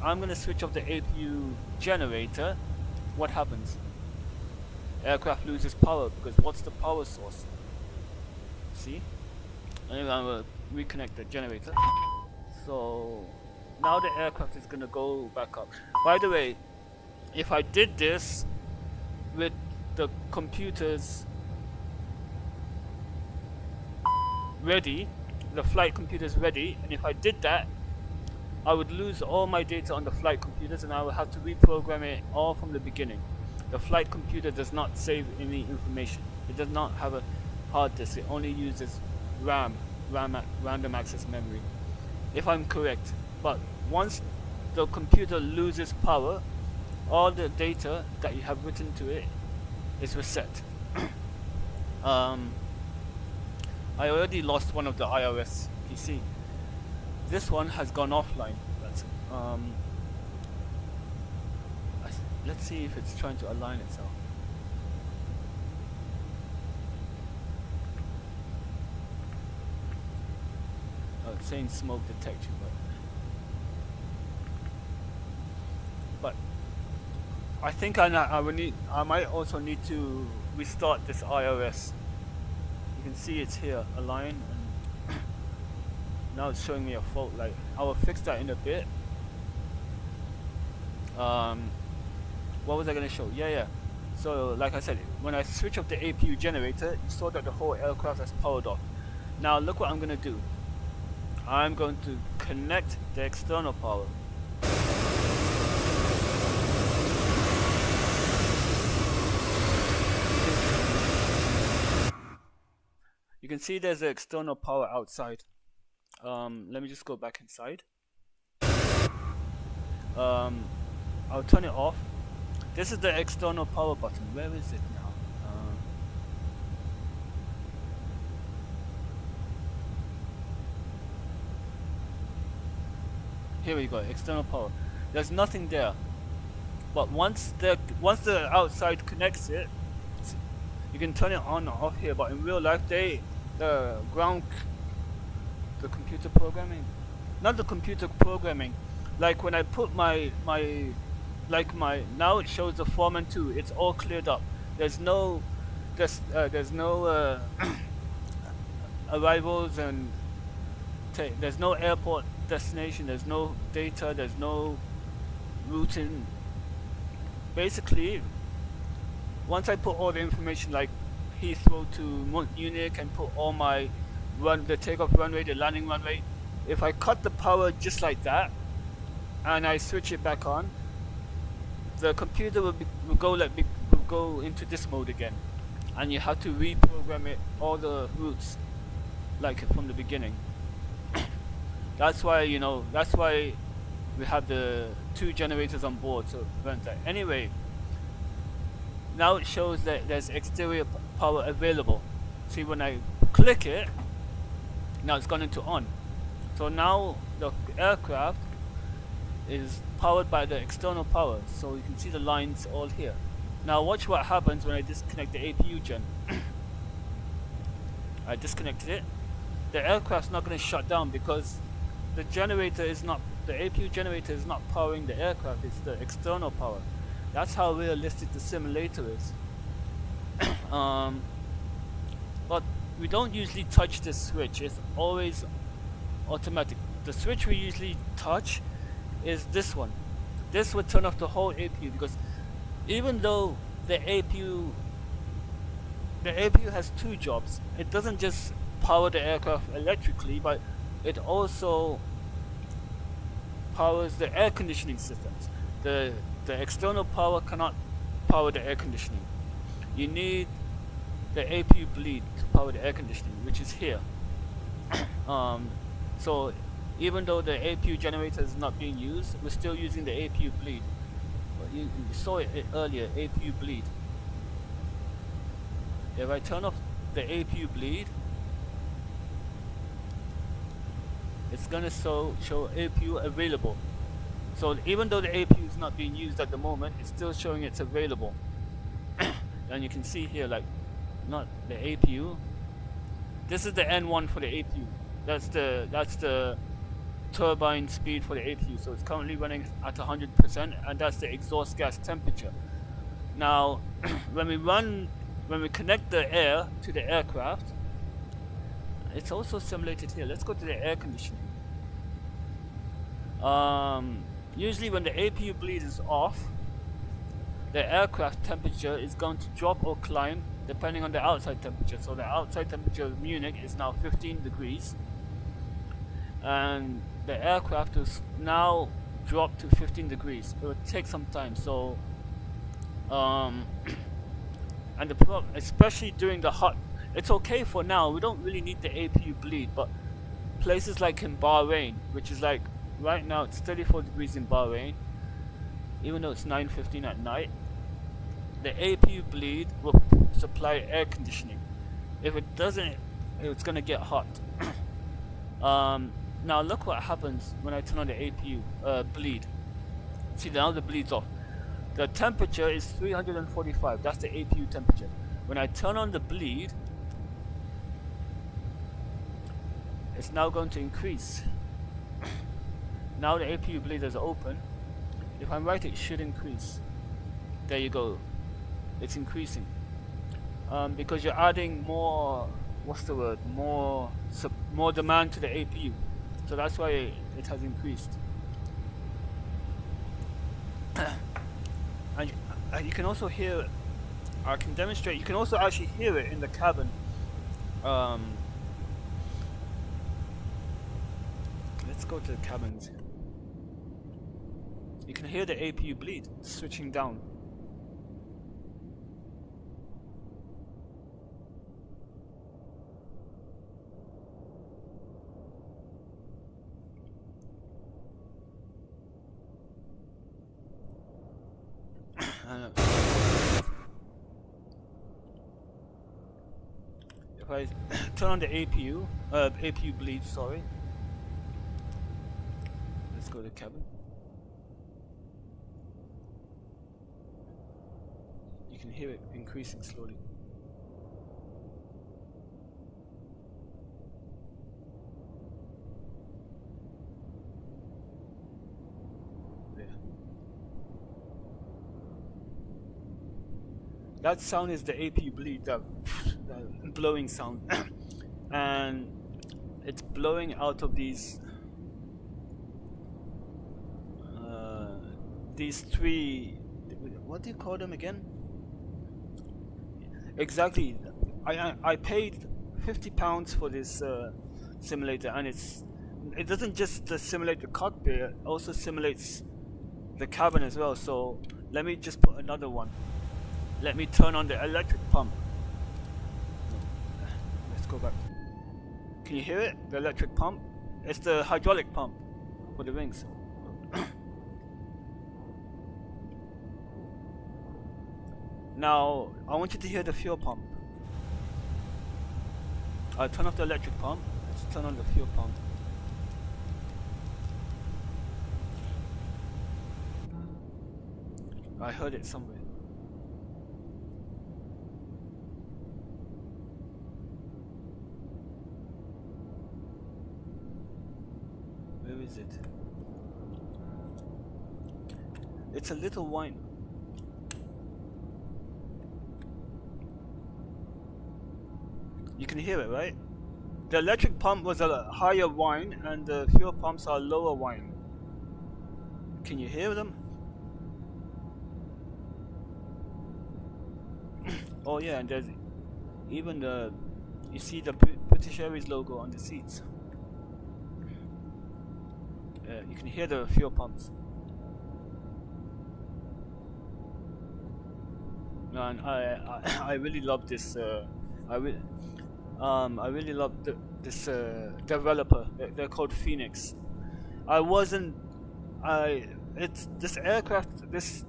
I'm gonna switch up the APU generator. What happens? Aircraft loses power because what's the power source? See? Anyway, I'm gonna reconnect the generator. So now the aircraft is gonna go back up. By the way, if I did this with the computers ready, the flight computers ready, and if I did that, I would lose all my data on the flight computers and I would have to reprogram it all from the beginning. The flight computer does not save any information. It does not have a hard disk. It only uses RAM, random access memory, if I'm correct. But once the computer loses power, all the data that you have written to it is reset. I already lost one of the IRS PC. This one has gone offline. That's let's see if it's trying to align itself. Oh, it's saying smoke detection, but I think I might also need to restart this IRS. You can see it's here, align, and now it's showing me a fault. Like, I will fix that in a bit. What was I going to show? Yeah. So, like I said, when I switch up the APU generator, you saw that the whole aircraft has powered off. Now, look what I'm going to do. I'm going to connect the external power. You can see there's an external power outside. Let me just go back inside. I'll turn it off. This is the external power button. Where is it now? Here we go, external power. There's nothing there. But once the outside connects it, you can turn it on or off here. But in real life, the computer programming, not the computer programming. Like when I put now it shows the 4-2. It's all cleared up. There's no arrivals and there's no airport destination. There's no data. There's no routing. Basically, once I put all the information like Heathrow to Munich and put all my the takeoff runway, the landing runway, if I cut the power just like that and I switch it back on, the computer will go into this mode again, and you have to reprogram it, all the routes, like from the beginning. That's why we have the 2 generators on board, so prevent that. Anyway, now it shows that there's exterior power available. See, when I click it, now it's gone into on. So now the aircraft is powered by the external power, so you can see the lines all here. Now watch what happens when I disconnect the APU gen. I disconnected it. The aircraft's not going to shut down because the APU generator is not powering the aircraft, it's the external power. That's how realistic the simulator is. But we don't usually touch this switch, it's always automatic. The switch we usually touch is this one. This would turn off the whole APU, because even though the APU has 2 jobs, it doesn't just power the aircraft electrically, but it also powers the air conditioning systems. The external power cannot power the air conditioning. You need the APU bleed to power the air conditioning, which is here. So even though the APU generator is not being used, we're still using the APU bleed. Well, you saw it earlier, APU bleed. If I turn off the APU bleed, it's gonna show APU available. So even though the APU is not being used at the moment, it's still showing it's available. And you can see here, like, not the APU. This is the N1 for the APU. That's the turbine speed for the APU. So it's currently running at 100%, and that's the exhaust gas temperature. Now, when we connect the air to the aircraft, it's also simulated here. Let's go to the air conditioning. Usually when the APU bleed is off, the aircraft temperature is going to drop or climb depending on the outside temperature. So the outside temperature of Munich is now 15 degrees, and the aircraft is now dropped to 15 degrees. It will take some time. So and the problem, especially during the hot, it's okay for now, we don't really need the APU bleed, but places like in Bahrain, which is like right now it's 34 degrees in Bahrain, even though it's 9:15 at night, the APU bleed will supply air conditioning. If it doesn't, it's gonna get hot. Now look what happens when I turn on the APU bleed. See, now the bleed's off. The temperature is 345. That's the APU temperature. When I turn on the bleed, it's now going to increase. Now the APU bleed is open. If I'm right, it should increase. There you go. It's increasing. Because you're adding more, what's the word? More demand to the APU. So that's why it has increased. And you can also hear it. I can demonstrate. You can also actually hear it in the cabin. Let's go to the cabins. You can hear the APU bleed switching down. If I turn on the APU bleed, sorry. Let's go to the cabin. You can hear it increasing slowly. That sound is the APU bleed, the blowing sound. And it's blowing out of these three, what do you call them again? Exactly. I paid £50 for this simulator, and it doesn't just simulate the cockpit, it also simulates the cabin as well. So let me just put another one. Let me turn on the electric pump. Let's go back. Can you hear it? The electric pump? It's the hydraulic pump for the wings. Now, I want you to hear the fuel pump. I'll turn off the electric pump. Let's turn on the fuel pump. I heard it somewhere. Where is it? It's a little whine. You can hear it, right? The electric pump was a higher whine, and the fuel pumps are lower whine. Can you hear them? Oh yeah, and there's even you see the British Airways logo on the seats. You can hear the fuel pumps. And I really love this. I really love this developer. They're called Phoenix. It's this aircraft. This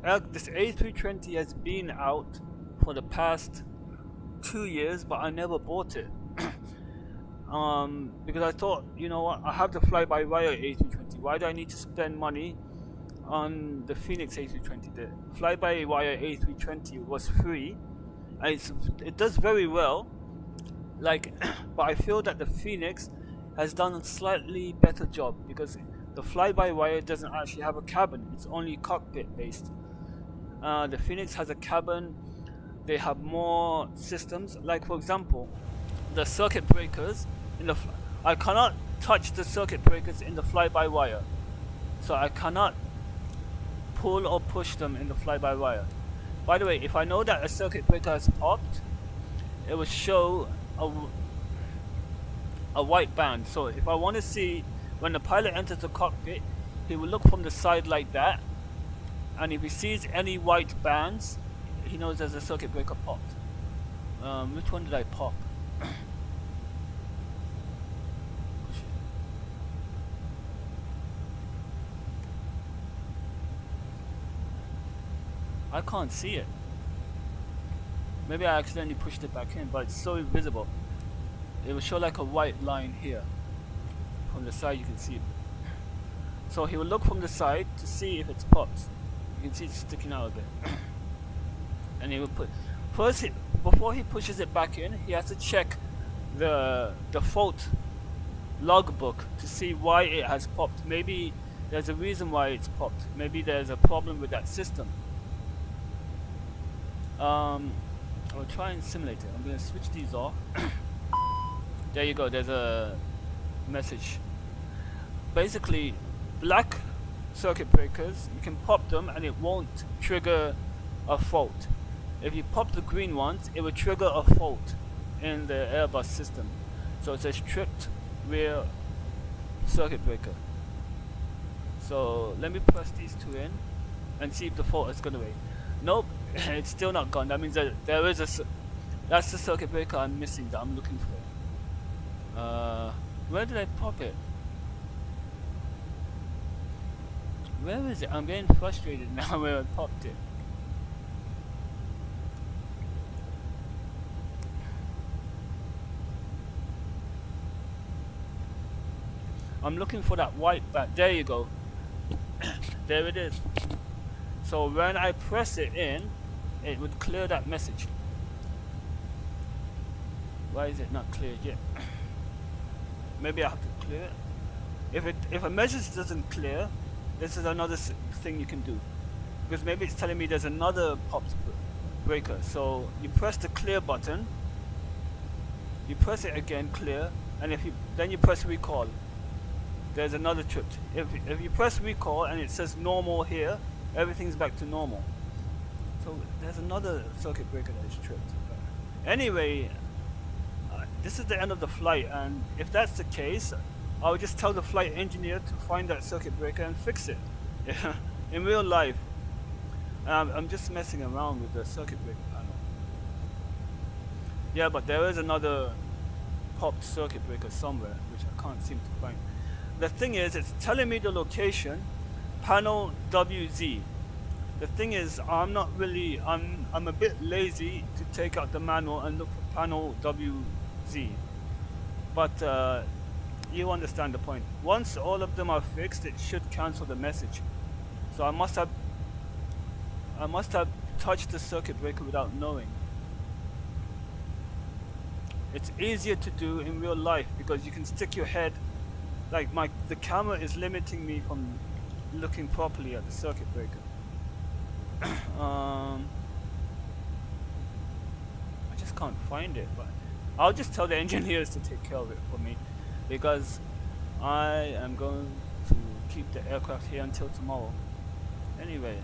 A320 has been out for the past 2 years, but I never bought it. Because I thought, you know what, I have the fly-by-wire A320. Why do I need to spend money on the Phoenix A320? The fly-by-wire A320 was free, and it does very well. Like, but I feel that the Phoenix has done a slightly better job because the fly-by-wire doesn't actually have a cabin. It's only cockpit-based. The Phoenix has a cabin. They have more systems. Like, for example, the circuit breakers in the I cannot touch the circuit breakers in the fly-by-wire, so I cannot pull or push them in the fly-by-wire. By the way, if I know that a circuit breaker has popped, it will show a white band. So if I want to see when the pilot enters the cockpit, he will look from the side like that, and if he sees any white bands, he knows there's a circuit breaker popped. Which one did I pop? I can't see it. Maybe I accidentally pushed it back in, but it's so visible. It will show like a white line here. From the side you can see it. So he will look from the side to see if it's popped. You can see it's sticking out a bit. And he will put... First, before he pushes it back in, he has to check the fault logbook to see why it has popped. Maybe there's a reason why it's popped. Maybe there's a problem with that system. I'll try and simulate it. I'm going to switch these off. There you go, there's a message. Basically, black circuit breakers, you can pop them and it won't trigger a fault. If you pop the green ones, it will trigger a fault in the Airbus system. So it says tripped rear circuit breaker. So let me press these two in and see if the fault has gone away. Nope, it's still not gone. That means that there is that's the circuit breaker I'm missing that I'm looking for. Where did I pop it? Where is it? I'm getting frustrated now where I popped it. I'm looking for that white back. There you go. There it is. So when I press it in, it would clear that message. Why is it not cleared yet? Maybe I have to clear it. If a message doesn't clear, this is another thing you can do. Because maybe it's telling me there's another popped breaker. So you press the clear button, you press it again, clear, and then you press recall. There's another trip. If you press recall and it says normal here, everything's back to normal. So there's another circuit breaker that is tripped. Anyway, this is the end of the flight, and if that's the case, I'll just tell the flight engineer to find that circuit breaker and fix it. In real life. I'm just messing around with the circuit breaker panel. Yeah, but there is another popped circuit breaker somewhere, which I can't seem to find. The thing is, it's telling me the location, panel WZ. The thing is, I'm a bit lazy to take out the manual and look for panel WZ. But you understand the point. Once all of them are fixed, it should cancel the message. So I must have touched the circuit breaker without knowing. It's easier to do in real life because you can stick your head. Like the camera is limiting me from looking properly at the circuit breaker. I just can't find it, but I'll just tell the engineers to take care of it for me, because I am going to keep the aircraft here until tomorrow. Anyway,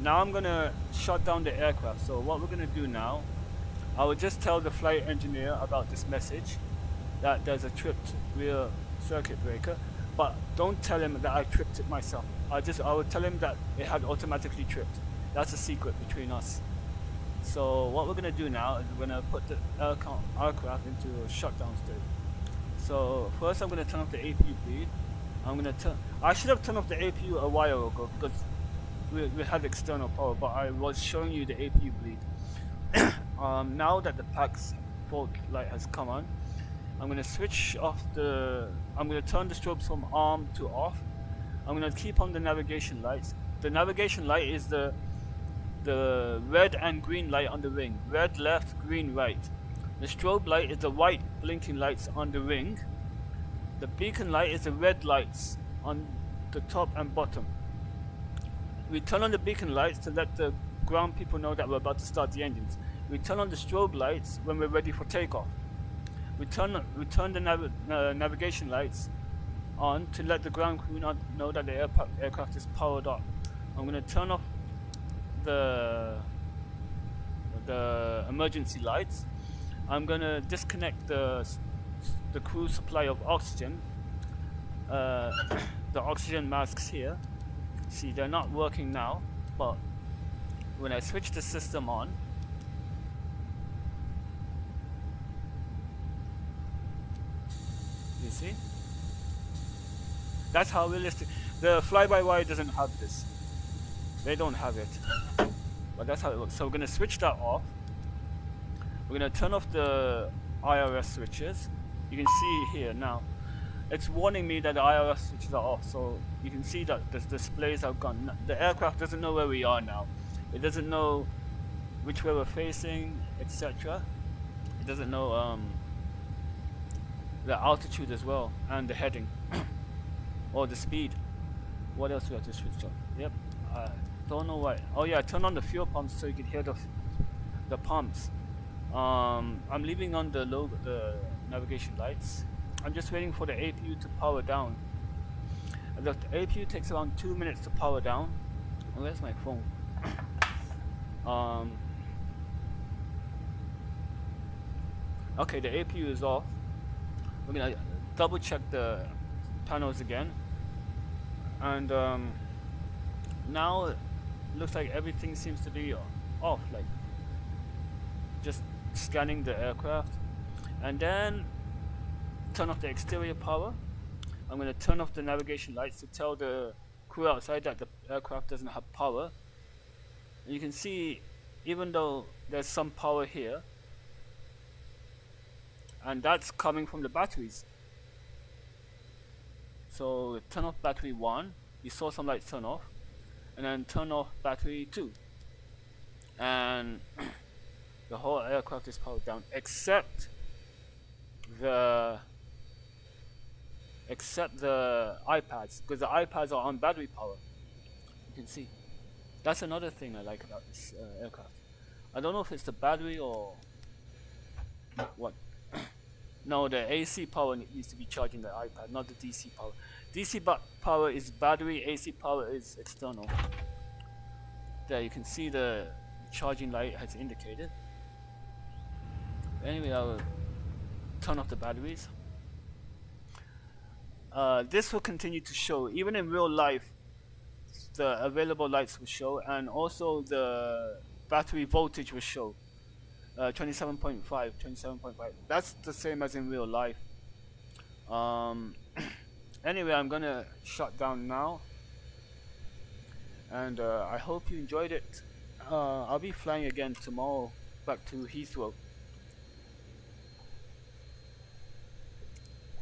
now I'm gonna shut down the aircraft. So what we're gonna do now, I will just tell the flight engineer about this message, that there's a tripped rear circuit breaker, but don't tell him that I tripped it myself. I will tell him that it had automatically tripped. That's a secret between us. So what we're gonna do now is we're gonna put the aircraft into a shutdown state. So first I'm gonna turn off the APU bleed. I should have turned off the APU a while ago because we had external power, but I was showing you the APU bleed. Now that the PAX fault light has come on, I'm gonna switch off I'm gonna turn the strobes from on to off. I'm gonna keep on the navigation lights. The navigation light is the red and green light on the ring. Red left, green right. The strobe light is the white blinking lights on the ring. The beacon light is the red lights on the top and bottom. We turn on the beacon lights to let the ground people know that we're about to start the engines. We turn on the strobe lights when we're ready for takeoff. We turn the navigation lights on to let the ground crew know that the aircraft is powered up. I'm going to turn off the emergency lights. I'm going to disconnect the crew supply of oxygen. The oxygen masks here. See, they're not working now, but when I switch the system on, you see? That's how realistic. The fly-by-wire doesn't have this. They don't have it. But that's how it works. So we're going to switch that off. We're going to turn off the IRS switches. You can see here now. It's warning me that the IRS switches are off. So you can see that the displays are gone. The aircraft doesn't know where we are now. It doesn't know which way we're facing, etc. It doesn't know the altitude as well, and the heading. Or the speed. What else do we have to switch on? Yep. Don't know why. Oh yeah, turn on the fuel pumps so you can hear the pumps. I'm leaving on the navigation lights. I'm just waiting for the APU to power down. The APU takes around 2 minutes to power down. Oh, where's my phone? Okay, the APU is off. We're gonna double check the panels again, and now it looks like everything seems to be off, like just scanning the aircraft. And then turn off the exterior power. I'm going to turn off the navigation lights to tell the crew outside that the aircraft doesn't have power. And you can see, even though there's some power here, and that's coming from the batteries. So turn off battery 1, you saw some lights turn off, and then turn off battery 2, and the whole aircraft is powered down except the iPads, because the iPads are on battery power. You can see. That's another thing I like about this aircraft. I don't know if it's the battery or what. No, the AC power needs to be charging the iPad, not the DC power. DC power is battery, AC power is external. There, you can see the charging light has indicated. Anyway, I'll turn off the batteries. This will continue to show, even in real life, the available lights will show, and also the battery voltage will show. 27.5. That's the same as in real life. Anyway, I'm gonna shut down now, and I hope you enjoyed it. I'll be flying again tomorrow back to Heathrow.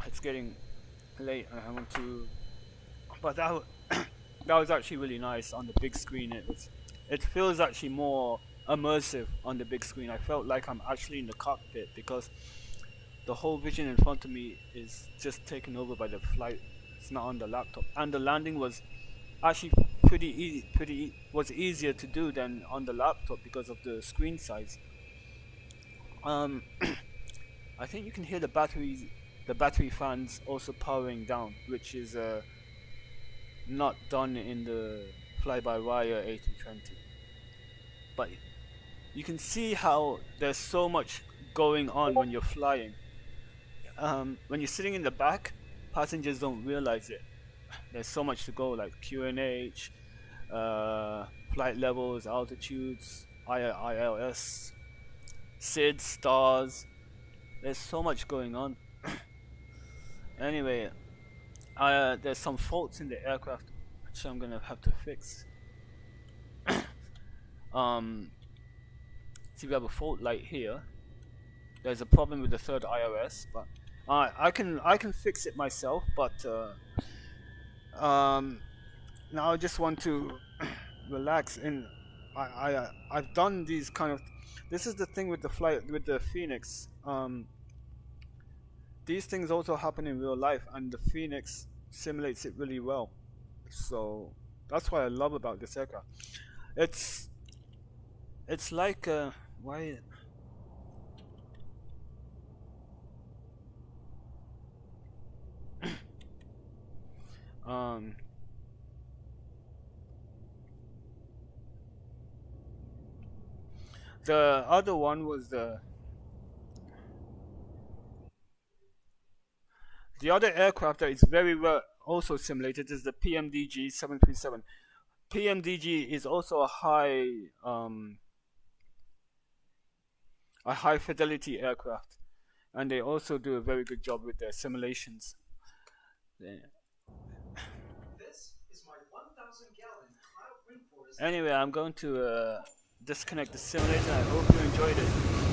It's getting late and I want to, but that was actually really nice on the big screen. It feels actually more immersive on the big screen. I felt like I'm actually in the cockpit because the whole vision in front of me is just taken over by the flight. It's not on the laptop, and the landing was actually was easier to do than on the laptop because of the screen size. I think you can hear the battery fans also powering down, which is not done in the fly-by-wire A320. But you can see how there's so much going on when you're flying. When you're sitting in the back, passengers don't realize it. There's so much to go, like QNH, flight levels, altitudes, ILS, SID, stars. There's so much going on. Anyway, there's some faults in the aircraft which I'm gonna have to fix. See, we have a fault light here. There's a problem with the third IRS, but I can fix it myself, but now I just want to relax. I've done these kind of. This is the thing with the flight with the Phoenix. These things also happen in real life, and the Phoenix simulates it really well. So that's what I love about this aircraft. It's like why. The other one was the other aircraft that is very well also simulated is the PMDG 737. PMDG is also a high fidelity aircraft, and they also do a very good job with their simulations. This is my 1,000-gallon cloud rainforest. Anyway, I'm going to disconnect the simulator. I hope you enjoyed it.